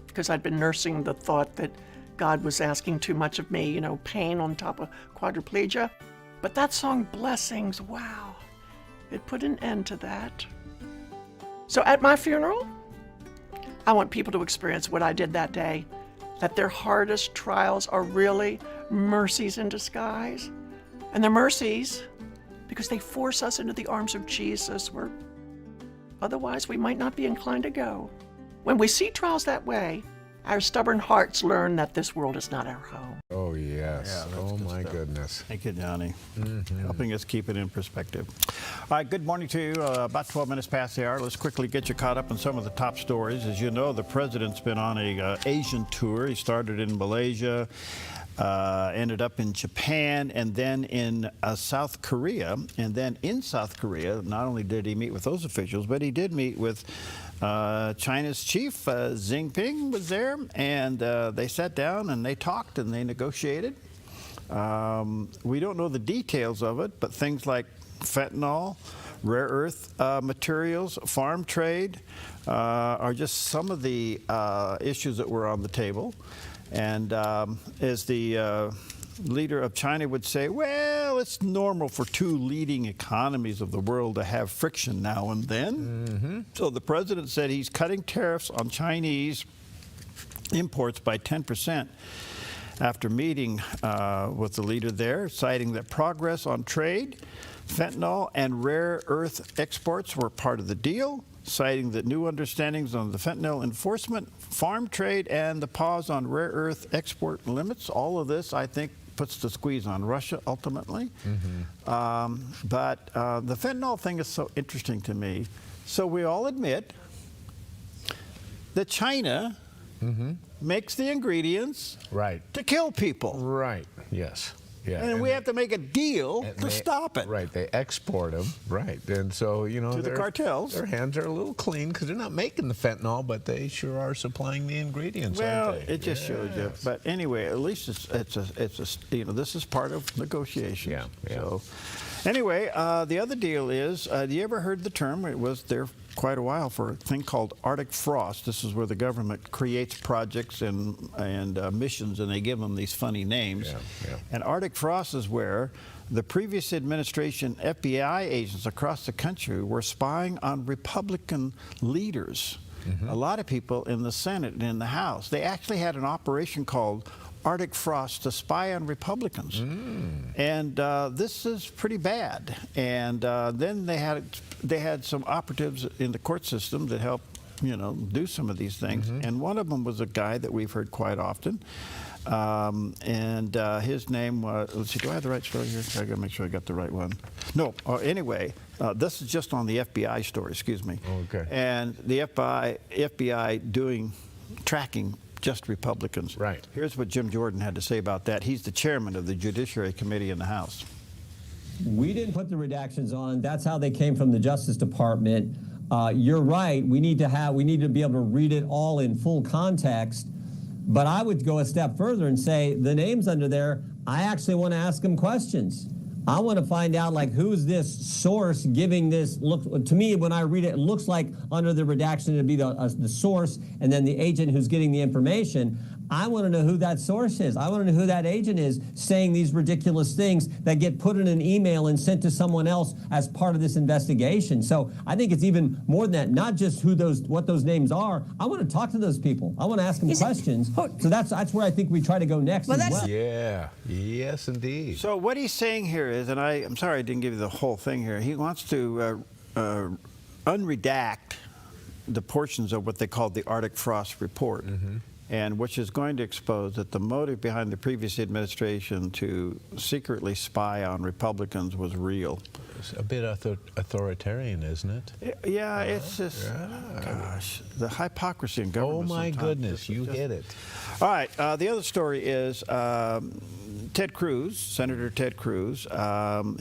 because I'd been nursing the thought that God was asking too much of me, pain on top of quadriplegia. But that song, Blessings, wow, it put an end to that. So at my funeral, I want people to experience what I did that day, that their hardest trials are really mercies in disguise. And they're mercies because they force us into the arms of Jesus where otherwise we might not be inclined to go. When we see trials that way, our stubborn hearts learn that this world is not our home. Oh, yes. Yeah, oh, my goodness. Thank you, Johnny. Helping us keep it in perspective. All right, good morning to you. About 12 minutes past the hour. Let's quickly get you caught up on some of the top stories. As you know, the president's been on a Asian tour. He started in Malaysia, ended up in Japan, and then in South Korea. And then in South Korea, not only did he meet with those officials, but he did meet with China's chief, Xi Jinping, was there, and they sat down and they talked and they negotiated. We don't know the details of it, but things like fentanyl, rare earth materials, farm trade are just some of the issues that were on the table. And as the leader of China would say, well, it's normal for two leading economies of the world to have friction now and then. So the president said he's cutting tariffs on Chinese imports by 10% after meeting with the leader there, citing that progress on trade, fentanyl, and rare earth exports were part of the deal, citing that new understandings on the fentanyl enforcement, farm trade, and the pause on rare earth export limits. All of this, I think, puts the squeeze on Russia ultimately. But the fentanyl thing is so interesting to me. So we all admit that China makes the ingredients to kill people. Right, yes. Yeah, and we have to make a deal to stop it. Right, they export them, right. And so, to the cartels. Their hands are a little clean because they're not making the fentanyl, but they sure are supplying the ingredients, well, aren't they? it just shows you. But anyway, at least it's this is part of negotiations. Yeah. So anyway, the other deal is, you ever heard the term? It was there quite a while for a thing called Arctic frost. This is where the government creates projects and missions, and they give them these funny names. And Arctic frost is where the previous administration FBI agents across the country were spying on Republican leaders. A lot of people in the Senate and in the House. They actually had an operation called Arctic frost to spy on Republicans. And this is pretty bad. And then they had some operatives in the court system that helped, do some of these things. And one of them was a guy that we've heard quite often. And his name was, let's see, do I have the right story here? I gotta make sure I got the right one. No, anyway, this is just on the FBI story, excuse me. Okay. And the FBI tracking just Republicans. Right. Here's what Jim Jordan had to say about that. He's the chairman of the Judiciary Committee in the House. We didn't put the redactions on. That's how they came from the Justice Department. You're right. We need to be able to read it all in full context. But I would go a step further and say the names under there, I actually want to ask them questions. I want to find out, like, who's this source giving this. Look, to me, when I read it, it looks like under the redaction it'd be the source and then the agent who's getting the information. I want to know who that source is. I want to know who that agent is saying these ridiculous things that get put in an email and sent to someone else as part of this investigation. So I think it's even more than that, not just what those names are. I want to talk to those people. I want to ask them questions. So that's where I think we try to go next as well. Yeah, yes, indeed. So what he's saying here is, and I'm sorry I didn't give you the whole thing here, he wants to unredact the portions of what they called the Arctic Frost Report. And which is going to expose that the motive behind the previous administration to secretly spy on Republicans was real. It's a bit authoritarian, isn't it? Yeah, it's just, gosh, the hypocrisy in government. Oh my goodness, you hit it. All right, the other story is Ted Cruz, Senator Ted Cruz.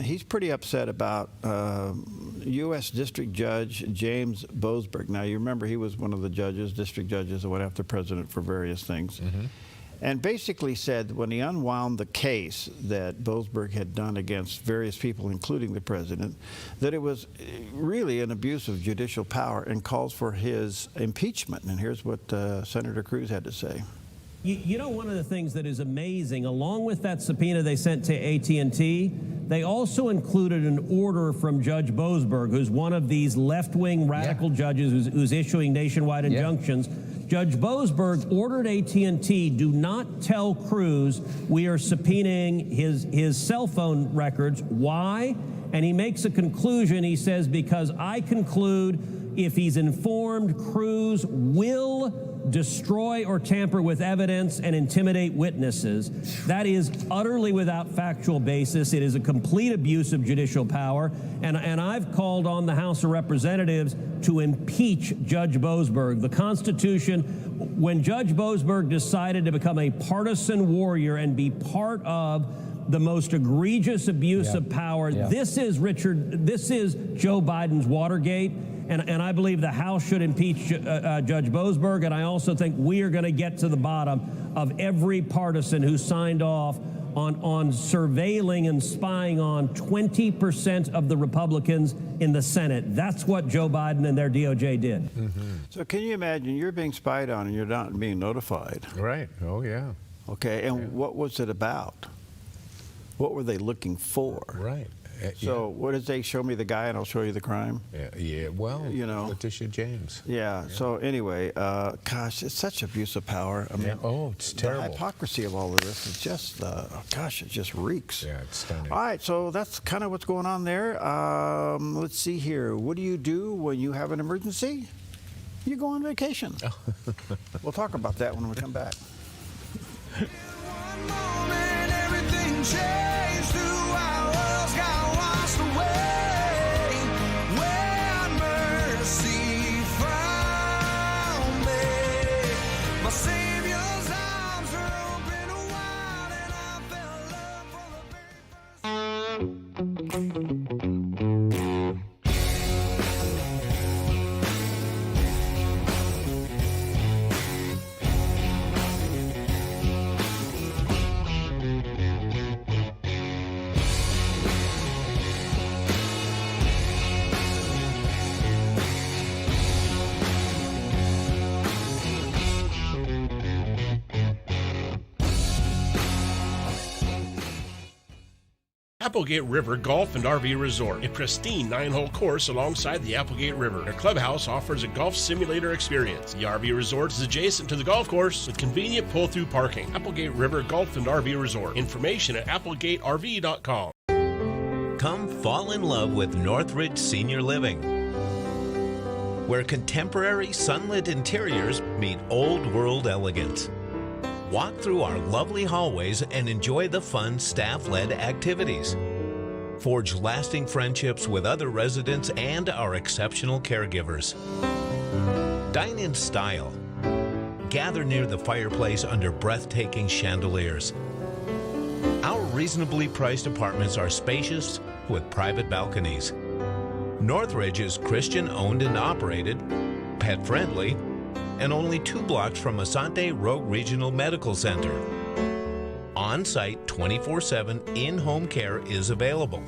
He's pretty upset about U.S. District Judge James Boasberg. Now, you remember he was one of the district judges that went after the president for various things. And basically said when he unwound the case that Boasberg had done against various people, including the president, that it was really an abuse of judicial power and calls for his impeachment. And here's what Senator Cruz had to say. You know, one of the things that is amazing, along with that subpoena they sent to AT&T, they also included an order from Judge Boasberg, who's one of these left-wing radical judges who's issuing nationwide injunctions. Judge Boasberg ordered AT&T, do not tell Cruz we are subpoenaing his cell phone records. Why? And he makes a conclusion. He says, because I conclude if he's informed, Cruz will destroy or tamper with evidence and intimidate witnesses. That is utterly without factual basis. It is a complete abuse of judicial power. And I've called on the House of Representatives to impeach Judge Boasberg. The Constitution, when Judge Boasberg decided to become a partisan warrior and be part of the most egregious abuse of power, this is Joe Biden's Watergate. And I believe the House should impeach Judge Boasberg, and I also think we are going to get to the bottom of every partisan who signed off on surveilling and spying on 20% of the Republicans in the Senate. That's what Joe Biden and their DOJ did. So can you imagine you're being spied on and you're not being notified? Right. Oh, yeah. Okay, and what was it about? What were they looking for? Right. So what did they show me the guy and I'll show you the crime? Yeah, well, you know, Letitia James. Yeah. So anyway, gosh, it's such abuse of power. I mean, it's terrible. The hypocrisy of all of this is just, gosh, it just reeks. Yeah, it's stunning. All right, so that's kind of what's going on there. Let's see here. What do you do when you have an emergency? You go on vacation. We'll talk about that when we come back. Applegate River Golf and RV Resort, a pristine 9-hole course alongside the Applegate River. Their clubhouse offers a golf simulator experience. The RV Resort is adjacent to the golf course with convenient pull-through parking. Applegate River Golf and RV Resort. Information at applegaterv.com. Come fall in love with Northridge Senior Living, where contemporary sunlit interiors meet old-world elegance. Walk through our lovely hallways and enjoy the fun staff-led activities. Forge lasting friendships with other residents and our exceptional caregivers. Dine in style. Gather near the fireplace under breathtaking chandeliers. Our reasonably priced apartments are spacious with private balconies. Northridge is Christian-owned and operated, pet-friendly, and only 2 blocks from Asante Rogue Regional Medical Center. On-site 24/7 in-home care is available.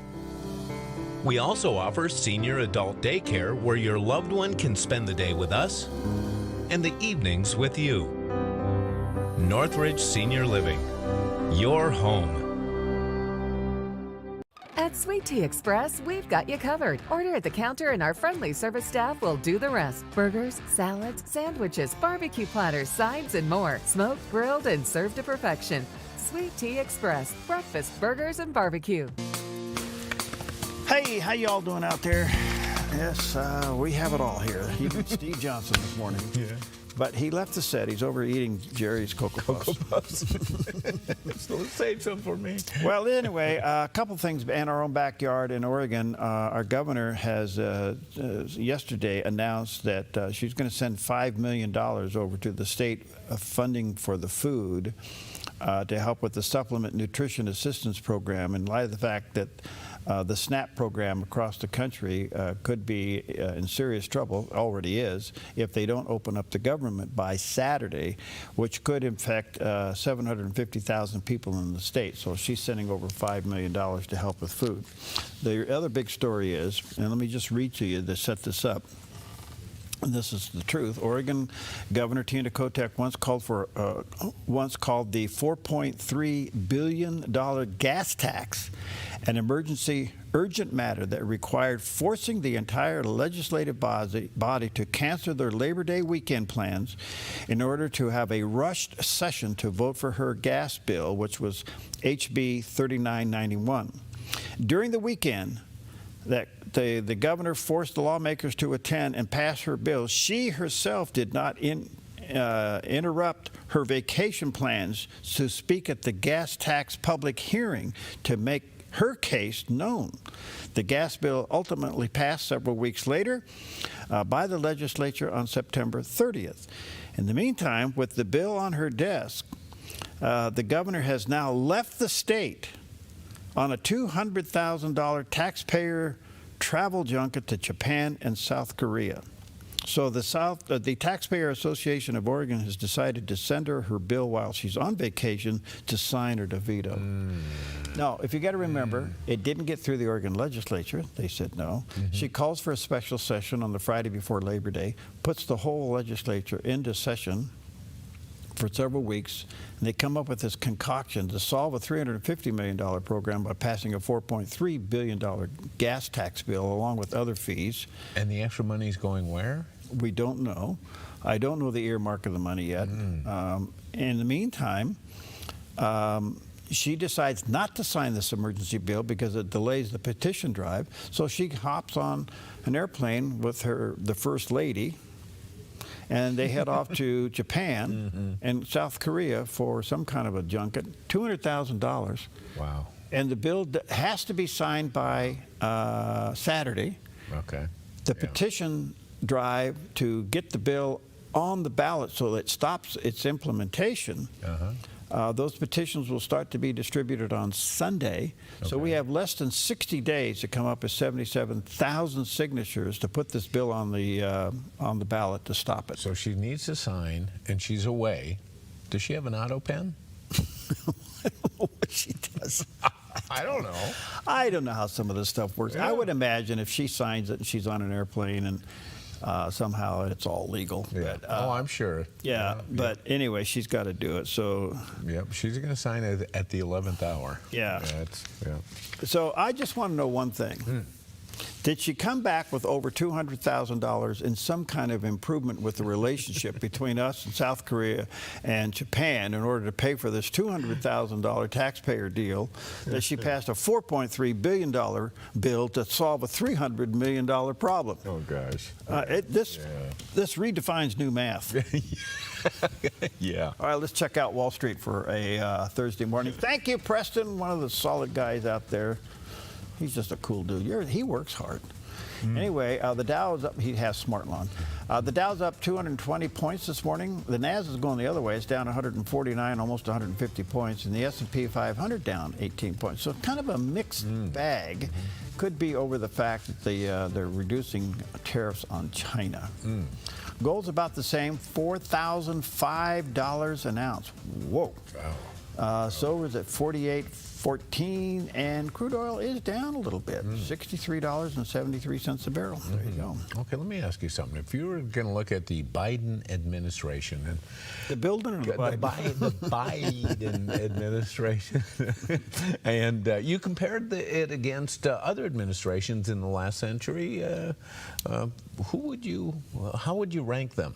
We also offer senior adult daycare where your loved one can spend the day with us and the evenings with you. Northridge Senior Living, your home. At Sweet Tea Express, we've got you covered. Order at the counter and our friendly service staff will do the rest. Burgers, salads, sandwiches, barbecue platters, sides, and more. Smoked, grilled, and served to perfection. Sweet Tea Express, breakfast, burgers, and barbecue. Hey, how y'all doing out there? Yes, we have it all here. Even Steve Johnson this morning. Yeah. But he left the set. He's over eating Jerry's Cocoa Puffs. So save some for me. Well, anyway, a couple things in our own backyard in Oregon. Our governor has yesterday announced that she's going to send $5 million over to the state funding for the food to help with the Supplement Nutrition Assistance Program in light of the fact that the SNAP program across the country could be in serious trouble, already is, if they don't open up the government by Saturday, which could infect 750,000 people in the state. So she's sending over $5 million to help with food. The other big story is, and let me just read to you to set this up, and this is the truth. Oregon Governor Tina Kotek once called the $4.3 billion gas tax an emergency urgent matter that required forcing the entire legislative body to cancel their Labor Day weekend plans in order to have a rushed session to vote for her gas bill, which was HB 3991. During the weekend, that the governor forced the lawmakers to attend and pass her bill. She herself did not interrupt her vacation plans to speak at the gas tax public hearing to make her case known. The gas bill ultimately passed several weeks later by the legislature on September 30th. In the meantime, with the bill on her desk, the governor has now left the state on a $200,000 taxpayer travel junket to Japan and South Korea. So the Taxpayer Association of Oregon has decided to send her bill while she's on vacation to sign or to veto. Now, if you got to remember, it didn't get through the Oregon legislature. They said no. She calls for a special session on the Friday before Labor Day, puts the whole legislature into session for several weeks, and they come up with this concoction to solve a $350 million program by passing a $4.3 billion gas tax bill along with other fees. And the extra money is going where? We don't know. I don't know the earmark of the money yet. In the meantime, she decides not to sign this emergency bill because it delays the petition drive. So she hops on an airplane with the First Lady, and they head off to Japan and South Korea for some kind of a junket, $200,000. Wow. And the bill has to be signed by Saturday. Okay. The petition drive to get the bill on the ballot so that it stops its implementation. Those petitions will start to be distributed on Sunday. Okay. So we have less than 60 days to come up with 77,000 signatures to put this bill on the ballot to stop it. So she needs to sign, and she's away. Does she have an auto pen? I don't know what she does. I don't know. I don't know how some of this stuff works. Yeah. I would imagine if she signs it and she's on an airplane and somehow it's all legal. Yeah. But, I'm sure. Yeah, but anyway, she's got to do it. So. Yep, she's going to sign it at the 11th hour. Yeah. Yeah. So I just want to know one thing. Did she come back with over $200,000 in some kind of improvement with the relationship between us and South Korea and Japan in order to pay for this $200,000 taxpayer deal that she passed a $4.3 billion bill to solve a $300 million problem? Oh, gosh. This redefines new math. Yeah. All right, let's check out Wall Street for a Thursday morning. Thank you, Preston, one of the solid guys out there. He's just a cool dude. He works hard. Anyway, the Dow's up. He has smart lawn. The Dow's up 220 points this morning. The Nasdaq is going the other way. It's down 149, almost 150 points. And the S&P 500 down 18 points. So kind of a mixed bag. Could be over the fact that they're reducing tariffs on China. Gold's about the same, $4,005 an ounce. Whoa. Wow. Silver is at 48.14, and crude oil is down a little bit, $63.73 a barrel. There you go. Okay, let me ask you something. If you were going to look at the Biden administration, and the building or the Biden administration, and you compared it against other administrations in the last century, how would you rank them?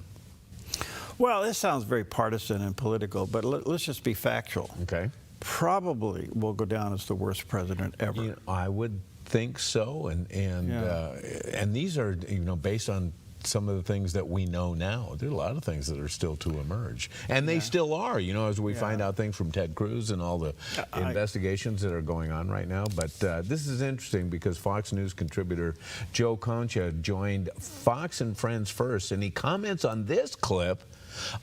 Well, this sounds very partisan and political, but let's just be factual. Okay. Probably will go down as the worst president ever. You know, I would think so, and these are based on some of the things that we know now. There are a lot of things that are still to emerge, and they still are. As we find out things from Ted Cruz and all the investigations that are going on right now. But this is interesting because Fox News contributor Joe Concha joined Fox and Friends First, and he comments on this clip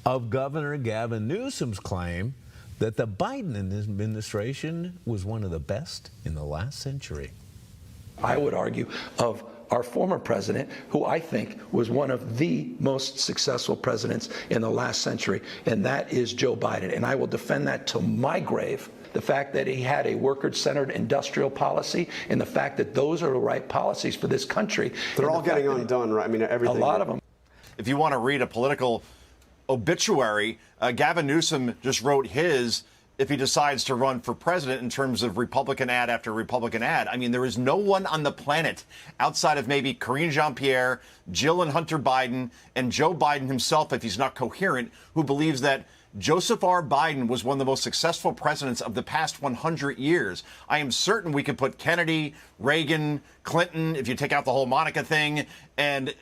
of Governor Gavin Newsom's claim that the Biden administration was one of the best in the last century. I would argue of our former president, who I think was one of the most successful presidents in the last century, and that is Joe Biden. And I will defend that to my grave. The fact that he had a worker-centered industrial policy, and the fact that those are the right policies for this country. They're all getting undone, right? I mean, everything. A lot of them. If you want to read a political obituary, Gavin Newsom just wrote his if he decides to run for president in terms of Republican ad after Republican ad. I mean, there is no one on the planet outside of maybe Karine Jean-Pierre, Jill and Hunter Biden, and Joe Biden himself, if he's not coherent, who believes that Joseph R. Biden was one of the most successful presidents of the past 100 years. I am certain we could put Kennedy, Reagan, Clinton, if you take out the whole Monica thing, and,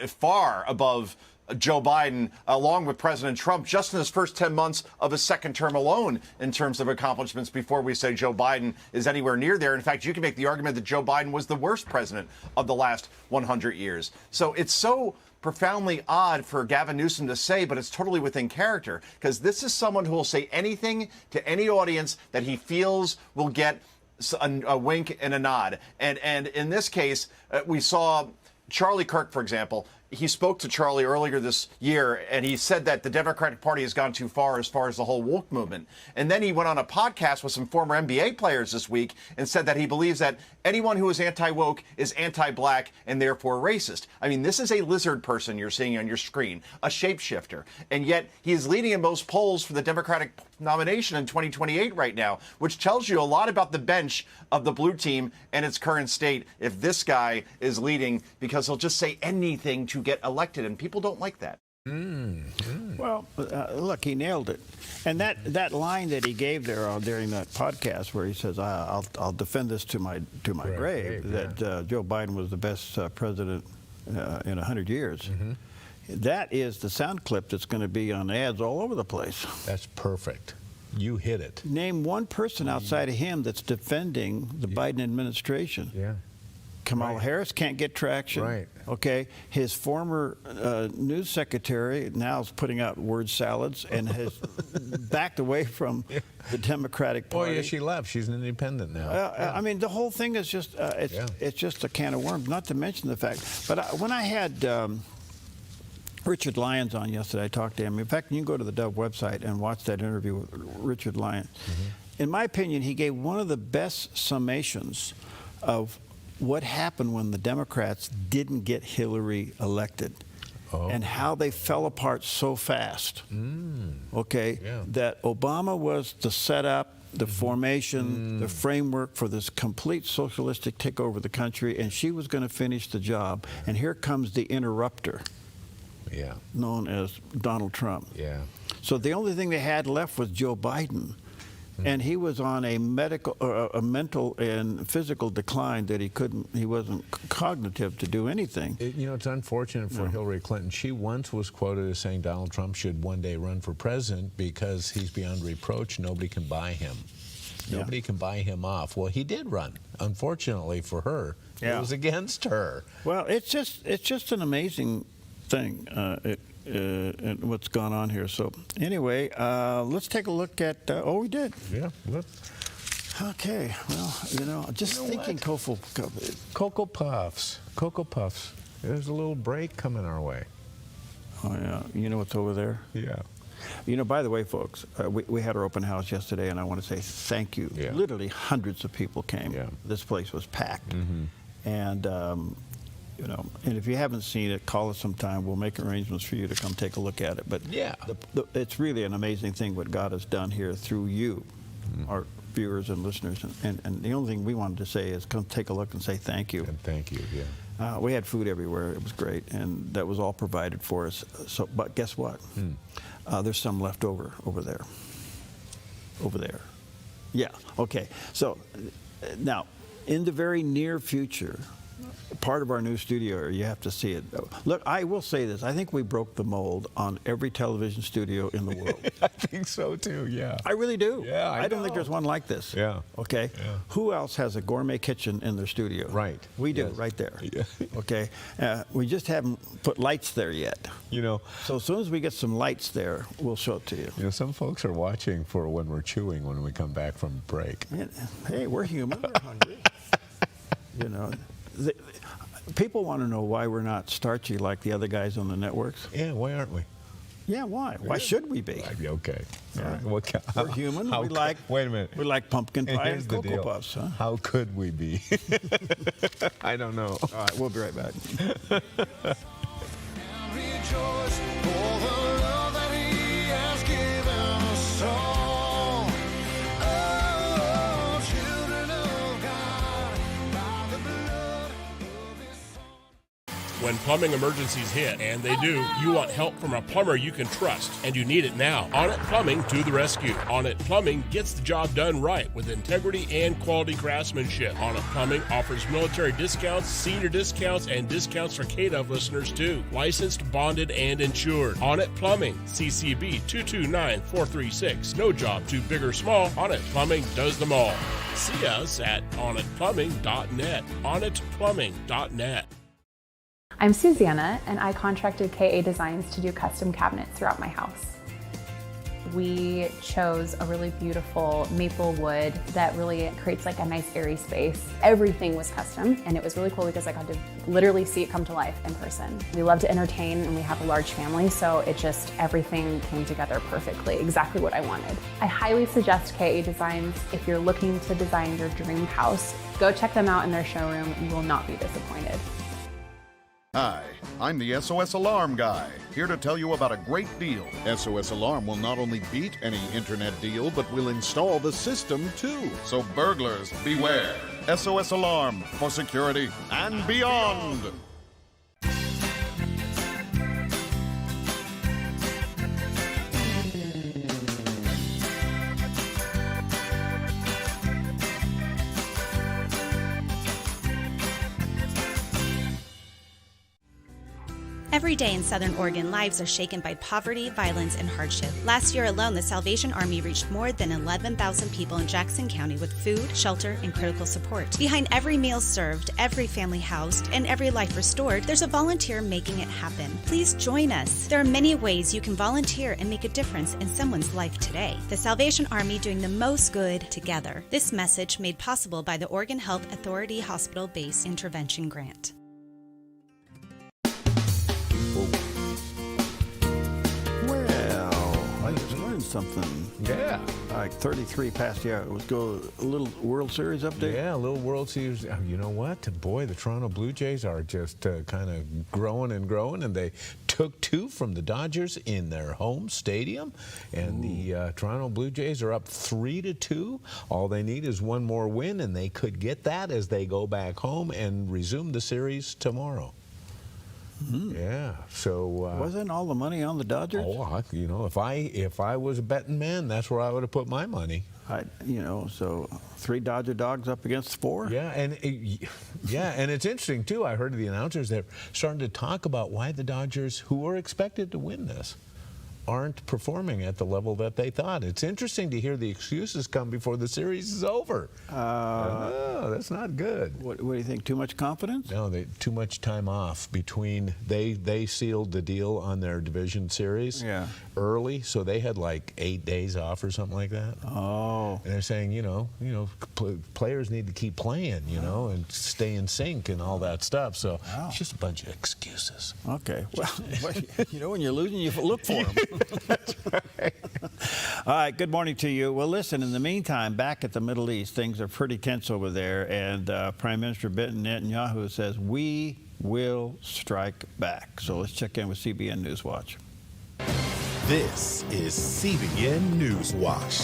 far above Joe Biden, along with President Trump, just in his first 10 months of his second term alone in terms of accomplishments before we say Joe Biden is anywhere near there. In fact, you can make the argument that Joe Biden was the worst president of the last 100 years. So it's so profoundly odd for Gavin Newsom to say, but it's totally within character, because this is someone who will say anything to any audience that he feels will get a wink and a nod. And in this case, we saw Charlie Kirk, for example. He spoke to Charlie earlier this year, and he said that the Democratic Party has gone too far as the whole woke movement. And then he went on a podcast with some former NBA players this week and said that he believes that anyone who is anti-woke is anti-black and therefore racist. I mean, this is a lizard person you're seeing on your screen, a shapeshifter. And yet he is leading in most polls for the Democratic nomination in 2028 right now, which tells you a lot about the bench of the blue team and its current state if this guy is leading, because he'll just say anything to get elected, and people don't like that. Well, look, he nailed it. And that line that he gave there during that podcast where he says, I'll defend this to my grave, that Joe Biden was the best president in 100 years. That is the sound clip that's going to be on ads all over the place. That's perfect. You hit it. Name one person outside of him that's defending the Biden administration. Yeah. Kamala Harris can't get traction. Right. Okay. His former news secretary now is putting out word salads and has backed away from the Democratic Party. Oh, yeah, she left. She's an independent now. I mean, the whole thing is just it's just a can of worms. Not to mention the fact, but when I had Richard Lyons on yesterday, I talked to him. In fact, you can go to the Dove website and watch that interview with Richard Lyons. In my opinion, he gave one of the best summations of what happened when the Democrats didn't get Hillary elected and how they fell apart so fast. Okay, that Obama was the setup, the formation, the framework for this complete socialistic takeover of the country, and she was going to finish the job. And here comes the interrupter, known as Donald Trump. So the only thing they had left was Joe Biden. And he was on a mental and physical decline that he wasn't cognitive to do anything. It's unfortunate for Hillary Clinton. She once was quoted as saying Donald Trump should one day run for president because he's beyond reproach. Nobody can buy him. Nobody can buy him off. Well, he did run. Unfortunately for her, it was against her. Well, it's just an amazing thing. And what's gone on here. So anyway, let's take a look at. We did. Yeah. Okay. Well, just thinking Cocoa Puffs. Cocoa Puffs. There's a little break coming our way. Oh yeah. You know what's over there? Yeah. You know, by the way, folks, we had our open house yesterday, and I want to say thank you. Yeah. Literally hundreds of people came. Yeah. This place was packed. Mm-hmm. And, you know, and if you haven't seen it, call us sometime. We'll make arrangements for you to come take a look at it. But yeah, it's really an amazing thing what God has done here through you, our viewers and listeners. And the only thing we wanted to say is come take a look and say thank you. And thank you, yeah. We had food everywhere. It was great, and that was all provided for us. So, but guess what? There's some left over there. Over there. Yeah. Okay. So now, in the very near future, part of our new studio, you have to see it. Look, I will say this. I think we broke the mold on every television studio in the world. I think so too, yeah. I really do. Yeah, I don't think there's one like this. Yeah. Okay? Yeah. Who else has a gourmet kitchen in their studio? Right. We do, Yes. right there. Yeah. Okay? We just haven't put lights there yet. You know. So as soon as we get some lights there, we'll show it to you. You know, some folks are watching for when we're chewing when we come back from break. Man, hey, we're human. We're hungry. You know. People want to know why we're not starchy like the other guys on the networks. Yeah, why aren't we? Yeah, why? Why should we be? Okay. All Yeah. right. What We're human. We like. Wait a minute. We like pumpkin pie Here's and the Cocoa deal. Puffs, huh? How could we be? I don't know. All right, we'll be right back. When plumbing emergencies hit, and they do, you want help from a plumber you can trust, and you need it now. Onnit Plumbing to the rescue. Onnit Plumbing gets the job done right with integrity and quality craftsmanship. Onnit Plumbing offers military discounts, senior discounts, and discounts for KDOV listeners too. Licensed, bonded, and insured. Onnit Plumbing, CCB 229436. No job too big or small. Onnit Plumbing does them all. See us at onnitplumbing.net. onnitplumbing.net. I'm Susanna, and I contracted KA Designs to do custom cabinets throughout my house. We chose a really beautiful maple wood that really creates like a nice airy space. Everything was custom, and it was really cool because I got to literally see it come to life in person. We love to entertain, and we have a large family, so it just, everything came together perfectly, exactly what I wanted. I highly suggest KA Designs if you're looking to design your dream house. Go check them out in their showroom. You will not be disappointed. Hi, I'm the SOS Alarm Guy, here to tell you about a great deal. SOS Alarm will not only beat any internet deal, but will install the system too. So burglars, beware. SOS Alarm for security and beyond. Every day in Southern Oregon, lives are shaken by poverty, violence, and hardship. Last year alone, the Salvation Army reached more than 11,000 people in Jackson County with food, shelter, and critical support. Behind every meal served, every family housed, and every life restored, there's a volunteer making it happen. Please join us. There are many ways you can volunteer and make a difference in someone's life today. The Salvation Army doing the most good together. This message made possible by the Oregon Health Authority Hospital Base Intervention Grant. Well, I just learned something. Yeah. Like 33 past the hour. Let's go a little World Series update. Yeah, a little World Series. You know what? Boy, the Toronto Blue Jays are just kind of growing and growing, and they took two from the Dodgers in their home stadium, and the Toronto Blue Jays are up 3-2. All they need is one more win, and they could get that as they go back home and resume the series tomorrow. Yeah, so wasn't all the money on the Dodgers? Oh, you know, if I was a betting man, that's where I would have put my money. So 3 Dodger dogs up against 4. Yeah, and it's interesting too. I heard the announcers that starting to talk about why the Dodgers, who are expected to win this, aren't performing at the level that they thought. It's interesting to hear the excuses come before the series is over. That's not good. What do you think? Too much confidence? No, too much time off between they sealed the deal on their division series early, so they had like 8 days off or something like that. Oh. And they're saying, players need to keep playing, and stay in sync and all that stuff. So it's just a bunch of excuses. Okay. Well, when you're losing, you look for them. All right, good morning to you. Well, listen, in the meantime, back at the Middle East, things are pretty tense over there, and Prime Minister Benjamin Netanyahu says, we will strike back. So let's check in with CBN News Watch. This is CBN News Watch.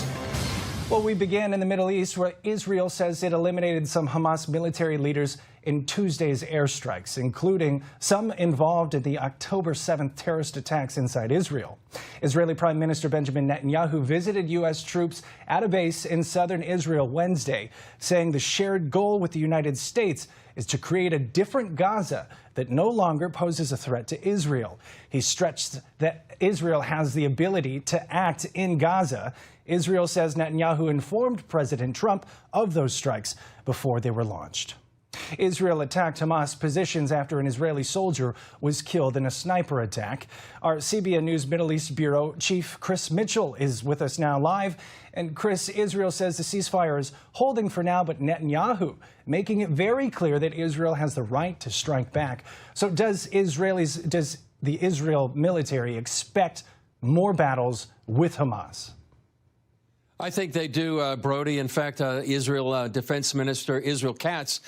Well, we began in the Middle East, where Israel says it eliminated some Hamas military leaders in Tuesday's airstrikes, including some involved in the October 7th terrorist attacks inside Israel. Israeli Prime Minister Benjamin Netanyahu visited U.S. troops at a base in southern Israel Wednesday, saying the shared goal with the United States is to create a different Gaza that no longer poses a threat to Israel. He stretched that Israel has the ability to act in Gaza. Israel says Netanyahu informed President Trump of those strikes before they were launched. Israel attacked Hamas positions after an Israeli soldier was killed in a sniper attack. Our CBN News Middle East Bureau Chief Chris Mitchell is with us now live. And Chris, Israel says the ceasefire is holding for now, but Netanyahu making it very clear that Israel has the right to strike back. So does the Israel military expect more battles with Hamas? I think they do, Brody. In fact, Israel Defense Minister Israel Katz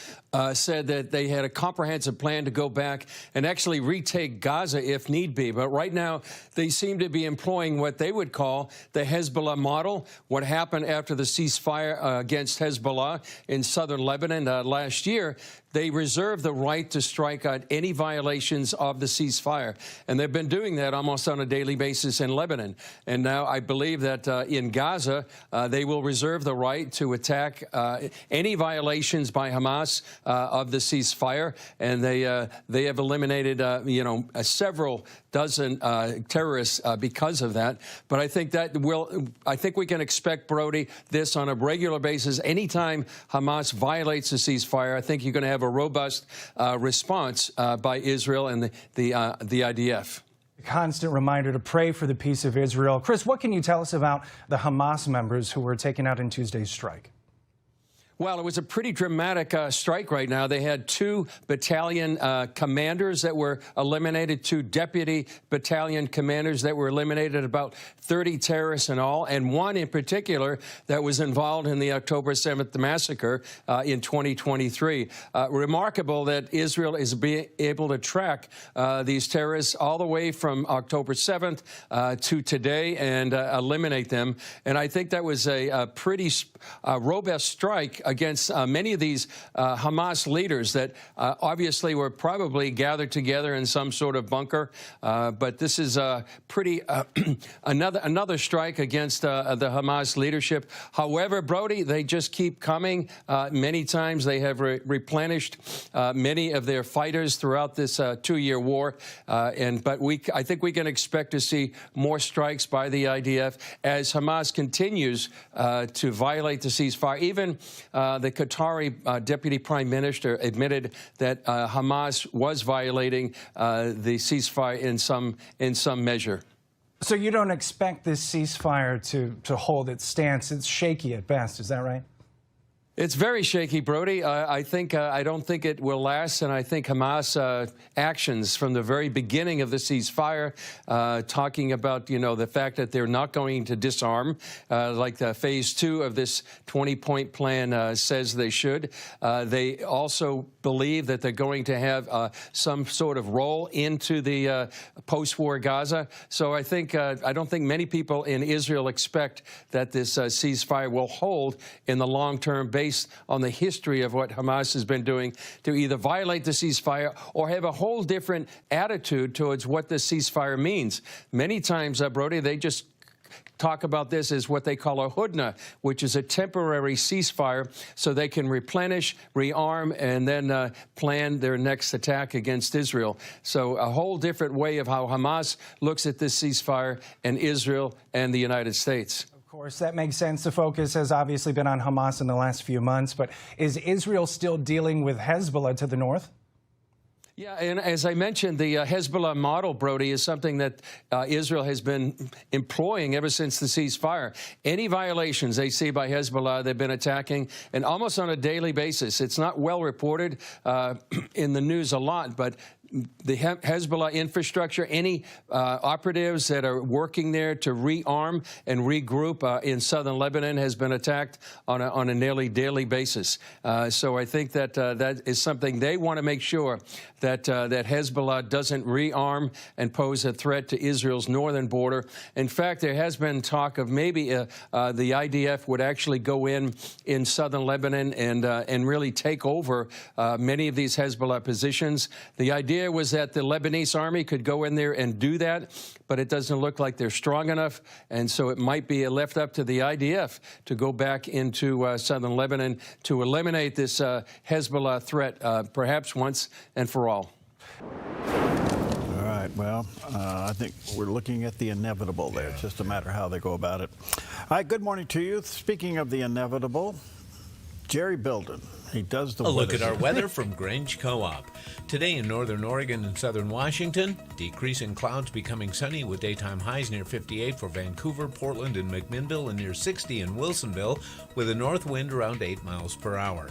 said that they had a comprehensive plan to go back and actually retake Gaza if need be. But right now, they seem to be employing what they would call the Hezbollah model. What happened after the ceasefire against Hezbollah in southern Lebanon last year, they reserve the right to strike out any violations of the ceasefire. And they've been doing that almost on a daily basis in Lebanon. And now I believe that in Gaza, they will reserve the right to attack any violations by Hamas of the ceasefire. And they have eliminated, several dozen terrorists because of that. But I think I think we can expect, Brody, this on a regular basis. Anytime Hamas violates the ceasefire, I think you're going to have a robust response by Israel and the IDF. A constant reminder to pray for the peace of Israel. Chris, what can you tell us about the Hamas members who were taken out in Tuesday's strike? Well, it was a pretty dramatic strike right now. They had 2 battalion commanders that were eliminated, 2 deputy battalion commanders that were eliminated, about 30 terrorists in all, and 1 in particular that was involved in the October 7th massacre in 2023. Remarkable that Israel is being able to track these terrorists all the way from October 7th to today and eliminate them. And I think that was a pretty robust strike against many of these Hamas leaders that obviously were probably gathered together in some sort of bunker. But this is pretty another strike against the Hamas leadership. However, Brody, they just keep coming. Many times they have replenished many of their fighters throughout this 2-year war. But I think we can expect to see more strikes by the IDF as Hamas continues to violate the ceasefire. Even the Qatari deputy prime minister admitted that Hamas was violating the ceasefire in some measure. So you don't expect this ceasefire to hold its stance? It's shaky at best, is that right? It's very shaky, Brody. I don't think it will last, and I think Hamas actions from the very beginning of the ceasefire, talking about the fact that they're not going to disarm, like phase 2 of this 20-point plan says they should. They also believe that they're going to have some sort of role into the post-war Gaza. So I don't think many people in Israel expect that this ceasefire will hold in the long term based on the history of what Hamas has been doing to either violate the ceasefire or have a whole different attitude towards what the ceasefire means. Many times, Brody, they just talk about this as what they call a hudna, which is a temporary ceasefire so they can replenish, rearm, and then plan their next attack against Israel. So a whole different way of how Hamas looks at this ceasefire and Israel and the United States. Of course, that makes sense. The focus has obviously been on Hamas in the last few months, but is Israel still dealing with Hezbollah to the north? Yeah, and as I mentioned, the Hezbollah model, Brody, is something that Israel has been employing ever since the ceasefire. Any violations they see by Hezbollah, they've been attacking, and almost on a daily basis. It's not well reported in the news a lot, but the Hezbollah infrastructure, any operatives that are working there to rearm and regroup in southern Lebanon has been attacked on a nearly daily basis. So I think that that is something they want to make sure that that Hezbollah doesn't rearm and pose a threat to Israel's northern border. In fact, there has been talk of maybe the IDF would actually go in southern Lebanon and really take over many of these Hezbollah positions. The idea was that the Lebanese army could go in there and do that, but it doesn't look like they're strong enough, and so it might be left up to the IDF to go back into southern Lebanon to eliminate this Hezbollah threat, perhaps once and for all. All right, well, I think we're looking at the inevitable there. It's just a matter how they go about it. All right, good morning to you. Speaking of the inevitable, Jerry Bilden. He does the A look weather. at our weather from Grange Co-op. Today in northern Oregon and southern Washington, decreasing clouds becoming sunny with daytime highs near 58 for Vancouver, Portland, and McMinnville, and near 60 in Wilsonville with a north wind around 8 miles per hour.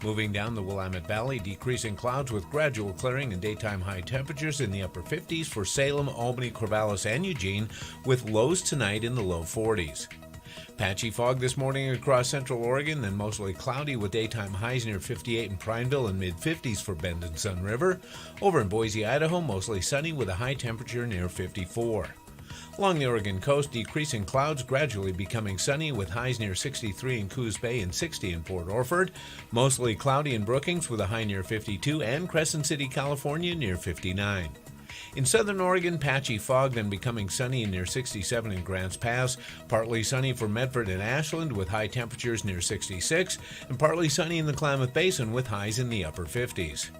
Moving down the Willamette Valley, decreasing clouds with gradual clearing and daytime high temperatures in the upper 50s for Salem, Albany, Corvallis, and Eugene, with lows tonight in the low 40s. Patchy fog this morning across central Oregon, then mostly cloudy with daytime highs near 58 in Prineville and mid-50s for Bend and Sun River. Over in Boise, Idaho, mostly sunny with a high temperature near 54. Along the Oregon coast, decreasing clouds gradually becoming sunny with highs near 63 in Coos Bay and 60 in Port Orford. Mostly cloudy in Brookings with a high near 52 and Crescent City, California near 59. In southern Oregon, patchy fog, then becoming sunny near 67 in Grants Pass. Partly sunny for Medford and Ashland with high temperatures near 66, and partly sunny in the Klamath Basin with highs in the upper 50s.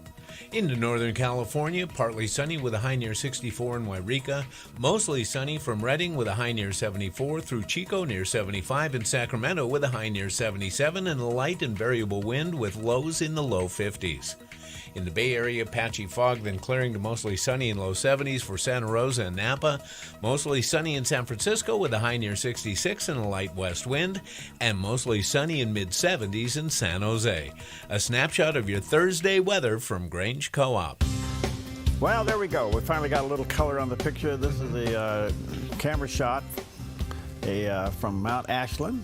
Into northern California, partly sunny with a high near 64 in Wairika. Mostly sunny from Redding with a high near 74 through Chico near 75 and Sacramento with a high near 77 and a light and variable wind with lows in the low 50s. In the Bay Area, patchy fog, then clearing to mostly sunny in low 70s for Santa Rosa and Napa. Mostly sunny in San Francisco with a high near 66 and a light west wind. And mostly sunny in mid-70s in San Jose. A snapshot of your Thursday weather from Grange Co-op. Well, there we go. We finally got a little color on the picture. This is the camera shot from Mount Ashland,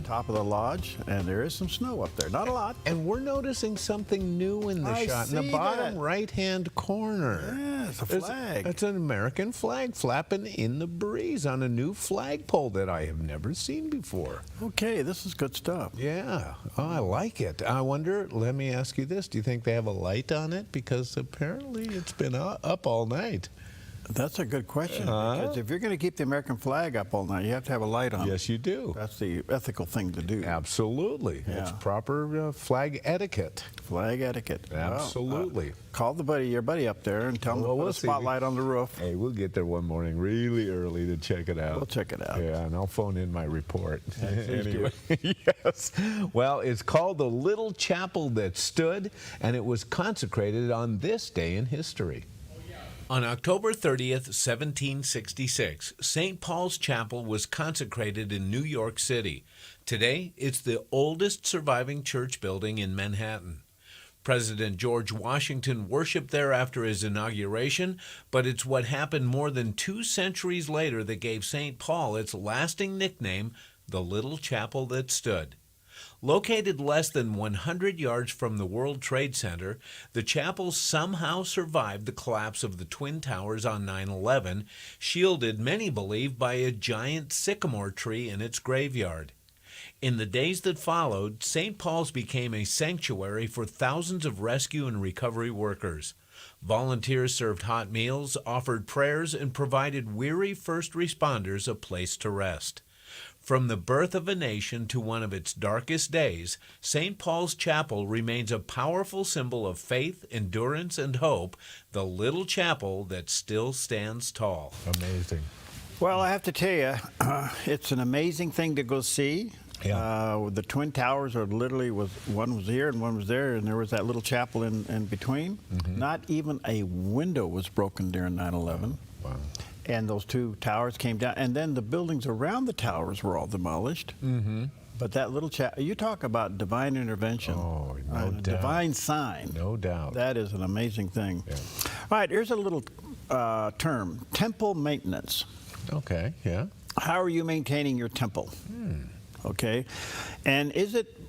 top of the lodge, and there is some snow up there. Not a lot. And we're noticing something new in the shot in the bottom right-hand corner. Yeah, it's a flag. It's an American flag flapping in the breeze on a new flagpole that I have never seen before. Okay, this is good stuff. Yeah, oh, I like it. I wonder, let me ask you this, do you think they have a light on it? Because apparently it's been up all night. That's a good question, because if you're going to keep the American flag up all night, you have to have a light on. Yes, you do. That's the ethical thing to do. Absolutely. Yeah. It's proper flag etiquette. Flag etiquette. Absolutely. Well, call your buddy up there and tell him to put a spotlight on the roof. Hey, we'll get there one morning really early to check it out. We'll check it out. Yeah, and I'll phone in my report. Anyway. Yes. Well, it's called The Little Chapel That Stood, and it was consecrated on this day in history. On October 30th, 1766, St. Paul's Chapel was consecrated in New York City. Today, it's the oldest surviving church building in Manhattan. President George Washington worshiped there after his inauguration, but it's what happened more than 2 centuries later that gave St. Paul its lasting nickname, the Little Chapel That Stood. Located less than 100 yards from the World Trade Center, the chapel somehow survived the collapse of the Twin Towers on 9/11, shielded, many believe, by a giant sycamore tree in its graveyard. In the days that followed, St. Paul's became a sanctuary for thousands of rescue and recovery workers. Volunteers served hot meals, offered prayers, and provided weary first responders a place to rest. From the birth of a nation to one of its darkest days, St. Paul's Chapel remains a powerful symbol of faith, endurance, and hope, the little chapel that still stands tall. Amazing. Well, I have to tell you, it's an amazing thing to go see. Yeah. The Twin Towers are literally, one was here and one was there, and there was that little chapel in between. Not even a window was broken during 9/11. Wow. And those 2 towers came down, and then the buildings around the towers were all demolished. But that little chat, you talk about divine intervention. Oh, no doubt. Divine sign. No doubt. That is an amazing thing. Yeah. All right, here's a little term, temple maintenance. Okay, yeah. How are you maintaining your temple? Okay. And is it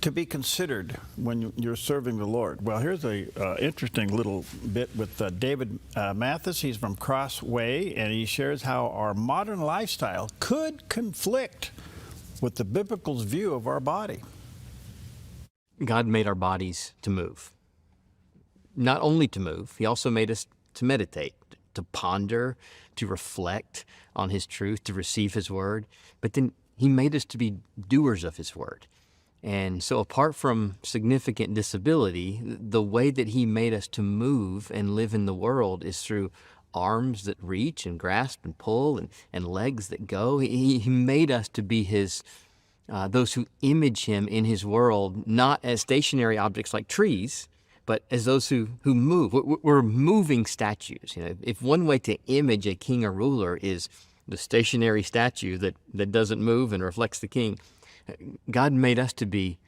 to be considered when you're serving the Lord? Well, here's a interesting little bit with David Mathis. He's from Crossway, and he shares how our modern lifestyle could conflict with the biblical view of our body. God made our bodies to move. Not only to move, he also made us to meditate, to ponder, to reflect on his truth, to receive his word. But then he made us to be doers of his word. And so apart from significant disability, the way that he made us to move and live in the world is through arms that reach and grasp and pull and legs that go. He made us to be his, those who image him in his world, not as stationary objects like trees, but as those who move. We're moving statues. You know, if one way to image a king or ruler is the stationary statue that doesn't move and reflects the king, God made us to be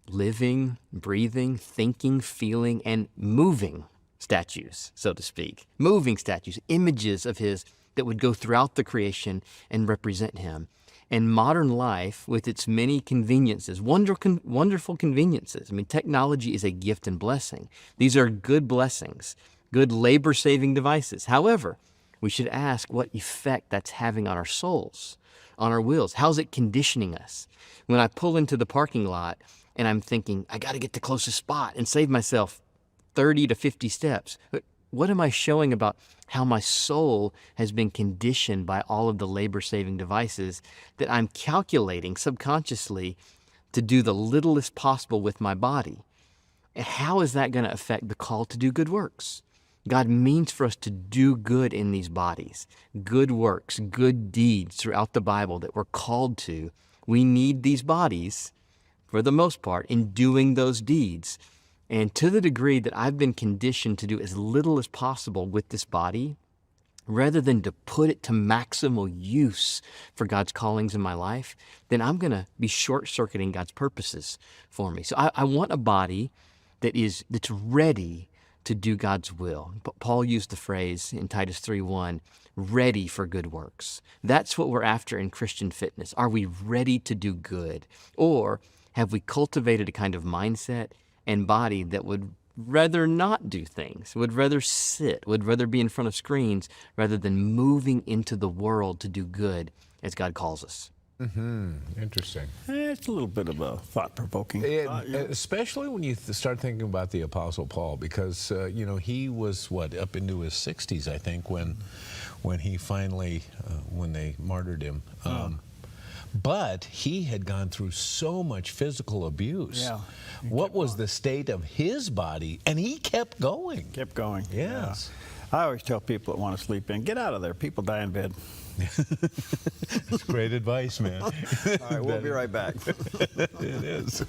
living, breathing, thinking, feeling, and moving statues, so to speak. Moving statues, images of his that would go throughout the creation and represent him. And modern life, with its many conveniences, wonderful conveniences. I mean, technology is a gift and blessing. These are good blessings, good labor-saving devices. However, we should ask what effect that's having on our souls, on our wills. How's it conditioning us? When I pull into the parking lot and I'm thinking, I got to get the closest spot and save myself 30 to 50 steps. What am I showing about how my soul has been conditioned by all of the labor-saving devices that I'm calculating subconsciously to do the littlest possible with my body? And how is that going to affect the call to do good works? God means for us to do good in these bodies, good works, good deeds throughout the Bible that we're called to. We need these bodies, for the most part, in doing those deeds. And to the degree that I've been conditioned to do as little as possible with this body, rather than to put it to maximal use for God's callings in my life, then I'm going to be short-circuiting God's purposes for me. So I want a body that's ready to do God's will. Paul used the phrase in Titus 3:1, ready for good works. That's what we're after in Christian fitness. Are we ready to do good? Or have we cultivated a kind of mindset and body that would rather not do things, would rather sit, would rather be in front of screens rather than moving into the world to do good as God calls us? Interesting. It's a little bit of a thought-provoking. Especially when you start thinking about the Apostle Paul, because he was up into his 60s, I think, when he finally when they martyred him. But he had gone through so much physical abuse. Yeah. What was the state of his body? And he kept going. Kept going. Yes. Yeah. I always tell people that want to sleep in, get out of there. People die in bed. That's great advice, man. All right, we'll be right back. It is.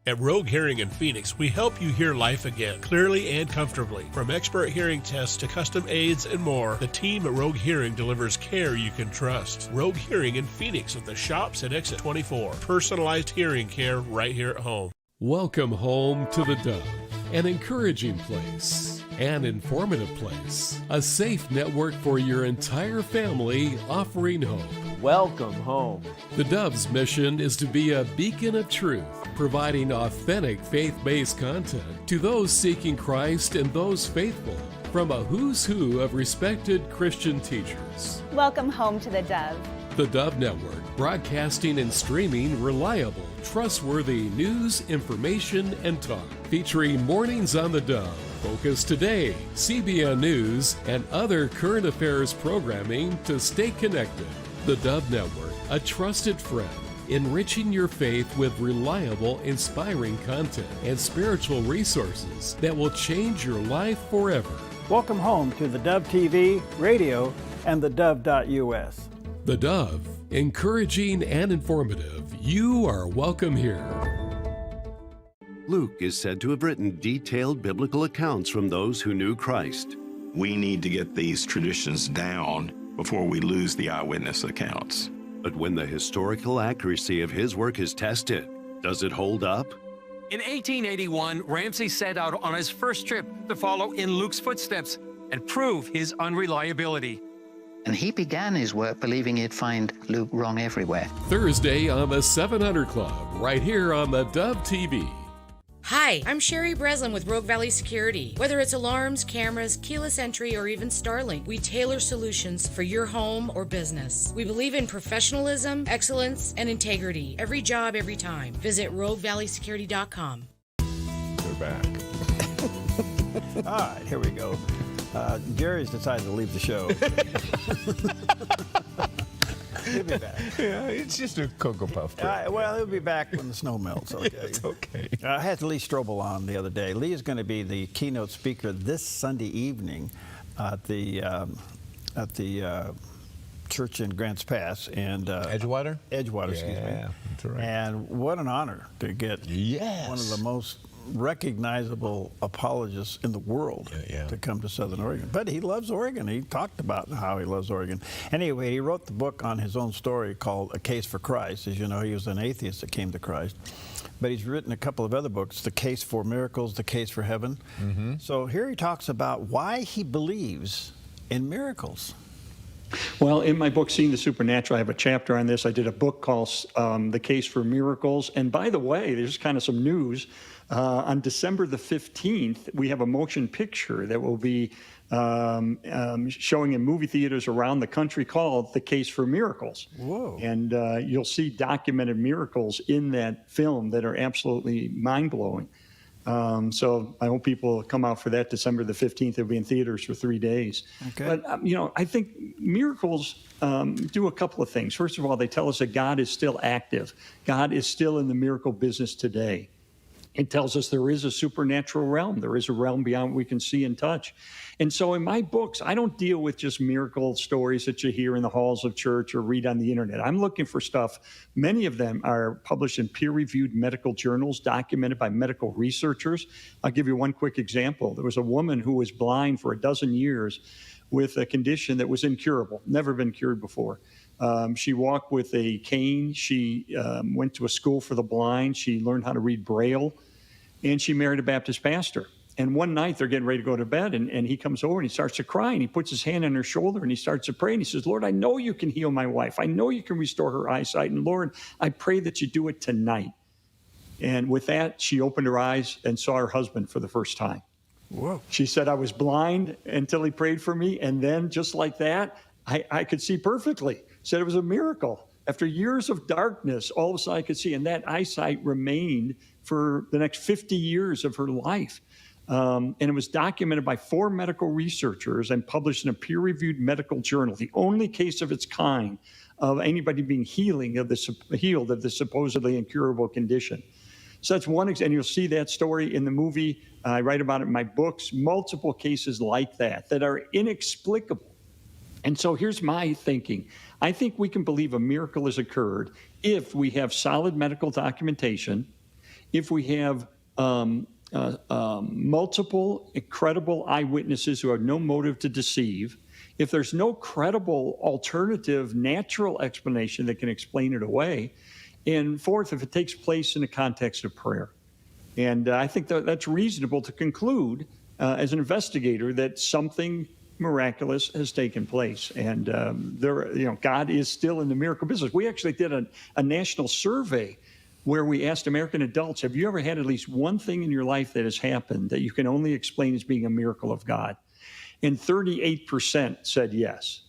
At Rogue Hearing in Phoenix, we help you hear life again, clearly and comfortably. From expert hearing tests to custom aids and more, the team at Rogue Hearing delivers care you can trust. Rogue Hearing in Phoenix at the shops at Exit 24. Personalized hearing care right here at home. Welcome home to the Dove, an encouraging place, an informative place, a safe network for your entire family, offering hope. Welcome home. The Dove's mission is to be a beacon of truth, providing authentic faith-based content to those seeking Christ and those faithful, from a who's who of respected Christian teachers. Welcome home to the Dove. The Dove Network, broadcasting and streaming reliable, trustworthy news, information, and talk. Featuring Mornings on the Dove, Focus Today, CBN News, and other current affairs programming to stay connected. The Dove Network, a trusted friend, enriching your faith with reliable, inspiring content and spiritual resources that will change your life forever. Welcome home to the Dove TV, radio, and the Dove.us. The Dove, Encouraging and informative, you are welcome here. Luke is said to have written detailed biblical accounts from those who knew Christ. We need to get these traditions down before we lose the eyewitness accounts. But when the historical accuracy of his work is tested, does it hold up? In 1881, Ramsey set out on his first trip to follow in Luke's footsteps and prove his unreliability. And he began his work believing he'd find Luke wrong everywhere. Thursday on the 700 Club, right here on the Dove TV. Hi, I'm Sherry Breslin with Rogue Valley Security. Whether it's alarms, cameras, keyless entry, or even Starlink, we tailor solutions for your home or business. We believe in professionalism, excellence, and integrity. Every job, every time. Visit RogueValleySecurity.com. We're back. All right, here we go. Jerry's decided to leave the show. He'll be back. Yeah, it's just a Cocoa Puff. Well, he'll be back when the snow melts. Okay. It's okay. I had Lee Strobel on the other day. Lee is going to be the keynote speaker this Sunday evening at the church in Grants Pass and Edgewater. Edgewater, excuse me. That's right. And what an honor to get one of the most recognizable apologists in the world to come to Southern Oregon. But he loves Oregon. He talked about how he loves Oregon. Anyway, he wrote the book on his own story called A Case for Christ. As you know, he was an atheist that came to Christ. But he's written a couple of other books, The Case for Miracles, The Case for Heaven. So here he talks about why he believes in miracles. Well, in my book, Seeing the Supernatural, I have a chapter on this. I did a book called The Case for Miracles. And by the way, there's kind of some news. On December the 15th, we have a motion picture that will be showing in movie theaters around the country called The Case for Miracles. Whoa. And you'll see documented miracles in that film that are absolutely mind-blowing. So I hope people come out for that December the 15th. It'll be in theaters for 3 days. Okay. But, I think miracles do a couple of things. First of all, they tell us that God is still active. God is still in the miracle business today. It tells us there is a supernatural realm. There is a realm beyond what we can see and touch. And so in my books, I don't deal with just miracle stories that you hear in the halls of church or read on the internet. I'm looking for stuff. Many of them are published in peer-reviewed medical journals, documented by medical researchers. I'll give you one quick example. There was a woman who was blind for 12 years with a condition that was incurable, never been cured before. She walked with a cane. She went to a school for the blind. She learned how to read Braille, and she married a Baptist pastor. And one night they're getting ready to go to bed, and he comes over and he starts to cry, and he puts his hand on her shoulder and he starts to pray, and he says, Lord, I know you can heal my wife. I know you can restore her eyesight, and Lord, I pray that you do it tonight. And with that, she opened her eyes and saw her husband for the first time. Whoa. She said, I was blind until he prayed for me, and then just like that, I could see perfectly. Said it was a miracle. After years of darkness, all of a sudden I could see, and that eyesight remained for the next 50 years of her life. And it was documented by 4 medical researchers and published in a peer-reviewed medical journal, the only case of its kind of anybody being healed of the supposedly incurable condition. So that's one example, and you'll see that story in the movie. I write about it in my books, multiple cases like that are inexplicable. And so here's my thinking. I think we can believe a miracle has occurred if we have solid medical documentation, if we have multiple credible eyewitnesses who have no motive to deceive, if there's no credible alternative natural explanation that can explain it away, and fourth, if it takes place in the context of prayer. And I think that's reasonable to conclude as an investigator that something miraculous has taken place, and God is still in the miracle business. We actually did a national survey where we asked American adults, have you ever had at least one thing in your life that has happened that you can only explain as being a miracle of God? And 38% said yes.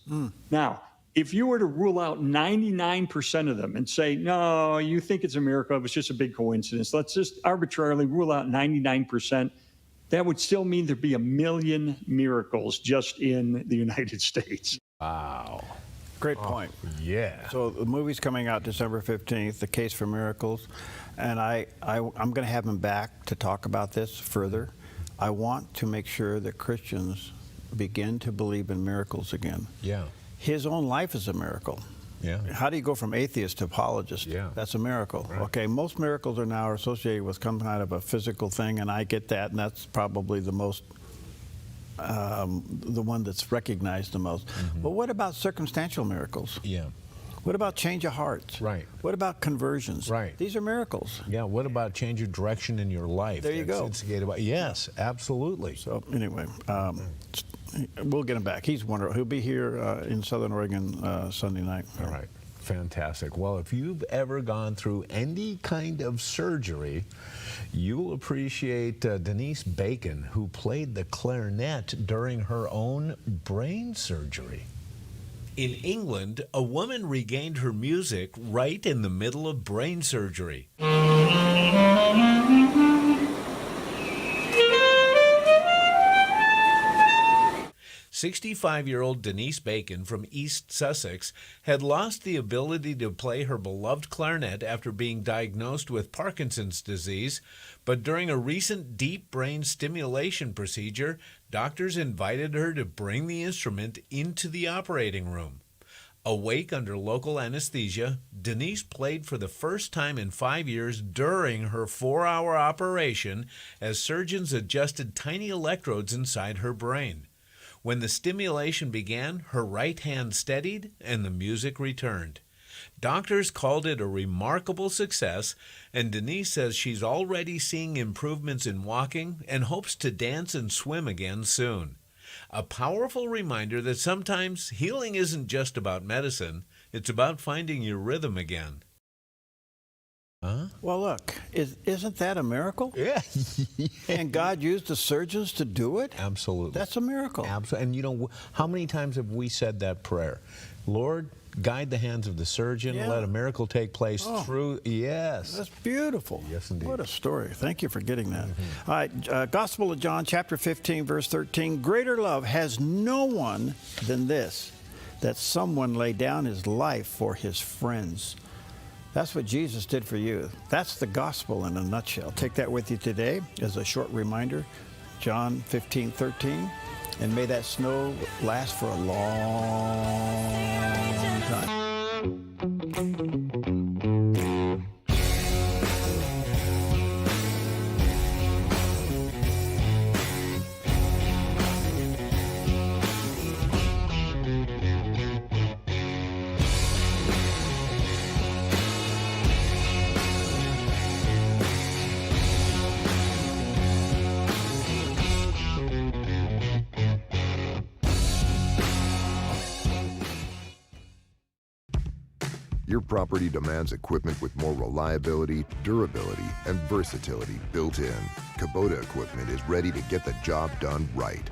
Now, if you were to rule out 99% of them and say, no, you think it's a miracle, it was just a big coincidence, let's just arbitrarily rule out 99%, that would still mean there'd be 1 million miracles just in the United States. Wow. Great point. Yeah. So the movie's coming out December 15th, The Case for Miracles, and I'm going to have him back to talk about this further. I want to make sure that Christians begin to believe in miracles again. Yeah. His own life is a miracle. Yeah. How do you go from atheist to apologist? Yeah. That's a miracle. Right. Okay, most miracles are now associated with some kind of a physical thing, and I get that, and that's probably the most, the one that's recognized the most. But what about circumstantial miracles? Yeah. What about change of hearts? Right. What about conversions? Right. These are miracles. Yeah, what about change of direction in your life? There you That's go. instigated by, yes, absolutely. So anyway, we'll get him back. He's wonderful. He'll be here in Southern Oregon Sunday night. All right. Fantastic. Well, if you've ever gone through any kind of surgery, you'll appreciate Denise Bacon, who played the clarinet during her own brain surgery. In England, a woman regained her music right in the middle of brain surgery. 65-year-old Denise Bacon from East Sussex had lost the ability to play her beloved clarinet after being diagnosed with Parkinson's disease, but during a recent deep brain stimulation procedure, doctors invited her to bring the instrument into the operating room. Awake under local anesthesia, Denise played for the first time in 5 years during her 4-hour operation as surgeons adjusted tiny electrodes inside her brain. When the stimulation began, her right hand steadied and the music returned. Doctors called it a remarkable success, and Denise says she's already seeing improvements in walking and hopes to dance and swim again soon. A powerful reminder that sometimes healing isn't just about medicine, it's about finding your rhythm again. Huh? Well, look, isn't that a miracle? Yeah. And God used the surgeons to do it? Absolutely. That's a miracle. Absolutely. And you know, how many times have we said that prayer? Lord, guide the hands of the surgeon, Yeah. let a miracle take place Oh. through. Yes. That's beautiful. Yes, indeed. What a story. Thank you for getting that. All right, Gospel of John, chapter 15, verse 13. Greater love has no one than this, that someone lay down his life for his friends. That's what Jesus did for you. That's the gospel in a nutshell. Take that with you today as a short reminder. John 15, 13. And may that snow last for a long time. Your property demands equipment with more reliability, durability, and versatility built in. Kubota equipment is ready to get the job done right.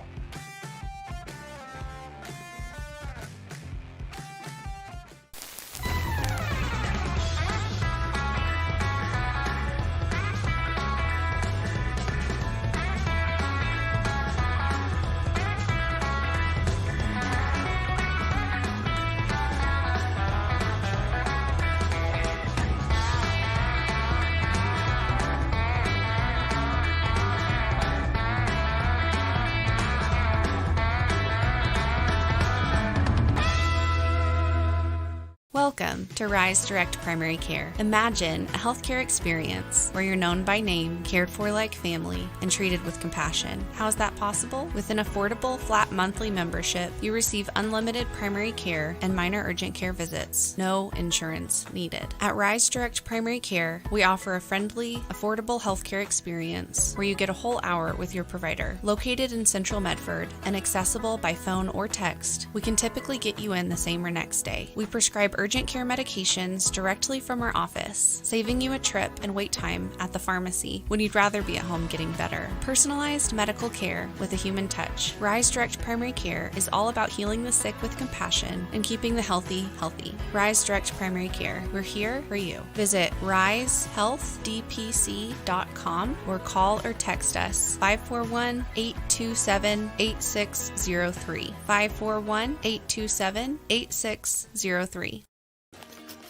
Welcome to Rise Direct Primary Care. Imagine a healthcare experience where you're known by name, cared for like family, and treated with compassion. How is that possible? With an affordable, flat monthly membership, you receive unlimited primary care and minor urgent care visits. No insurance needed. At Rise Direct Primary Care, we offer a friendly, affordable healthcare experience where you get a whole hour with your provider. Located in Central Medford and accessible by phone or text, we can typically get you in the same or next day. We prescribe urgent care medications directly from our office, saving you a trip and wait time at the pharmacy when you'd rather be at home getting better. Personalized medical care with a human touch. Rise Direct Primary Care is all about healing the sick with compassion and keeping the healthy healthy. Rise Direct Primary Care. We're here for you. Visit risehealthdpc.com or call or text us 541-827-8603. 541-827-8603.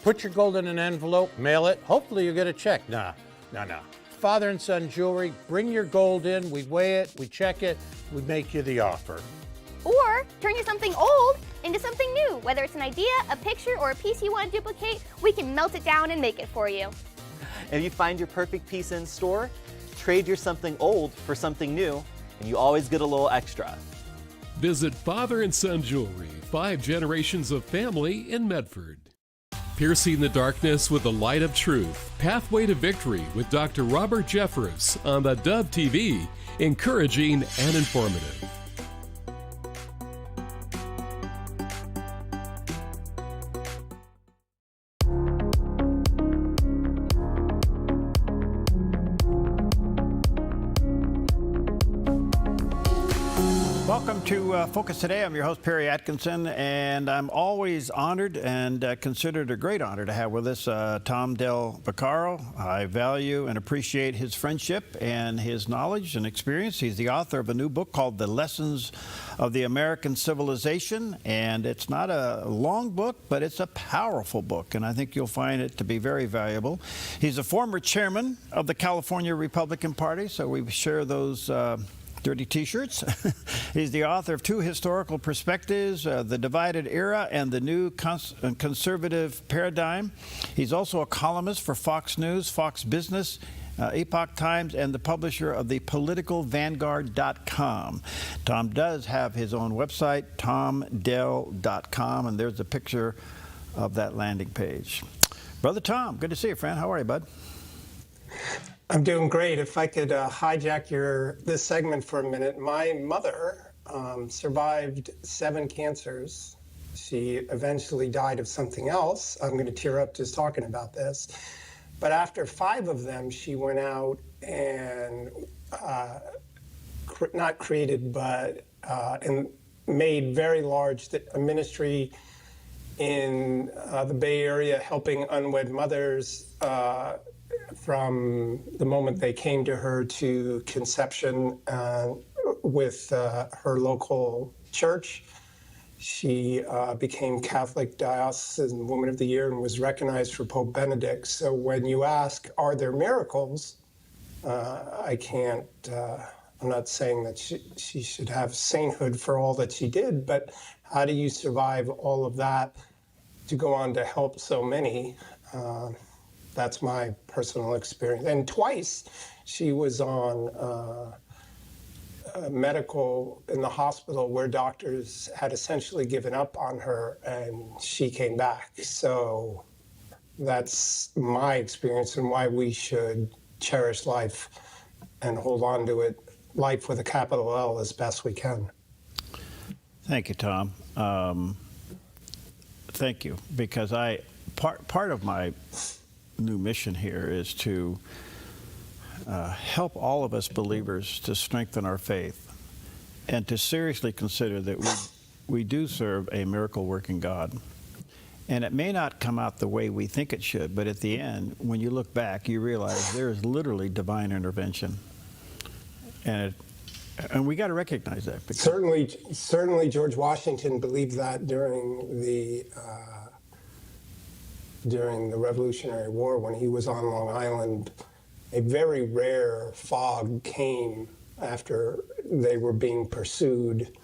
Put your gold in an envelope, mail it. Hopefully you get a check. Nah. Father and son jewelry, bring your gold in, we weigh it, we check it, we make you the offer. Or turn you something old into something new. Whether it's an idea, a picture, or a piece you want to duplicate, we can melt it down and make it for you. If you find your perfect piece in store, trade your something old for something new, and you always get a little extra. Visit Father and Son Jewelry, 5 generations of family in Medford. Piercing the darkness with the light of truth. Pathway to Victory with Dr. Robert Jeffress on the Dove TV. Encouraging and informative. Welcome to Focus Today. I'm your host, Perry Atkinson, and I'm always honored and considered a great honor to have with us Tom Del Vaccaro. I value and appreciate his friendship and his knowledge and experience. He's the author of a new book called The Lessons of the American Civilization, and it's not a long book, but it's a powerful book, and I think you'll find it to be very valuable. He's a former chairman of the California Republican Party, so we share those dirty T-shirts. He's the author of 2 historical perspectives, The Divided Era and The New Conservative Paradigm. He's also a columnist for Fox News, Fox Business, Epoch Times, and the publisher of the politicalvanguard.com. Tom does have his own website, tomdell.com, and there's a picture of that landing page. Brother Tom, good to see you, friend. How are you, bud? I'm doing great. If I could hijack this segment for a minute. My mother survived 7 cancers. She eventually died of something else. I'm going to tear up just talking about this. But after 5 of them, she went out and not created, but and made very large a ministry in the Bay Area helping unwed mothers from the moment they came to her to conception with her local church. She became Catholic Diocesan Woman of the Year and was recognized for Pope Benedict. So when you ask, are there miracles? I can't, I'm not saying that she should have sainthood for all that she did, but how do you survive all of that to go on to help so many? That's my personal experience. And twice she was on medical in the hospital where doctors had essentially given up on her and she came back. So that's my experience and why we should cherish life and hold on to it, life with a capital L, as best we can. Thank you, Tom. Thank you, because part of my new mission here is to help all of us believers to strengthen our faith and to seriously consider that we do serve a miracle-working God. And it may not come out the way we think it should, but at the end, when you look back, you realize there is literally divine intervention. And we got to recognize that. Certainly George Washington believed that during the Revolutionary War when he was on Long Island. A very rare fog came after they were being pursued,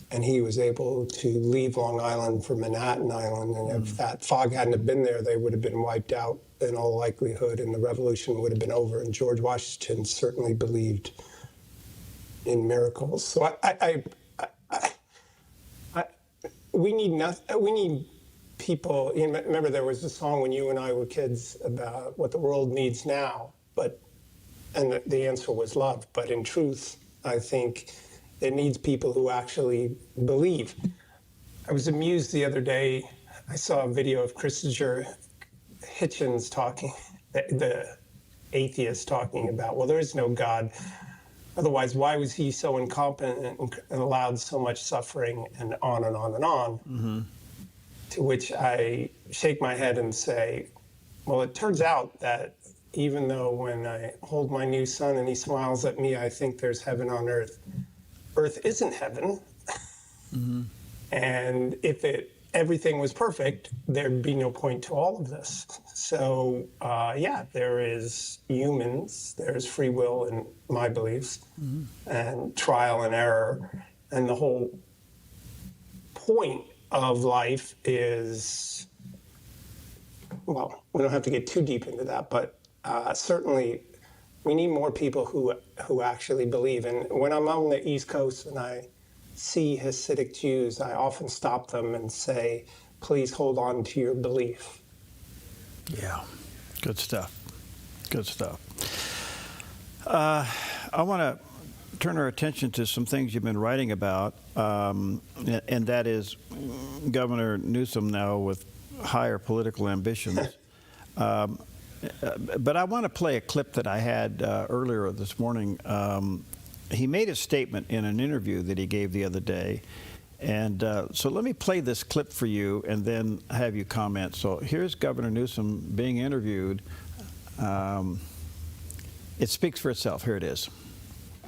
and he was able to leave Long Island for Manhattan Island. And if that fog hadn't have been there, they would have been wiped out in all likelihood, and the revolution would have been over. And George Washington certainly believed in miracles. So we need people. Remember, there was a song when you and I were kids about what the world needs now, and the answer was love. But in truth, I think it needs people who actually believe. I was amused the other day. I saw a video of Christopher Hitchens talking, the atheist, talking about, well, there is no God. Otherwise, why was he so incompetent and allowed so much suffering, and on and on and on? Mm-hmm. To which I shake my head and say, well, it turns out that even though when I hold my new son and he smiles at me, I think there's heaven on earth, earth isn't heaven. Mm-hmm. And if everything was perfect, there'd be no point to all of this. So, there is humans, there's free will in my beliefs, and trial and error. And the whole point of life is, well, we don't have to get too deep into that, but certainly we need more people who actually believe. And when I'm on the East Coast and I see Hasidic Jews, I often stop them and say, please hold on to your belief. Yeah, good stuff. Good stuff. I want to turn our attention to some things you've been writing about, and that is Governor Newsom now with higher political ambitions. But I want to play a clip that I had earlier this morning. He made a statement in an interview that he gave the other day. And so let me play this clip for you and then have you comment. So here's Governor Newsom being interviewed. It speaks for itself. Here it is.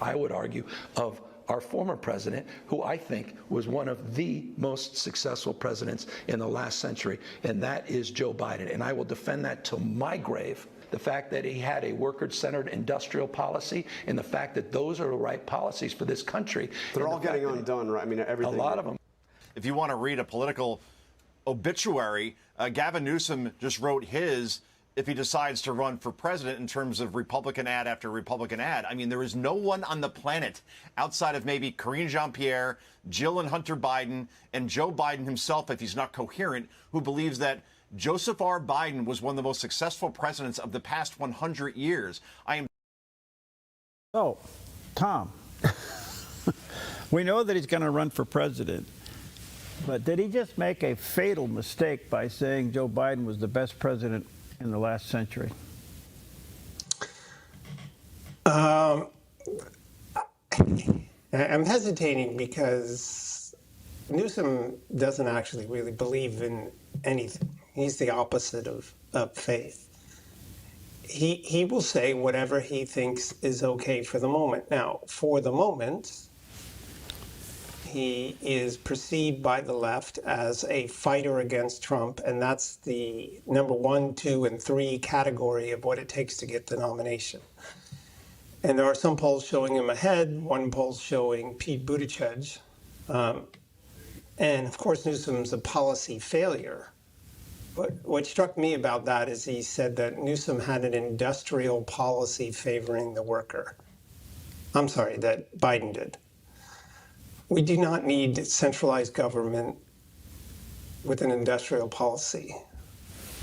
I would argue of our former president, who I think was one of the most successful presidents in the last century, and that is Joe Biden. And I will defend that till my grave. The fact that he had a worker-centered industrial policy and the fact that those are the right policies for this country. They're all getting undone, right? I mean, everything. A lot of them. If you want to read a political obituary, Gavin Newsom just wrote his if he decides to run for president in terms of Republican ad after Republican ad. I mean, there is no one on the planet outside of maybe Karine Jean-Pierre, Jill and Hunter Biden, and Joe Biden himself, if he's not coherent, who believes that Joseph R. Biden was one of the most successful presidents of the past 100 years. So, Tom, we know that he's going to run for president, but did he just make a fatal mistake by saying Joe Biden was the best president in the last century? I'm hesitating because Newsom doesn't actually really believe in anything. He's the opposite of faith. He will say whatever he thinks is okay for the moment. Now, for the moment, he is perceived by the left as a fighter against Trump, and that's the number 1, 2, and 3 category of what it takes to get the nomination. And there are some polls showing him ahead, one poll showing Pete Buttigieg. And of course, Newsom's a policy failure. But what struck me about that is he said that Newsom had an industrial policy favoring the worker. I'm sorry, that Biden did. We do not need centralized government with an industrial policy.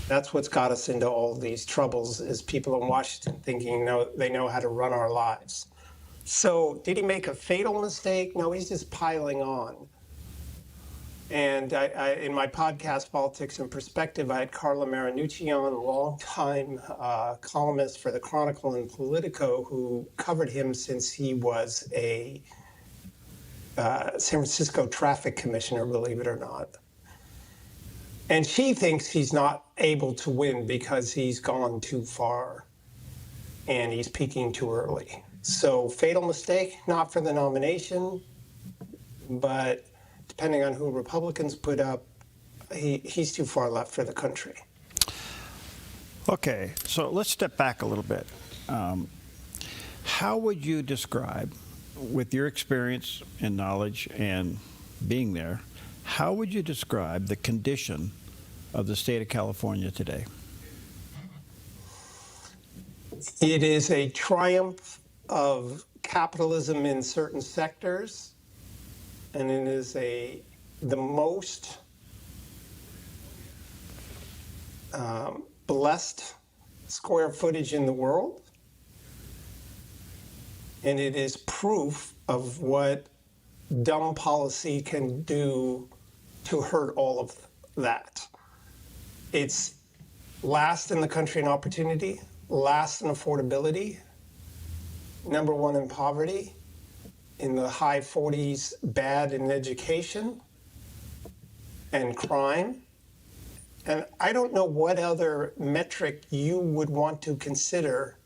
That's what's got us into all these troubles, is people in Washington thinking they know how to run our lives. So did he make a fatal mistake? No, he's just piling on. And in my podcast, Politics and Perspective, I had Carla Marinucci on, a longtime columnist for the Chronicle and Politico, who covered him since he was a San Francisco traffic commissioner, believe it or not. And she thinks he's not able to win because he's gone too far and he's peaking too early. So fatal mistake, not for the nomination, but depending on who Republicans put up, he's too far left for the country. Okay, so let's step back a little bit. How would you describe, with your experience and knowledge and being there, how would you describe the condition of the state of California today? It is a triumph of capitalism in certain sectors, and it is the most blessed square footage in the world, and it is proof of what dumb policy can do to hurt all of that. It's last in the country in opportunity, last in affordability, number 1 in poverty, in the high 40s bad in education and crime. And I don't know what other metric you would want to consider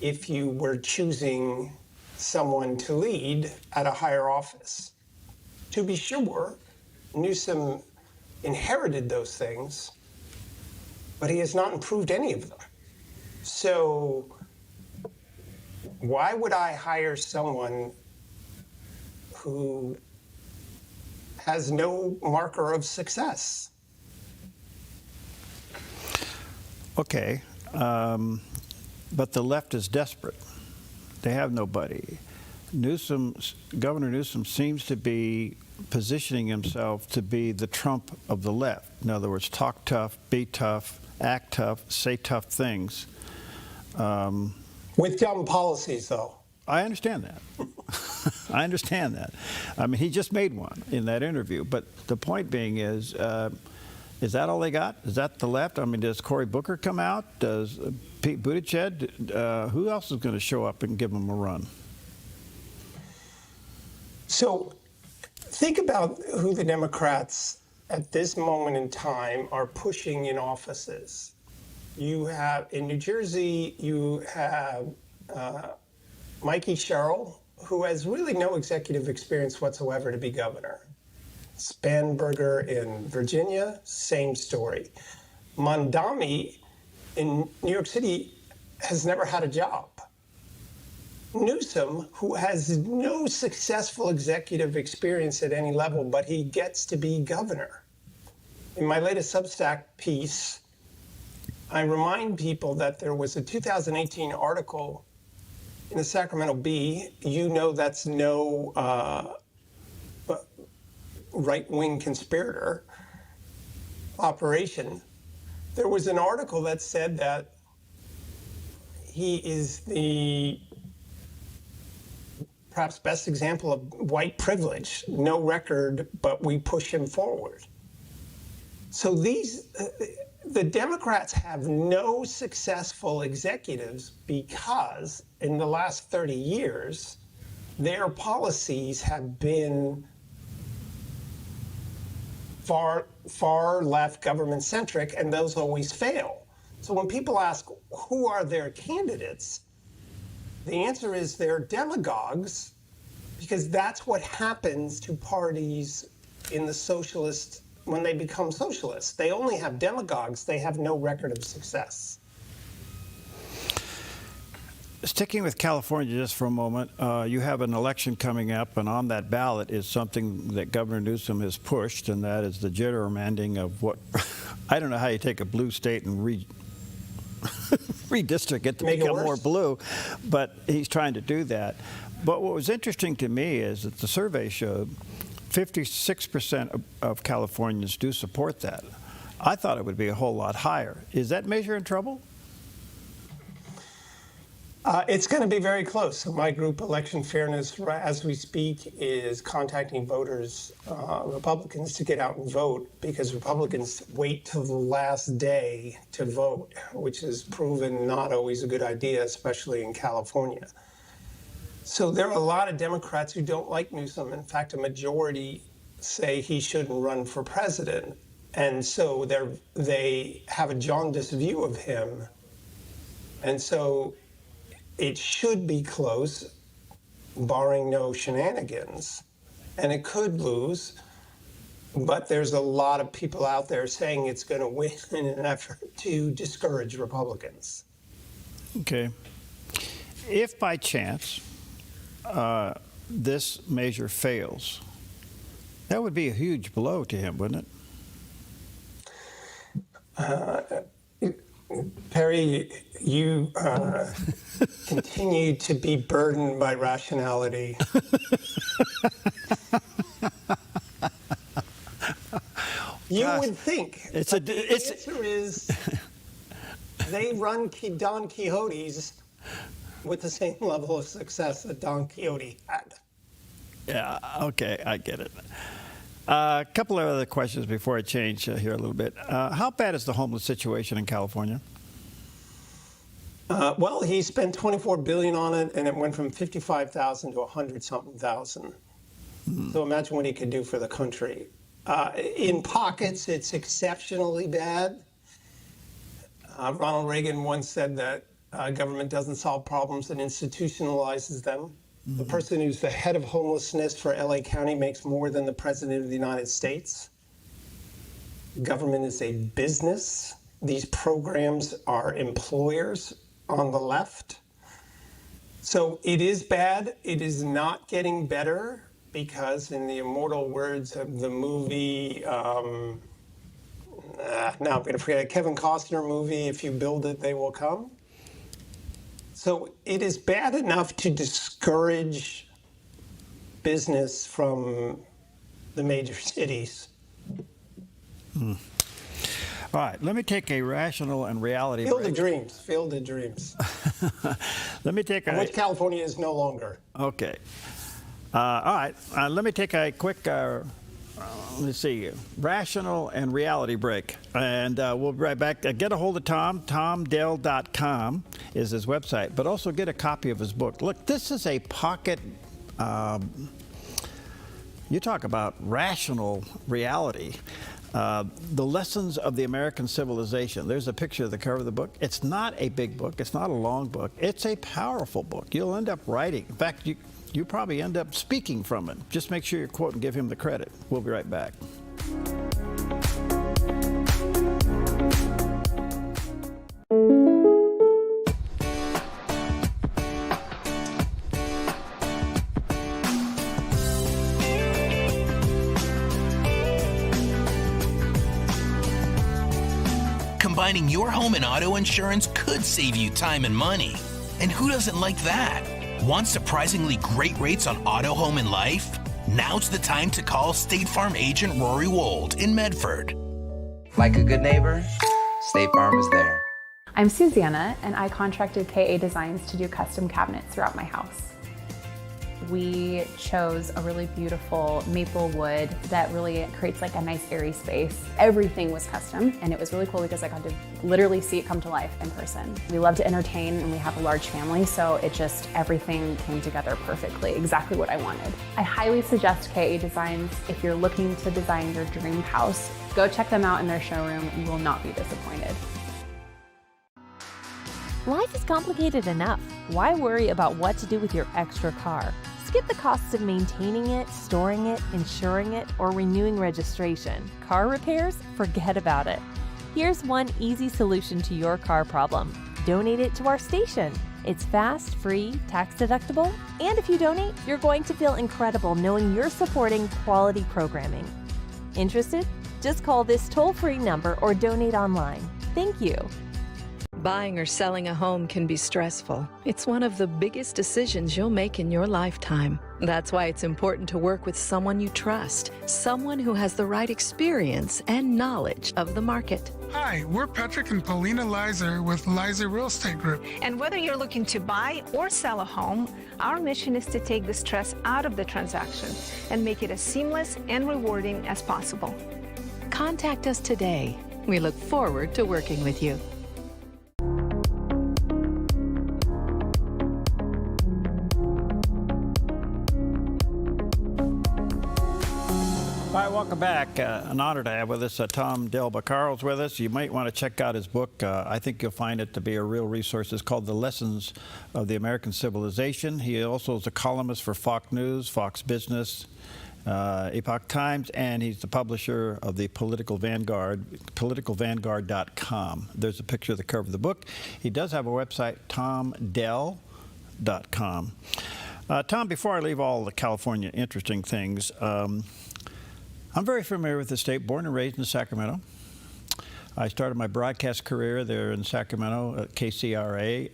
if you were choosing someone to lead at a higher office. To be sure, Newsom inherited those things, but he has not improved any of them. So why would I hire someone who has no marker of success. Okay, but the left is desperate. They have nobody. Governor Newsom seems to be positioning himself to be the Trump of the left. In other words, talk tough, be tough, act tough, say tough things. With dumb policies, though. I understand that. I understand that. I mean, he just made one in that interview. But the point being is that all they got? Is that the left? I mean, does Cory Booker come out? Does Pete Buttigieg? Who else is going to show up and give them a run? So think about who the Democrats at this moment in time are pushing in offices. You have, in New Jersey, you have Mikey Sherrill, who has really no executive experience whatsoever to be governor. Spanberger in Virginia, same story. Mondami in New York City has never had a job. Newsom, who has no successful executive experience at any level, but he gets to be governor. In my latest Substack piece, I remind people that there was a 2018 article in the Sacramento Bee. You know that's no right-wing conspirator operation. There was an article that said that he is the perhaps best example of white privilege, no record, but we push him forward. So the Democrats have no successful executives because in the last 30 years, their policies have been far left government centric, and those always fail. So when people ask, who are their candidates? The answer is they're demagogues, because that's what happens to parties in the socialist when they become socialists. They only have demagogues. They have no record of success. Sticking with California just for a moment, you have an election coming up, and on that ballot is something that Governor Newsom has pushed, and that is the gerrymandering of what I don't know how you take a blue state and redistrict it to become more blue, but he's trying to do that. But what was interesting to me is that the survey showed 56% of Californians do support that. I thought it would be a whole lot higher. Is that measure in trouble? It's going to be very close. So my group, Election Fairness, as we speak, is contacting voters, Republicans, to get out and vote, because Republicans wait till the last day to vote, which has proven not always a good idea, especially in California. So there are a lot of Democrats who don't like Newsom. In fact, a majority say he shouldn't run for president. And so they have a jaundiced view of him. And so it should be close, barring no shenanigans, and it could lose, but there's a lot of people out there saying it's going to win in an effort to discourage Republicans. Okay. If by chance this measure fails, that would be a huge blow to him, wouldn't it? Perry, you continue to be burdened by rationality. You would think. The answer is they run Don Quixotes with the same level of success that Don Quixote had. Yeah, okay, I get it. A couple of other questions before I change here a little bit. How bad is the homeless situation in California? Well, he spent $24 billion on it, and it went from 55,000 to 100-something thousand. So imagine what he could do for the country. In pockets, it's exceptionally bad. Ronald Reagan once said that government doesn't solve problems, it institutionalizes them. The person who's the head of homelessness for LA County makes more than the President of the United States. Government is a business. These programs are employers on the left. So it is bad. It is not getting better. because in the immortal words of the movie, now I'm going to forget, Kevin Costner movie, if you build it, they will come. So it is bad enough to discourage business from the major cities. All right, let me take a rational and reality Field break. of dreams, field of dreams. Let me take a... Which California is no longer. Okay. All right, let me take a quick, let's see, rational and reality break. And we'll be right back. Get a hold of Tom. TomDell.com is his website, but also get a copy of his book. Look, this is a pocket... you talk about rational reality. The Lessons of the American Civilization. There's a picture of the cover of the book. It's not a big book. It's not a long book. It's a powerful book. You'll end up writing. In fact, you probably end up speaking from it. Just make sure you quote and give him the credit. We'll be right back. Combining your home and auto insurance could save you time and money. And who doesn't like that? Want surprisingly great rates on auto, home, and life? Now's the time to call State Farm agent Rory Wold in Medford. Like a good neighbor, State Farm is there. I'm Susanna, and I contracted KA Designs to do custom cabinets throughout my house. We chose a really beautiful maple wood that really creates like a nice airy space. Everything was custom, and it was really cool because I got to literally see it come to life in person. We love to entertain, and we have a large family, so everything came together perfectly, exactly what I wanted. I highly suggest KA Designs if you're looking to design your dream house. Go check them out in their showroom. You will not be disappointed. Life is complicated enough. Why worry about what to do with your extra car? Skip the costs of maintaining it, storing it, insuring it, or renewing registration. Car repairs? Forget about it. Here's one easy solution to your car problem. Donate it to our station. It's fast, free, tax deductible, and if you donate, you're going to feel incredible knowing you're supporting quality programming. Interested? Just call this toll-free number or donate online. Thank you. Buying or selling a home can be stressful. It's one of the biggest decisions you'll make in your lifetime. That's why it's important to work with someone you trust, someone who has the right experience and knowledge of the market. Hi, we're Patrick and Paulina Leiser with Leiser Real Estate Group. And whether you're looking to buy or sell a home, our mission is to take the stress out of the transaction and make it as seamless and rewarding as possible. Contact us today. We look forward to working with you. All right, welcome back. An honor to have with us Tom Del Baccaro's with us. You might want to check out his book. I think you'll find it to be a real resource. It's called The Lessons of the American Civilization. He also is a columnist for Fox News, Fox Business, Epoch Times, and he's the publisher of the Political Vanguard, politicalvanguard.com. There's a picture of the cover of the book. He does have a website, tomdell.com. Tom, before I leave all the California interesting things, I'm very familiar with the state, born and raised in Sacramento. I started my broadcast career there in Sacramento at KCRA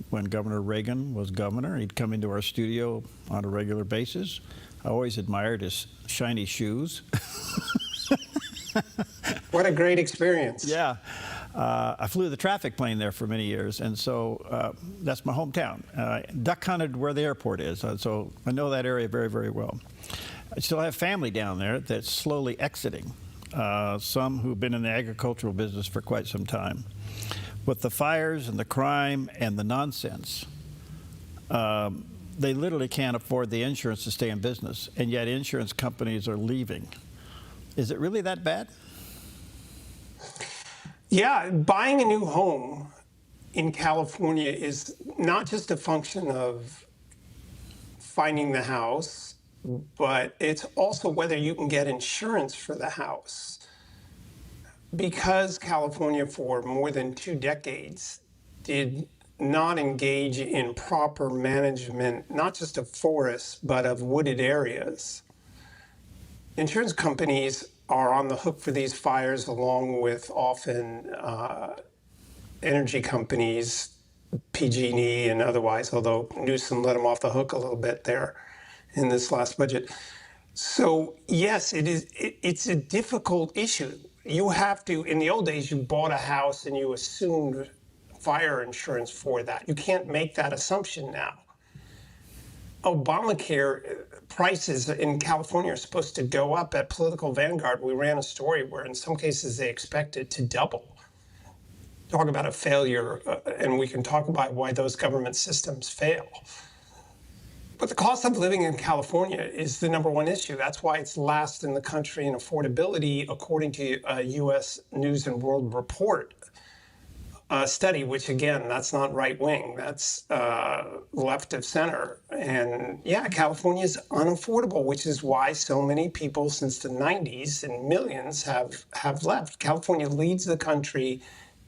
when Governor Reagan was governor. He'd come into our studio on a regular basis. I always admired his shiny shoes. What a great experience. Yeah. I flew the traffic plane there for many years, and so that's my hometown. Duck hunted where the airport is, so I know that area very, very well. I still have family down there that's slowly exiting, some who've been in the agricultural business for quite some time. With the fires and the crime and the nonsense, they literally can't afford the insurance to stay in business, and yet insurance companies are leaving. Is it really that bad? Yeah, buying a new home in California is not just a function of finding the house, but it's also whether you can get insurance for the house. Because California for more than 2 decades did not engage in proper management, not just of forests, but of wooded areas, insurance companies are on the hook for these fires, along with often energy companies, PG&E and otherwise, although Newsom let them off the hook a little bit there in this last budget. So yes, it's a difficult issue. You have to, in the old days, you bought a house and you assumed fire insurance for that. You can't make that assumption now. Obamacare prices in California are supposed to go up. At Political Vanguard, we ran a story where in some cases they expect it to double. Talk about a failure, and we can talk about why those government systems fail. But the cost of living in California is the #1 issue. That's why it's last in the country in affordability, according to a U.S. News and World Report study, which again, that's not right wing, that's left of center. And yeah, California is unaffordable, which is why so many people since the 90s and millions have left. California leads the country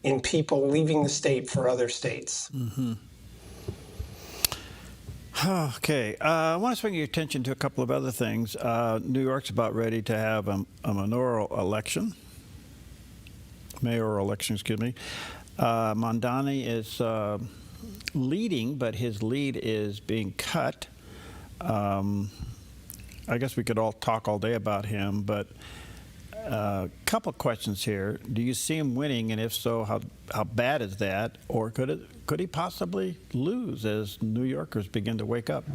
in people leaving the state for other states. Mm-hmm. Okay, I want to swing your attention to a couple of other things. New York's about ready to have a mayoral election, excuse me. Mondani is leading, but his lead is being cut. I guess we could all talk all day about him, but a couple questions here. Do you see him winning, and if so, how bad is that? Or could he possibly lose as New Yorkers begin to wake up?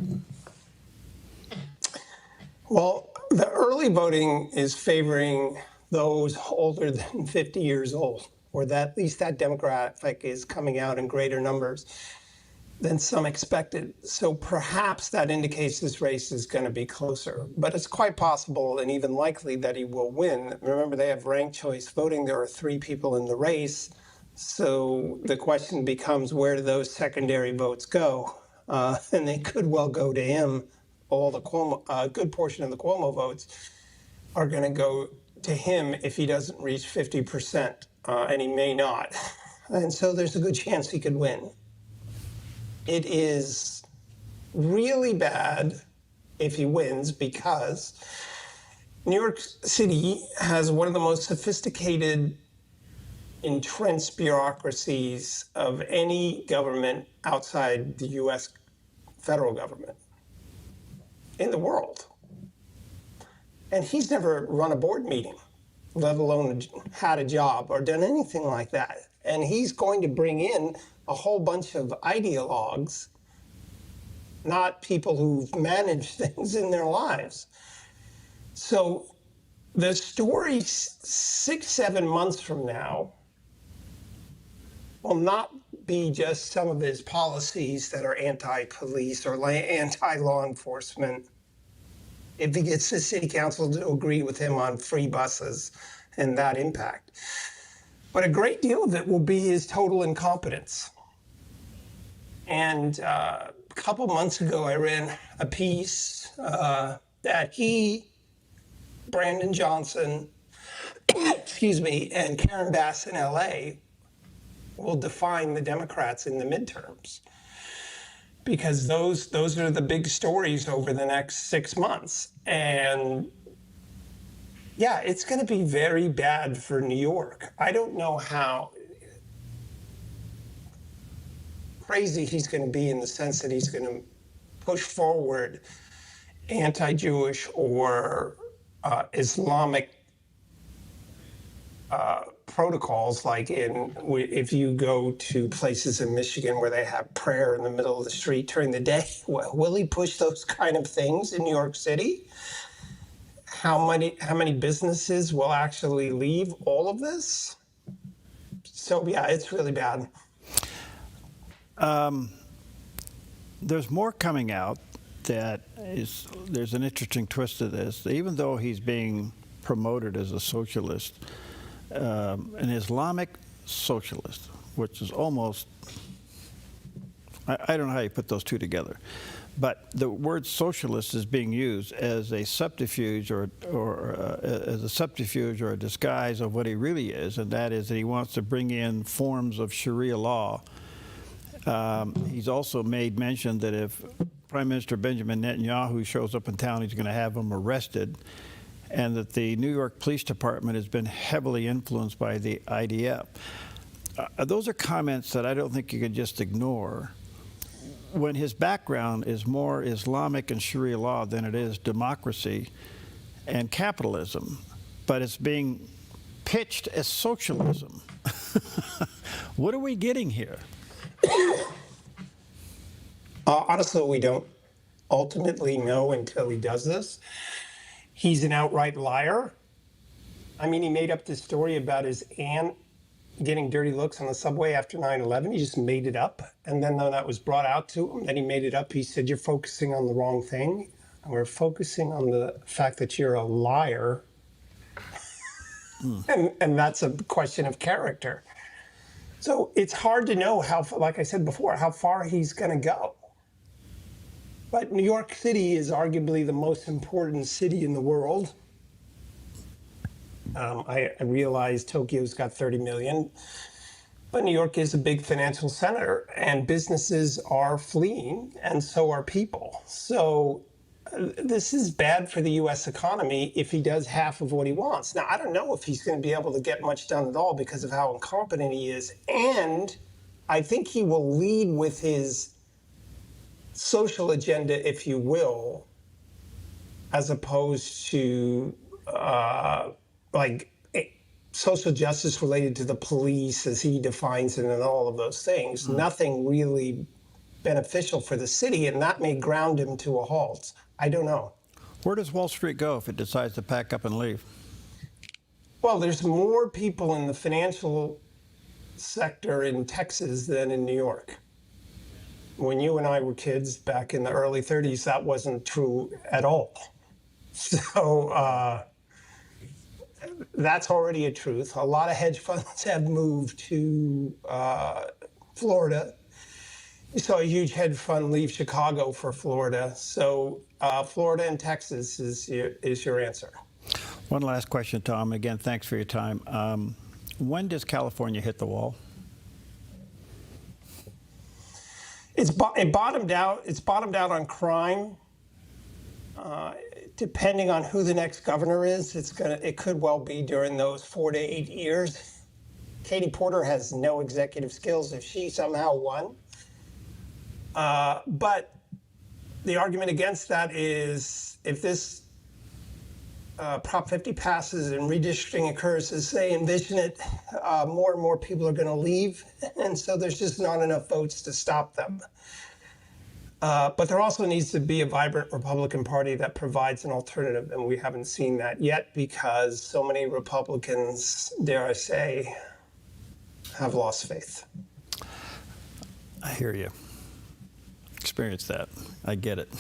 Well, the early voting is favoring those older than 50 years old, or that at least that demographic is coming out in greater numbers than some expected. So perhaps that indicates this race is going to be closer, but it's quite possible and even likely that he will win. Remember, they have ranked choice voting. There are 3 people in the race. So the question becomes, where do those secondary votes go? And they could well go to him. All the Cuomo, a good portion of the Cuomo votes are going to go to him if he doesn't reach 50%, and he may not. And so there's a good chance he could win. It is really bad if he wins because New York City has one of the most sophisticated, entrenched bureaucracies of any government outside the U.S. federal government in the world. And he's never run a board meeting, let alone had a job or done anything like that. And he's going to bring in a whole bunch of ideologues, not people who've managed things in their lives. So the story 6-7 months from now will not be just some of his policies that are anti-police or anti-law enforcement. If he gets the city council to agree with him on free buses and that impact. But a great deal of it will be his total incompetence. And a couple months ago, I ran a piece that he, Brandon Johnson, excuse me, and Karen Bass in LA will define the Democrats in the midterms. Because those are the big stories over the next 6 months. And yeah, it's going to be very bad for New York. I don't know how crazy he's going to be in the sense that he's going to push forward anti-Jewish or Islamic protocols, like if you go to places in Michigan where they have prayer in the middle of the street during the day. Well, will he push those kind of things in New York City? How many businesses will actually leave all of this? So yeah, it's really bad. There's more coming out that there's an interesting twist to this. Even though he's being promoted as a socialist, an Islamic socialist, which is almost, I don't know how you put those two together, but the word socialist is being used as a subterfuge or a disguise of what he really is, and that is that he wants to bring in forms of Sharia law He's also made mention that if Prime Minister Benjamin Netanyahu shows up in town, he's going to have him arrested, and that the New York Police Department has been heavily influenced by the IDF. Those are comments that I don't think you can just ignore, when his background is more Islamic and Sharia law than it is democracy and capitalism, but it's being pitched as socialism. What are we getting here? Honestly, we don't ultimately know until he does this. He's an outright liar. I mean, he made up this story about his aunt getting dirty looks on the subway after 9/11. He just made it up. And then when that was brought out to him, then he made it up. He said, you're focusing on the wrong thing. And we're focusing on the fact that you're a liar. And that's a question of character. So it's hard to know how, like I said before, how far he's going to go. But New York City is arguably the most important city in the world. I realize Tokyo's got 30 million, but New York is a big financial center, and businesses are fleeing, and so are people. So this is bad for the U.S. economy if he does half of what he wants. Now, I don't know if he's going to be able to get much done at all because of how incompetent he is, and I think he will lead with his social agenda, if you will, as opposed to like social justice related to the police as he defines it and all of those things. Nothing really beneficial for the city, and that may ground him to a halt. I don't know. Where does Wall Street go if it decides to pack up and leave? Well, there's more people in the financial sector in Texas than in New York. When you and I were kids back in the early 30s, that wasn't true at all. So that's already a truth. A lot of hedge funds have moved to Florida. You saw a huge hedge fund leave Chicago for Florida. So Florida and Texas is your answer. One last question, Tom. Again, thanks for your time. When does California hit the wall? It bottomed out. It's bottomed out on crime. Depending on who the next governor is, it could well be during those 4 to 8 years. Katie Porter has no executive skills if she somehow won. But the argument against that is if this Prop 50 passes and redistricting occurs as they envision it, more and more people are going to leave. And so there's just not enough votes to stop them. But there also needs to be a vibrant Republican Party that provides an alternative. And we haven't seen that yet because so many Republicans, dare I say, have lost faith. I hear you. Experience that. I get it.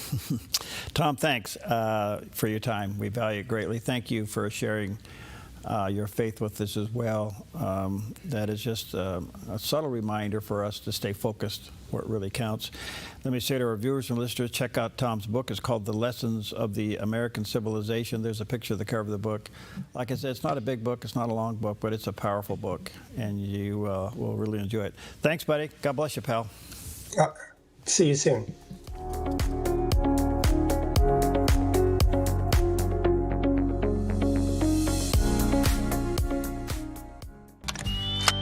Tom, thanks for your time. We value it greatly. Thank you for sharing your faith with us as well. That is just a subtle reminder for us to stay focused where it really counts. Let me say to our viewers and listeners, check out Tom's book. It's called The Lessons of the American Civilization. There's a picture of the cover of the book. Like I said, it's not a big book, it's not a long book, but it's a powerful book, and you will really enjoy it. Thanks, buddy. God bless you, pal. See you soon.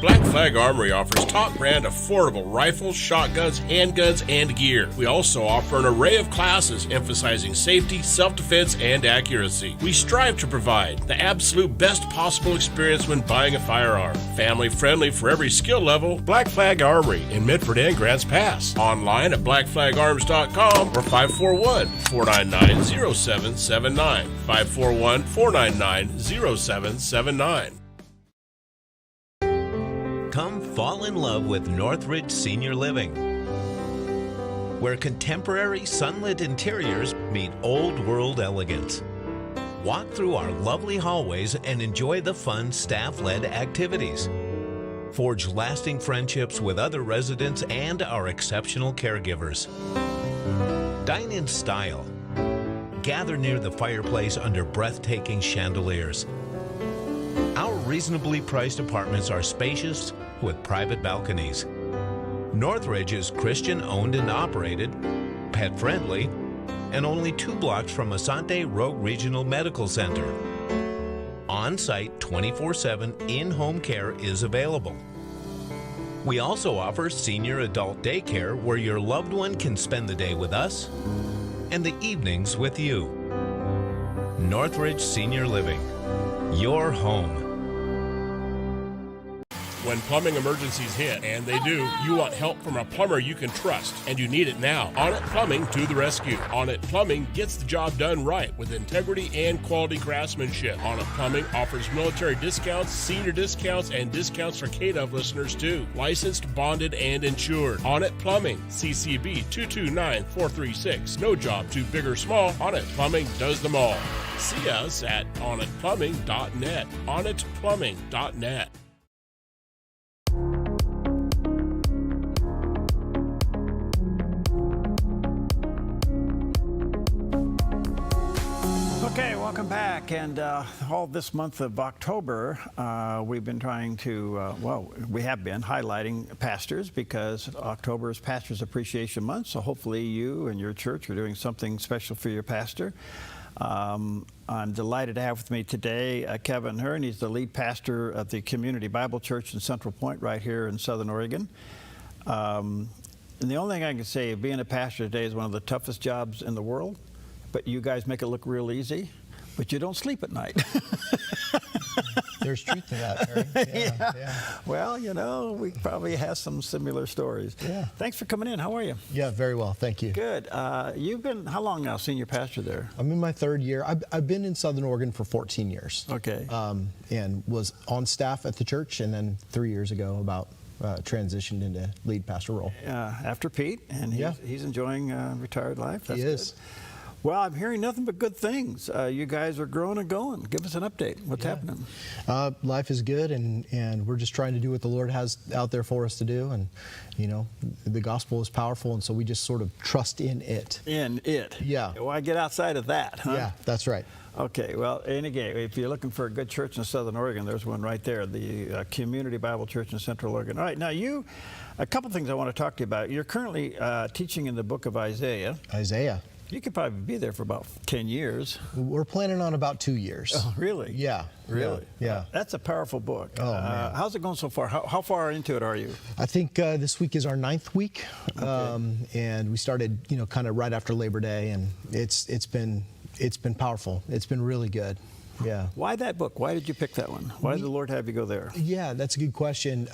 Black Flag Armory offers top brand affordable rifles, shotguns, handguns, and gear. We also offer an array of classes emphasizing safety, self-defense, and accuracy. We strive to provide the absolute best possible experience when buying a firearm. Family friendly for every skill level, Black Flag Armory in Medford and Grants Pass. Online at blackflagarms.com or 541-499-0779. 541-499-0779. Come fall in love with Northridge Senior Living, where contemporary sunlit interiors meet old world elegance. Walk through our lovely hallways and enjoy the fun staff-led activities. Forge lasting friendships with other residents and our exceptional caregivers. Dine in style. Gather near the fireplace under breathtaking chandeliers. Our reasonably priced apartments are spacious with private balconies. Northridge is Christian owned and operated, pet friendly, and only 2 blocks from Asante Rogue Regional Medical Center. On-site 24/7 in-home care is available. We also offer senior adult daycare where your loved one can spend the day with us and the evenings with you. Northridge Senior Living, your home. When plumbing emergencies hit, and they do, you want help from a plumber you can trust, and you need it now. Onnit Plumbing to the rescue. Onnit Plumbing gets the job done right with integrity and quality craftsmanship. Onnit Plumbing offers military discounts, senior discounts, and discounts for KDOV listeners too. Licensed, bonded, and insured. Onnit Plumbing, CCB 229436. No job too big or small. Onnit Plumbing does them all. See us at onnitplumbing.net. onnitplumbing.net. Okay, welcome back. And all this month of October, we've been trying to, we have been highlighting pastors because October is Pastors Appreciation Month. So hopefully you and your church are doing something special for your pastor. I'm delighted to have with me today Kevin Hearn. He's the lead pastor of the Community Bible Church in Central Point right here in Southern Oregon. And the only thing I can say, being a pastor today is one of the toughest jobs in the world. But you guys make it look real easy, but you don't sleep at night. There's truth to that, Harry. Yeah. Well, you know, we probably have some similar stories. Yeah. Thanks for coming in. How are you? Yeah, very well. Thank you. Good. You've been, how long now, senior pastor there? I'm in my 3rd year. I've been in Southern Oregon for 14 years. Okay. And was on staff at the church, and then 3 years ago transitioned into lead pastor role. After Pete, and he's enjoying retired life. That's he is. Good. Well, I'm hearing nothing but good things. You guys are growing and going. Give us an update. What's happening? Life is good, and we're just trying to do what the Lord has out there for us to do. And, you know, the gospel is powerful, and so we just sort of trust in it. In it? Yeah. Why get outside of that, huh? Yeah, that's right. Okay, well, and again, if you're looking for a good church in Southern Oregon, there's one right there, the Community Bible Church in Central Oregon. All right, now a couple things I want to talk to you about. You're currently teaching in the book of Isaiah. Isaiah. You could probably be there for about 10 years. We're planning on about 2 years. Oh, really? Yeah. Really? Yeah. That's a powerful book. Oh, man. How's it going so far? How far into it are you? I think this week is our 9th week. Okay. And we started, kind of right after Labor Day, and it's been powerful. It's been really good. Yeah. Why that book? Why did you pick that one? Why did the Lord have you go there? Yeah, that's a good question.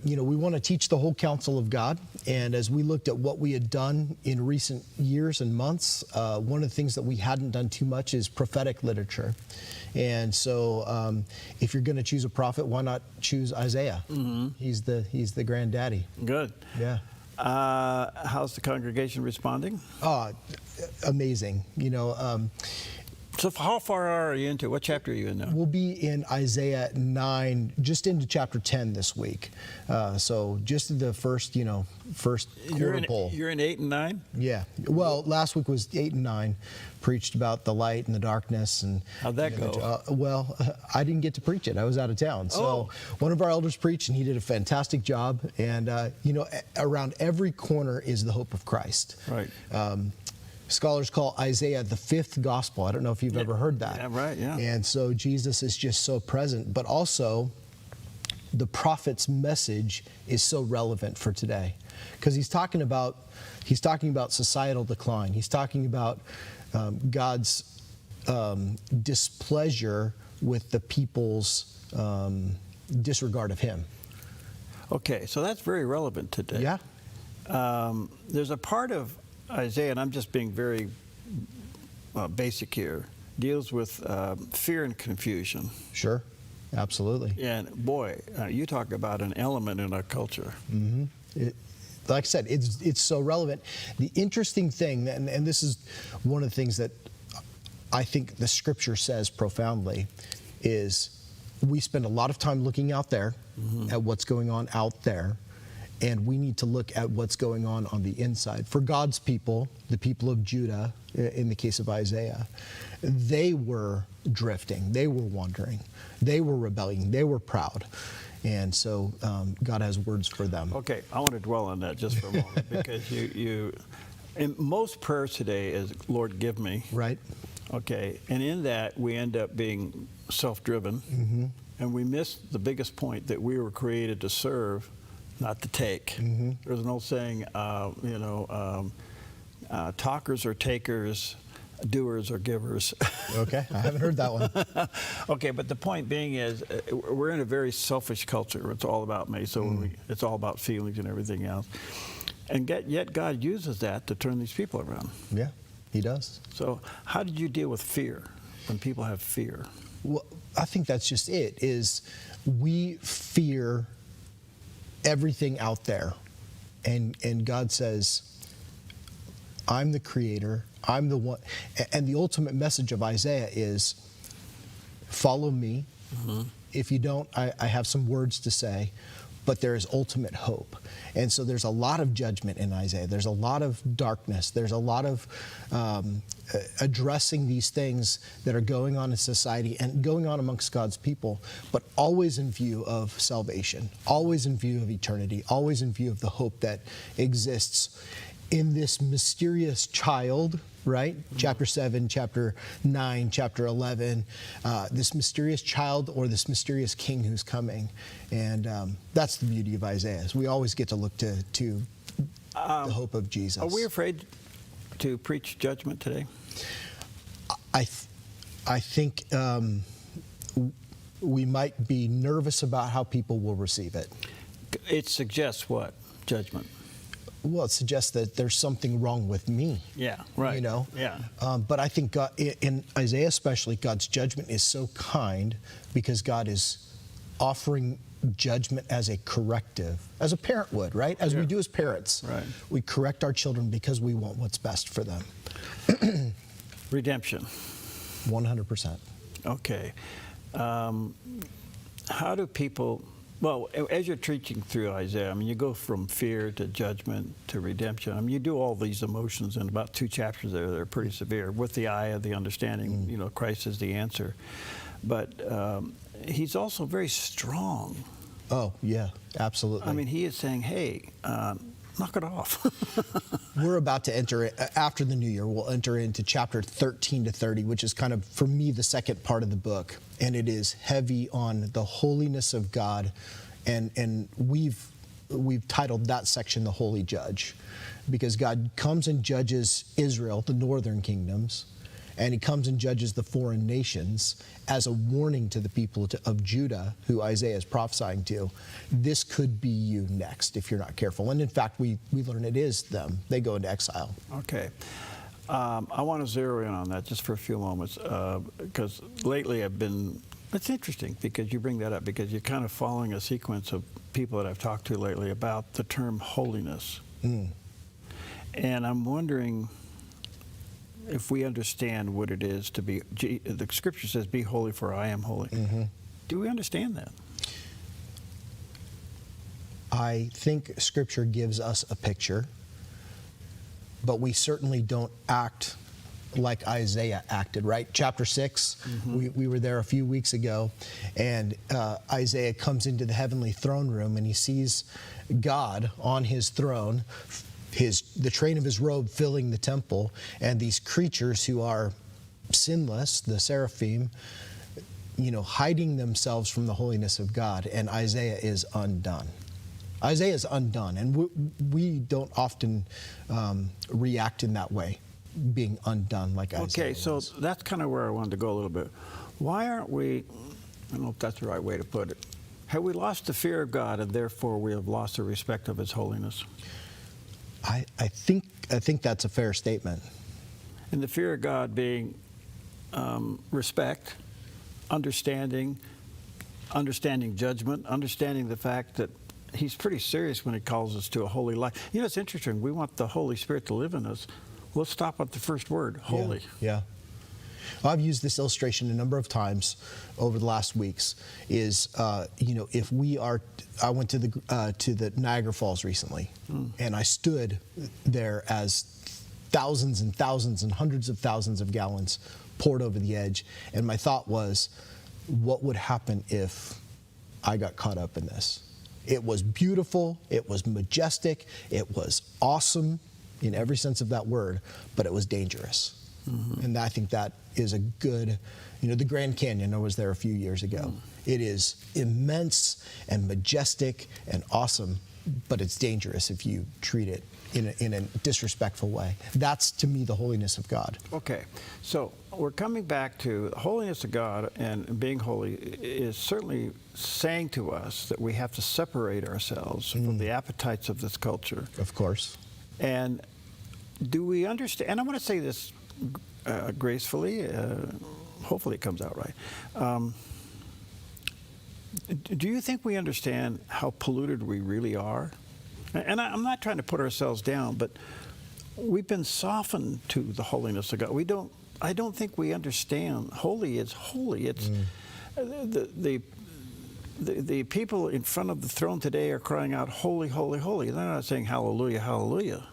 We want to teach the whole counsel of God. And as we looked at what we had done in recent years and months, one of the things that we hadn't done too much is prophetic literature. And so if you're going to choose a prophet, why not choose Isaiah? Mm-hmm. He's the granddaddy. Good. Yeah. How's the congregation responding? Amazing. So how far are you into? What chapter are you in now? We'll be in Isaiah 9, just into chapter 10 this week. So just the first quarter pull. You're in 8 and 9? Yeah. Well, last week was 8 and 9. Preached about the light and the darkness. And how'd that go? I didn't get to preach it. I was out of town. So one of our elders preached, and he did a fantastic job. And, around every corner is the hope of Christ. Right. Scholars call Isaiah the 5th gospel. I don't know if you've ever heard that. Yeah, right, yeah. And so Jesus is just so present, but also the prophet's message is so relevant for today, because he's talking about societal decline. He's talking about God's displeasure with the people's disregard of him. Okay, so that's very relevant today. Yeah. There's a part of Isaiah, and I'm just being very basic here, deals with fear and confusion. Sure, absolutely. And boy, you talk about an element in our culture. Mm-hmm. Like I said, it's so relevant. The interesting thing, and this is one of the things that I think the Scripture says profoundly, is we spend a lot of time looking out there at what's going on out there. And we need to look at what's going on the inside. For God's people, the people of Judah, in the case of Isaiah, they were drifting, they were wandering, they were rebelling, they were proud. And so God has words for them. Okay, I want to dwell on that just for a moment because you in most prayers today is, Lord, give me. Right. Okay, and in that we end up being self-driven, and we miss the biggest point that we were created to serve, not to take. There's an old saying, talkers are takers, doers are givers. Okay, I haven't heard that one. Okay, but the point being is we're in a very selfish culture. It's all about me, so it's all about feelings and everything else. And yet God uses that to turn these people around. Yeah, he does. So how did you deal with fear when people have fear? Well, I think that's just it, is we fear everything out there. And God says, I'm the creator, I'm the one. And the ultimate message of Isaiah is, follow me. If you don't, I have some words to say, but there is ultimate hope. And so there's a lot of judgment in Isaiah. There's a lot of darkness. There's a lot of addressing these things that are going on in society and going on amongst God's people, but always in view of salvation, always in view of eternity, always in view of the hope that exists in this mysterious child, right? Chapter 7, chapter 9, chapter 11, this mysterious child or this mysterious king who's coming. And that's the beauty of Isaiah. Is we always get to look to the hope of Jesus. Are we afraid to preach judgment today? I think we might be nervous about how people will receive it. It suggests what? Judgment. Well, it suggests that there's something wrong with me. Yeah, right. You know? Yeah. But I think God, in Isaiah especially, God's judgment is so kind because God is offering judgment as a corrective, as a parent would, right? As we do as parents. Right. We correct our children because we want what's best for them. Redemption. 100%. Okay. How do people... Well, as you're teaching through Isaiah, I mean, you go from fear to judgment to redemption. I mean, you do all these emotions in about 2 chapters there that are pretty severe. With the eye of the understanding, you know, Christ is the answer. But he's also very strong. Oh, yeah, absolutely. I mean, he is saying, hey, knock it off. We're about to enter, after the new year, we'll enter into chapter 13 to 30, which is kind of, for me, the second part of the book. And it is heavy on the holiness of God. And we've titled that section The Holy Judge, because God comes and judges Israel, the northern kingdoms, and he comes and judges the foreign nations as a warning to the people of Judah, who Isaiah is prophesying to. This could be you next if you're not careful. And in fact, we learn it is them. They go into exile. Okay. I want to zero in on that just for a few moments, because lately it's interesting because you bring that up, because you're kind of following a sequence of people that I've talked to lately about the term holiness. And I'm wondering if we understand what it is to be, the scripture says, be holy for I am holy. Do we understand that? I think scripture gives us a picture, but we certainly don't act like Isaiah acted, right? Chapter 6, we were there a few weeks ago, and Isaiah comes into the heavenly throne room and he sees God on his throne, the train of his robe filling the temple, and these creatures who are sinless, the seraphim, you know, hiding themselves from the holiness of God, and Isaiah is undone. Isaiah is undone, and we don't often react in that way, being undone like Isaiah Okay, so was. that's kind of where I wanted to go a little bit. Why aren't we, I don't know if that's the right way to put it, have we lost the fear of God and therefore we have lost the respect of his holiness? I think that's a fair statement. And the fear of God being respect, understanding judgment, understanding the fact that he's pretty serious when he calls us to a holy life. You know, it's interesting. We want the Holy Spirit to live in us. Let's stop at the first word, holy. Yeah. Well, I've used this illustration a number of times over the last weeks. Is you know, if we are, I went to the Niagara Falls recently, and I stood there as thousands and thousands and hundreds of thousands of gallons poured over the edge, and my thought was, what would happen if I got caught up in this. It was beautiful, it was majestic, it was awesome in every sense of that word, but it was dangerous. And I think that is a good, the Grand Canyon, I was there a few years ago. It is immense and majestic and awesome, but it's dangerous if you treat it in a disrespectful way. That's, to me, the holiness of God. Okay, so we're coming back to the holiness of God, and being holy is certainly saying to us that we have to separate ourselves from the appetites of this culture. Of course. And do we understand, and I want to say this gracefully, hopefully it comes out right. Do you think we understand how polluted we really are? And I'm not trying to put ourselves down, but we've been softened to the holiness of God. I don't think we understand. Holy is holy. It's the people in front of the throne today are crying out, holy, holy, holy. They're not saying hallelujah, hallelujah.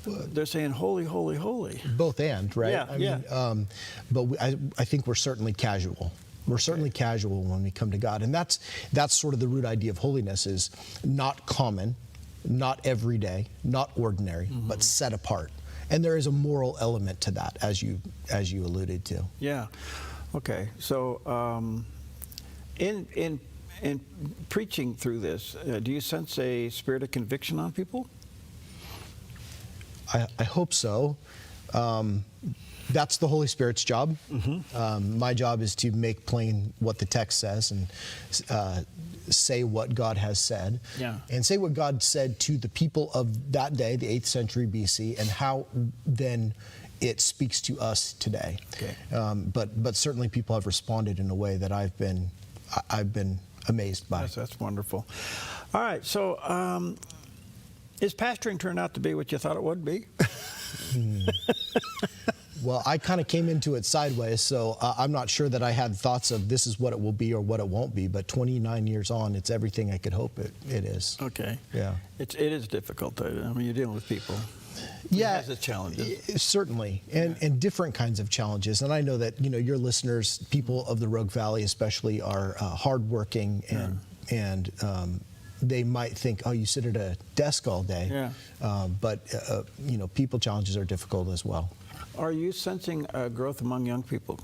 They're saying holy, holy, holy. Both and, right? Yeah, I mean, but I think we're certainly casual. We're certainly casual when we come to God. And that's sort of the root idea of holiness, is not common, not everyday, not ordinary, but set apart. And there is a moral element to that, as you alluded to. Yeah. Okay. So in preaching through this, do you sense a spirit of conviction on people? I hope so. That's the Holy Spirit's job. My job is to make plain what the text says and say what God has said. And say what God said to the people of that day, the 8th century BC, and how then it speaks to us today. But certainly people have responded in a way that I've been amazed by. That's wonderful. All right, so is pastoring turned out to be what you thought it would be? Well, I kind of came into it sideways, so I'm not sure that I had thoughts of this is what it will be or what it won't be, but 29 years on, it's everything I could hope it is. Okay. Yeah. It is difficult. I mean, you're dealing with people. Yeah. It has its challenges. Certainly, and different kinds of challenges. And I know that, your listeners, people of the Rogue Valley especially, are hardworking and they might think, oh, you sit at a desk all day. But people challenges are difficult as well. Are you sensing growth among young people?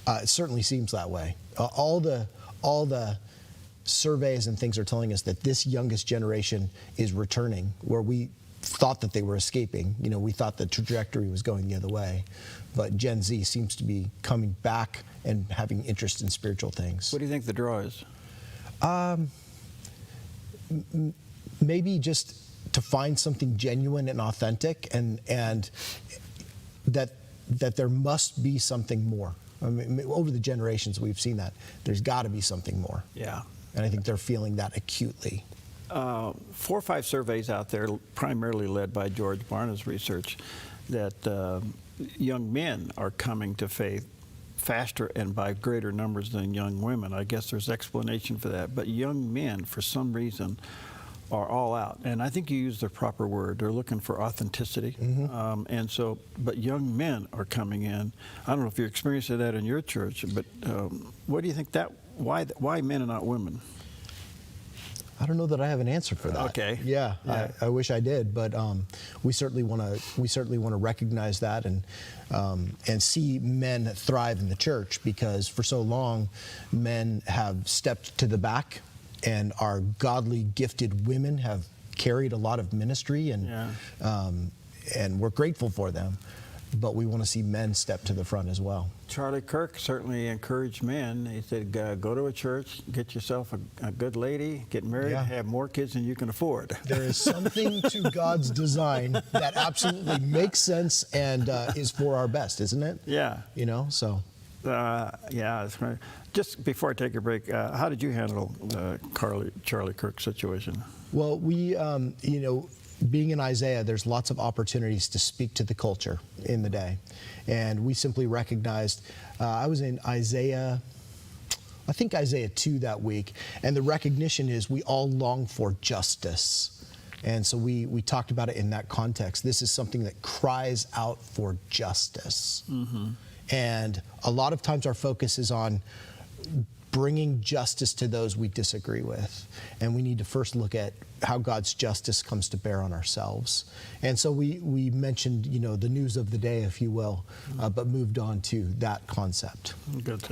It certainly seems that way. All the surveys and things are telling us that this youngest generation is returning, where we thought that they were escaping. We thought the trajectory was going the other way. But Gen Z seems to be coming back and having interest in spiritual things. What do you think the draw is? Maybe just to find something genuine and authentic, and that there must be something more. I mean, over the generations we've seen that. There's got to be something more. Yeah. And I think they're feeling that acutely. 4 or 5 surveys out there, primarily led by George Barna's research, that young men are coming to faith faster and by greater numbers than young women. I guess there's explanation for that. But young men, for some reason, are all out. And I think you used the proper word. They're looking for authenticity. And so, but young men are coming in. I don't know if you're experiencing that in your church, but what do you think why men and not women? I don't know that I have an answer for that. Okay. Yeah. I wish I did, but we certainly want to recognize that and see men thrive in the church, because for so long men have stepped to the back, and our godly, gifted women have carried a lot of ministry, and we're grateful for them. But we want to see men step to the front as well. Charlie Kirk certainly encouraged men. He said, go to a church, get yourself a good lady, get married, have more kids than you can afford. There is something to God's design that absolutely makes sense and is for our best, isn't it? Yeah. So. Yeah, that's right. Just before I take a break, how did you handle the Charlie Kirk situation? Well, we, being in Isaiah, there's lots of opportunities to speak to the culture in the day. And we simply recognized, I was in Isaiah 2 that week, and the recognition is we all long for justice. And so we talked about it in that context. This is something that cries out for justice. And a lot of times our focus is on bringing justice to those we disagree with. And we need to first look at how God's justice comes to bear on ourselves. And so we mentioned, the news of the day, if you will, but moved on to that concept. Good.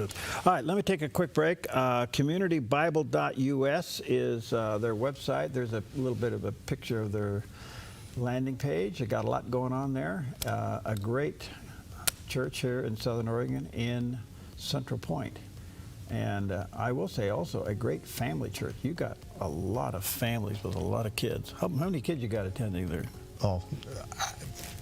All right, let me take a quick break. CommunityBible.us is their website. There's a little bit of a picture of their landing page. They got a lot going on there. A great church here in Southern Oregon in Central Point. And I will say also a great family church. You got a lot of families with a lot of kids. How many kids you got attending there? Oh,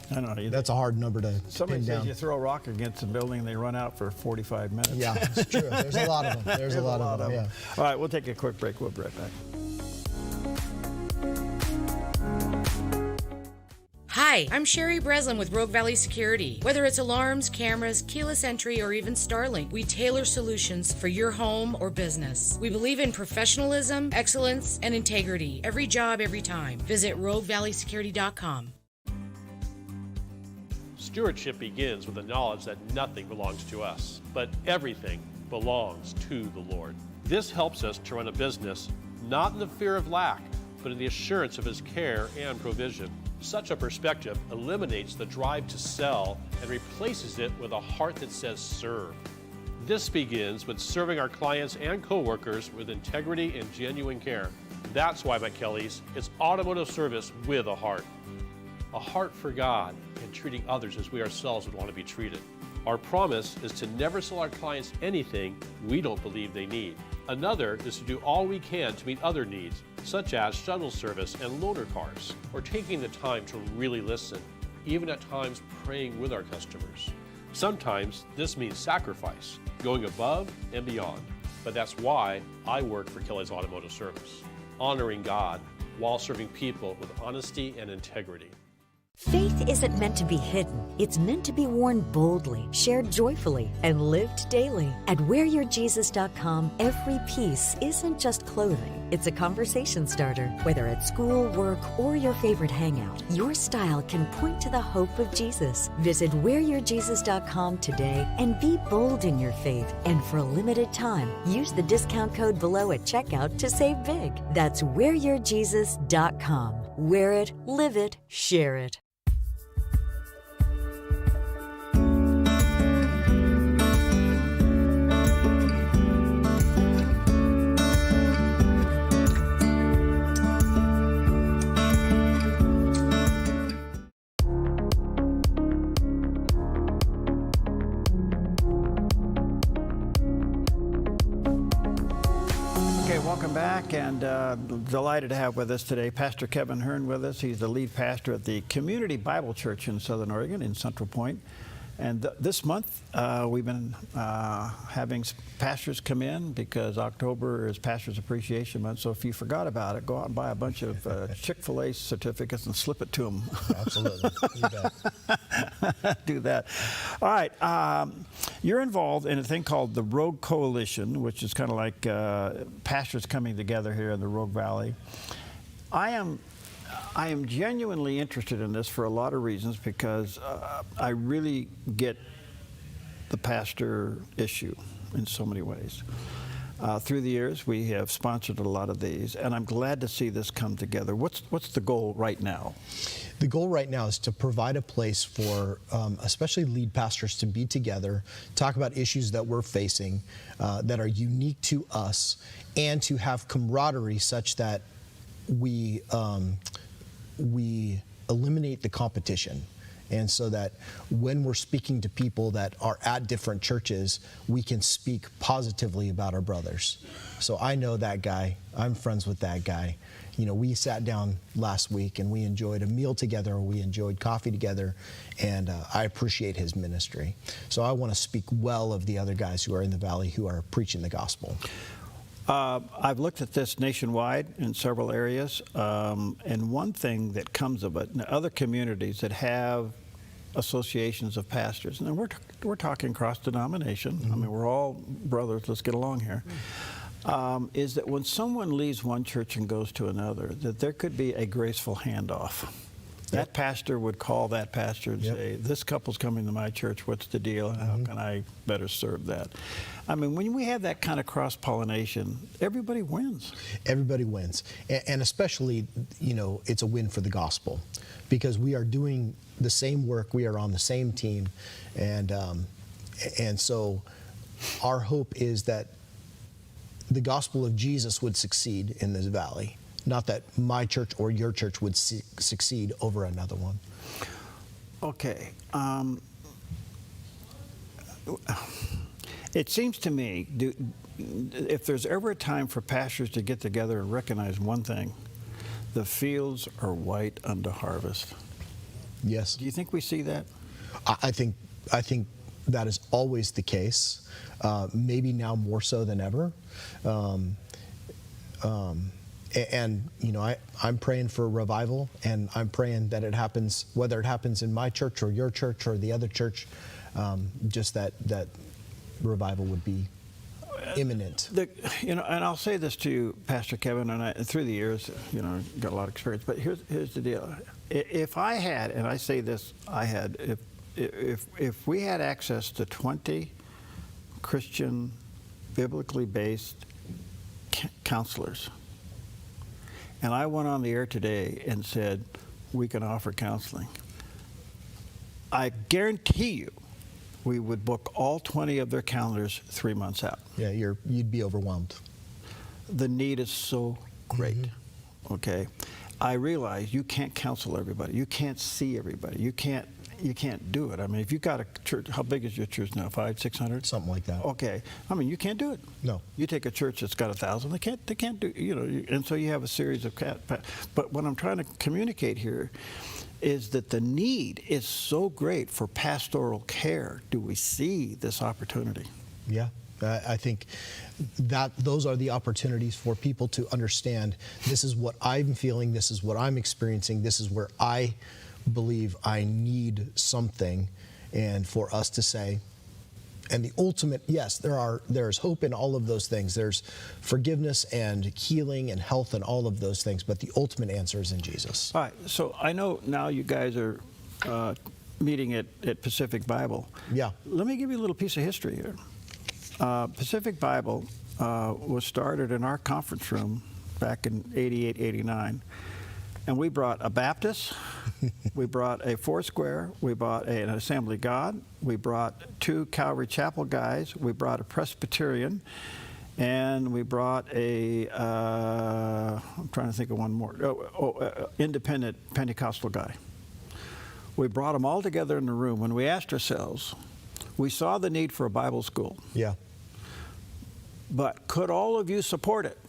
I don't know. That's a hard number to Somebody pin says down. you throw a rock against the building and they run out for 45 minutes. Yeah, it's true. There's a lot of them. There's a lot of them, yeah. All right, we'll take a quick break. We'll be right back. Hi, I'm Sherry Breslin with Rogue Valley Security. Whether it's alarms, cameras, keyless entry, or even Starlink, we tailor solutions for your home or business. We believe in professionalism, excellence, and integrity. Every job, every time. Visit RogueValleySecurity.com. Stewardship begins with the knowledge that nothing belongs to us, but everything belongs to the Lord. This helps us to run a business not in the fear of lack, but in the assurance of His care and provision. Such a perspective eliminates the drive to sell and replaces it with a heart that says serve. This begins with serving our clients and coworkers with integrity and genuine care. That's why at Kelly's, it's automotive service with a heart for God and treating others as we ourselves would want to be treated. Our promise is to never sell our clients anything we don't believe they need. Another is to do all we can to meet other needs, such as shuttle service and loaner cars, or taking the time to really listen, even at times praying with our customers. Sometimes this means sacrifice, going above and beyond, but that's why I work for Kelly's Automotive Service, honoring God while serving people with honesty and integrity. Faith isn't meant to be hidden. It's meant to be worn boldly, shared joyfully, and lived daily. At WeareYourJesus.com, every piece isn't just clothing. It's a conversation starter. Whether at school, work, or your favorite hangout, your style can point to the hope of Jesus. Visit WeareYourJesus.com today and be bold in your faith. And for a limited time, use the discount code below at checkout to save big. That's WeareYourJesus.com. Wear it, live it, share it. Welcome back, and delighted to have with us today Pastor Kevin Hearn with us. He's the lead pastor at the Community Bible Church in Southern Oregon in Central Point. And this month, we've been having pastors come in because October is Pastors Appreciation Month. So if you forgot about it, go out and buy a bunch of Chick-fil-A certificates and slip it to them. Absolutely. You bet. Do that. All right. You're involved in a thing called the Rogue Coalition, which is kind of like pastors coming together here in the Rogue Valley. I am genuinely interested in this for a lot of reasons because I really get the pastor issue in so many ways. Through the years, we have sponsored a lot of these, and I'm glad to see this come together. What's the goal right now? The goal right now is to provide a place for especially lead pastors to be together, talk about issues that we're facing that are unique to us, and to have camaraderie such that we eliminate the competition. And so that when we're speaking to people that are at different churches, we can speak positively about our brothers. So I know that guy. I'm friends with that guy. You know, we sat down last week and we enjoyed a meal together, we enjoyed coffee together, and I appreciate his ministry. So I want to speak well of the other guys who are in the valley who are preaching the gospel. I've looked at this nationwide in several areas, and one thing that comes of it, in other communities that have associations of pastors, and we're talking cross-denomination, I mean, we're all brothers, let's get along here, is that when someone leaves one church and goes to another, that there could be a graceful handoff. That pastor would call that pastor and say, this couple's coming to my church, what's the deal? How can I better serve that? I mean, when we have that kind of cross-pollination, everybody wins. Everybody wins. And especially, you know, it's a win for the gospel because we are doing the same work, we are on the same team, and so our hope is that the gospel of Jesus would succeed in this valley. Not that my church or your church would succeed over another one. Okay. It seems to me, if there's ever a time for pastors to get together and recognize one thing, the fields are white unto harvest. Yes. Do you think we see that? I think that is always the case. Maybe now more so than ever. And you know, I'm praying for revival, and I'm praying that it happens, whether it happens in my church or your church or the other church, just that revival would be imminent. You know, and I'll say this to you, Pastor Kevin, and I, through the years, you know, got a lot of experience. But here's the deal: if I had, and I say this, I had, if we had access to 20 Christian, biblically based counselors. And I went on the air today and said, we can offer counseling. I guarantee you, we would book all 20 of their calendars 3 months out. Yeah, you'd be overwhelmed. The need is so great, okay? I realize you can't counsel everybody. You can't see everybody. You can't do it. I mean, if you've got a church, how big is your church now? 500, 600? Something like that. Okay. I mean, you can't do it. No. You take a church that's got 1,000, they can't do, you know, and so you have a series of, but what I'm trying to communicate here is that the need is so great for pastoral care. Do we see this opportunity? Yeah. I think that those are the opportunities for people to understand, this is what I'm feeling, this is what I'm experiencing, this is where I believe I need something, and for us to say, and the ultimate, yes, there's hope in all of those things. There's forgiveness and healing and health and all of those things, but the ultimate answer is in Jesus. All right, so I know now you guys are meeting at Pacific Bible. Yeah. Let me give you a little piece of history here. Pacific Bible was started in our conference room back in 88, 89. And we brought a Baptist, we brought a Foursquare, we brought an Assembly of God, we brought 2 Calvary Chapel guys, we brought a Presbyterian, and we brought a, I'm trying to think of one more, independent Pentecostal guy. We brought them all together in the room. When we asked ourselves, we saw the need for a Bible school. Yeah. But could all of you support it?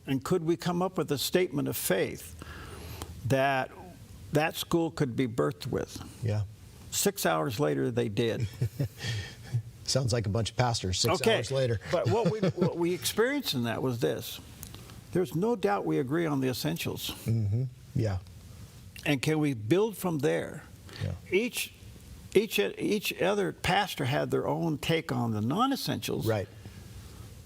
And could we come up with a statement of faith that school could be birthed with? Yeah. 6 hours later, they did. Sounds like a bunch of pastors 6 hours later. But what we experienced in that was this. There's no doubt we agree on the essentials. Yeah. And can we build from there? Yeah. Each other pastor had their own take on the non-essentials. Right.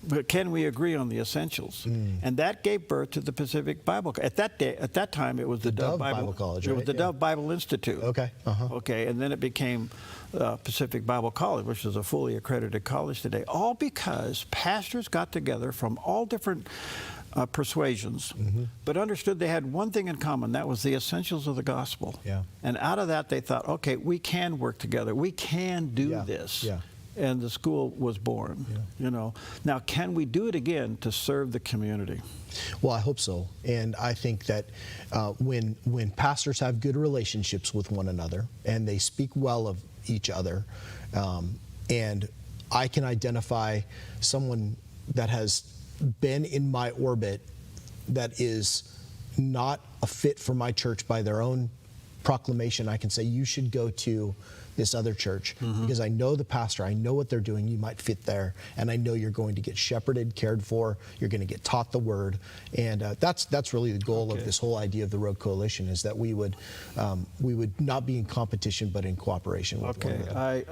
But can we agree on the essentials? And that gave birth to the Pacific Bible. At that time, it was the Dove Bible College. It was the Dove Bible Institute. Okay. Okay, and then it became Pacific Bible College, which is a fully accredited college today. All because pastors got together from all different persuasions, but understood they had one thing in common. That was the essentials of the gospel. Yeah. And out of that, they thought, okay, we can work together. We can do this. Yeah. And the school was born. You know, now can we do it again to serve the community? Well, I hope so, and I think that when pastors have good relationships with one another and they speak well of each other, and I can identify someone that has been in my orbit that is not a fit for my church by their own proclamation, I can say you should go to this other church because I know the pastor, I know what they're doing, you might fit there, and I know you're going to get shepherded, cared for, you're going to get taught the word, and that's really the goal of this whole idea of the Road Coalition, is that we would not be in competition but in cooperation with one another.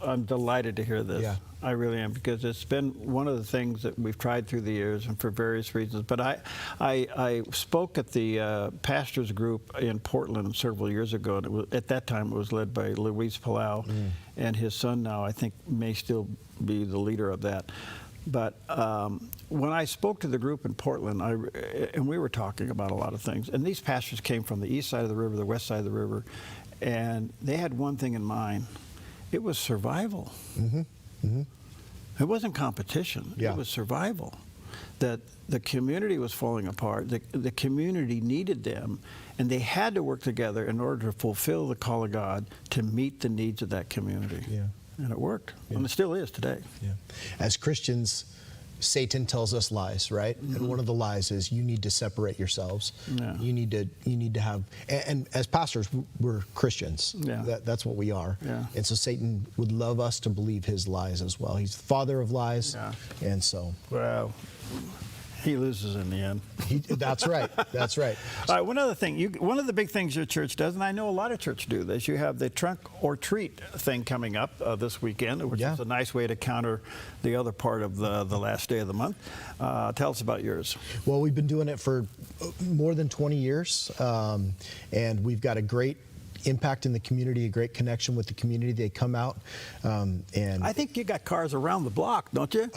I'm delighted to hear this. Yeah. I really am, because it's been one of the things that we've tried through the years and for various reasons. But I spoke at the pastors group in Portland several years ago, and at that time it was led by Luis Palau, and his son now I think may still be the leader of that. But when I spoke to the group in Portland, and we were talking about a lot of things, and these pastors came from the east side of the river, the west side of the river, and they had one thing in mind. It was survival. It wasn't competition. It was survival. That the community was falling apart. The community needed them, and they had to work together in order to fulfill the call of God to meet the needs of that community. And it worked, and it still is today. As Christians, Satan tells us lies, right? And one of the lies is you need to separate yourselves. You need to have, and as pastors, we're Christians. That's what we are. And so Satan would love us to believe his lies as well. He's the father of lies, and so. Well, he loses in the end. That's right. That's right. All right. One other thing. One of the big things your church does, and I know a lot of churches do this, you have the trunk or treat thing coming up this weekend, which is a nice way to counter the other part of the last day of the month. Tell us about yours. Well, we've been doing it for more than 20 years, and we've got a great impact in the community, a great connection with the community. They come out, and I think you got cars around the block, don't you?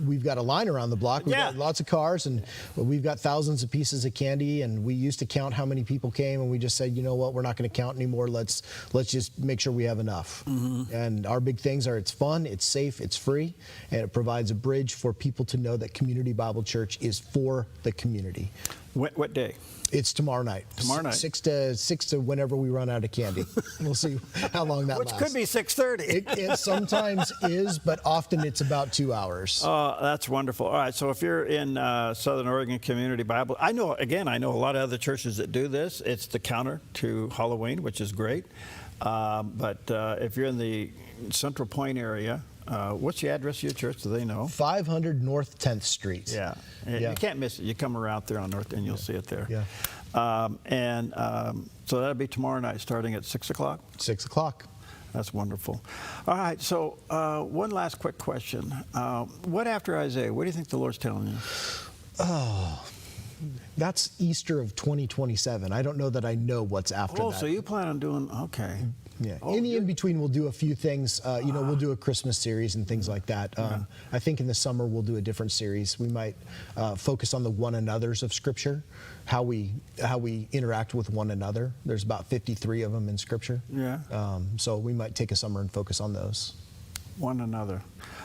We've got a line around the block. We've got lots of cars, and we've got thousands of pieces of candy, and we used to count how many people came, and we just said, you know what, we're not going to count anymore. Let's just make sure we have enough. And our big things are it's fun, it's safe, it's free, and it provides a bridge for people to know that Community Bible Church is for the community. What day? It's tomorrow night. Tomorrow night. 6 to whenever we run out of candy. We'll see how long that lasts. Which could be 6:30. It sometimes is, but often it's about 2 hours. Oh, that's wonderful. All right, so if you're in Southern Oregon Community Bible, I know a lot of other churches that do this. It's the counter to Halloween, which is great. But if you're in the Central Point area, what's the address of your church? Do they know? 500 North 10th Street. You can't miss it. You come around there on North and you'll see it there. So that'll be tomorrow night starting at 6 o'clock? 6 o'clock. That's wonderful. All right, so one last quick question. What after Isaiah? What do you think the Lord's telling you? Oh, that's Easter of 2027. I don't know that I know what's after that. Oh, so you plan on doing, okay. Yeah, in between we'll do a few things. We'll do a Christmas series and things like that. I think in the summer we'll do a different series. We might focus on the one another's of Scripture, how we interact with one another. There's about 53 of them in Scripture. So we might take a summer and focus on those. One another.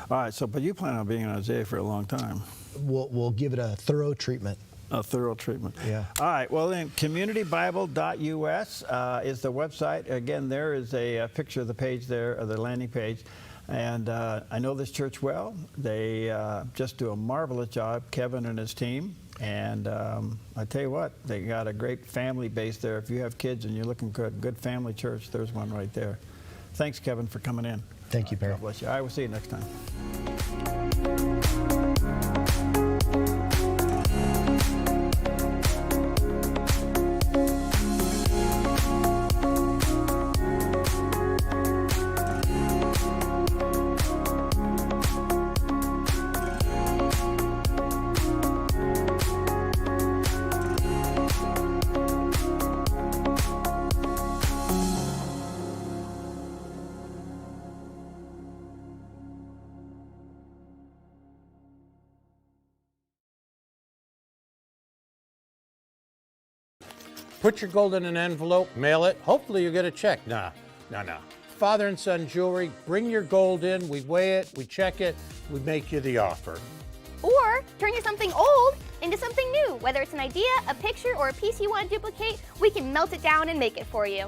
All right. So, but you plan on being in Isaiah for a long time. We'll give it a thorough treatment. A thorough treatment. Yeah. All right. Well, then, communitybible.us is the website. Again, there is a picture of the page there, of the landing page. And I know this church well. They just do a marvelous job, Kevin and his team. And I tell you what, they got a great family base there. If you have kids and you're looking for a good family church, there's one right there. Thanks, Kevin, for coming in. Thank you, Perry. God bless you. I will see you next time. Put your gold in an envelope, mail it. Hopefully you get a check. No. Father and son jewelry, bring your gold in, we weigh it, we check it, we make you the offer. Or turn your something old into something new. Whether it's an idea, a picture, or a piece you want to duplicate, we can melt it down and make it for you.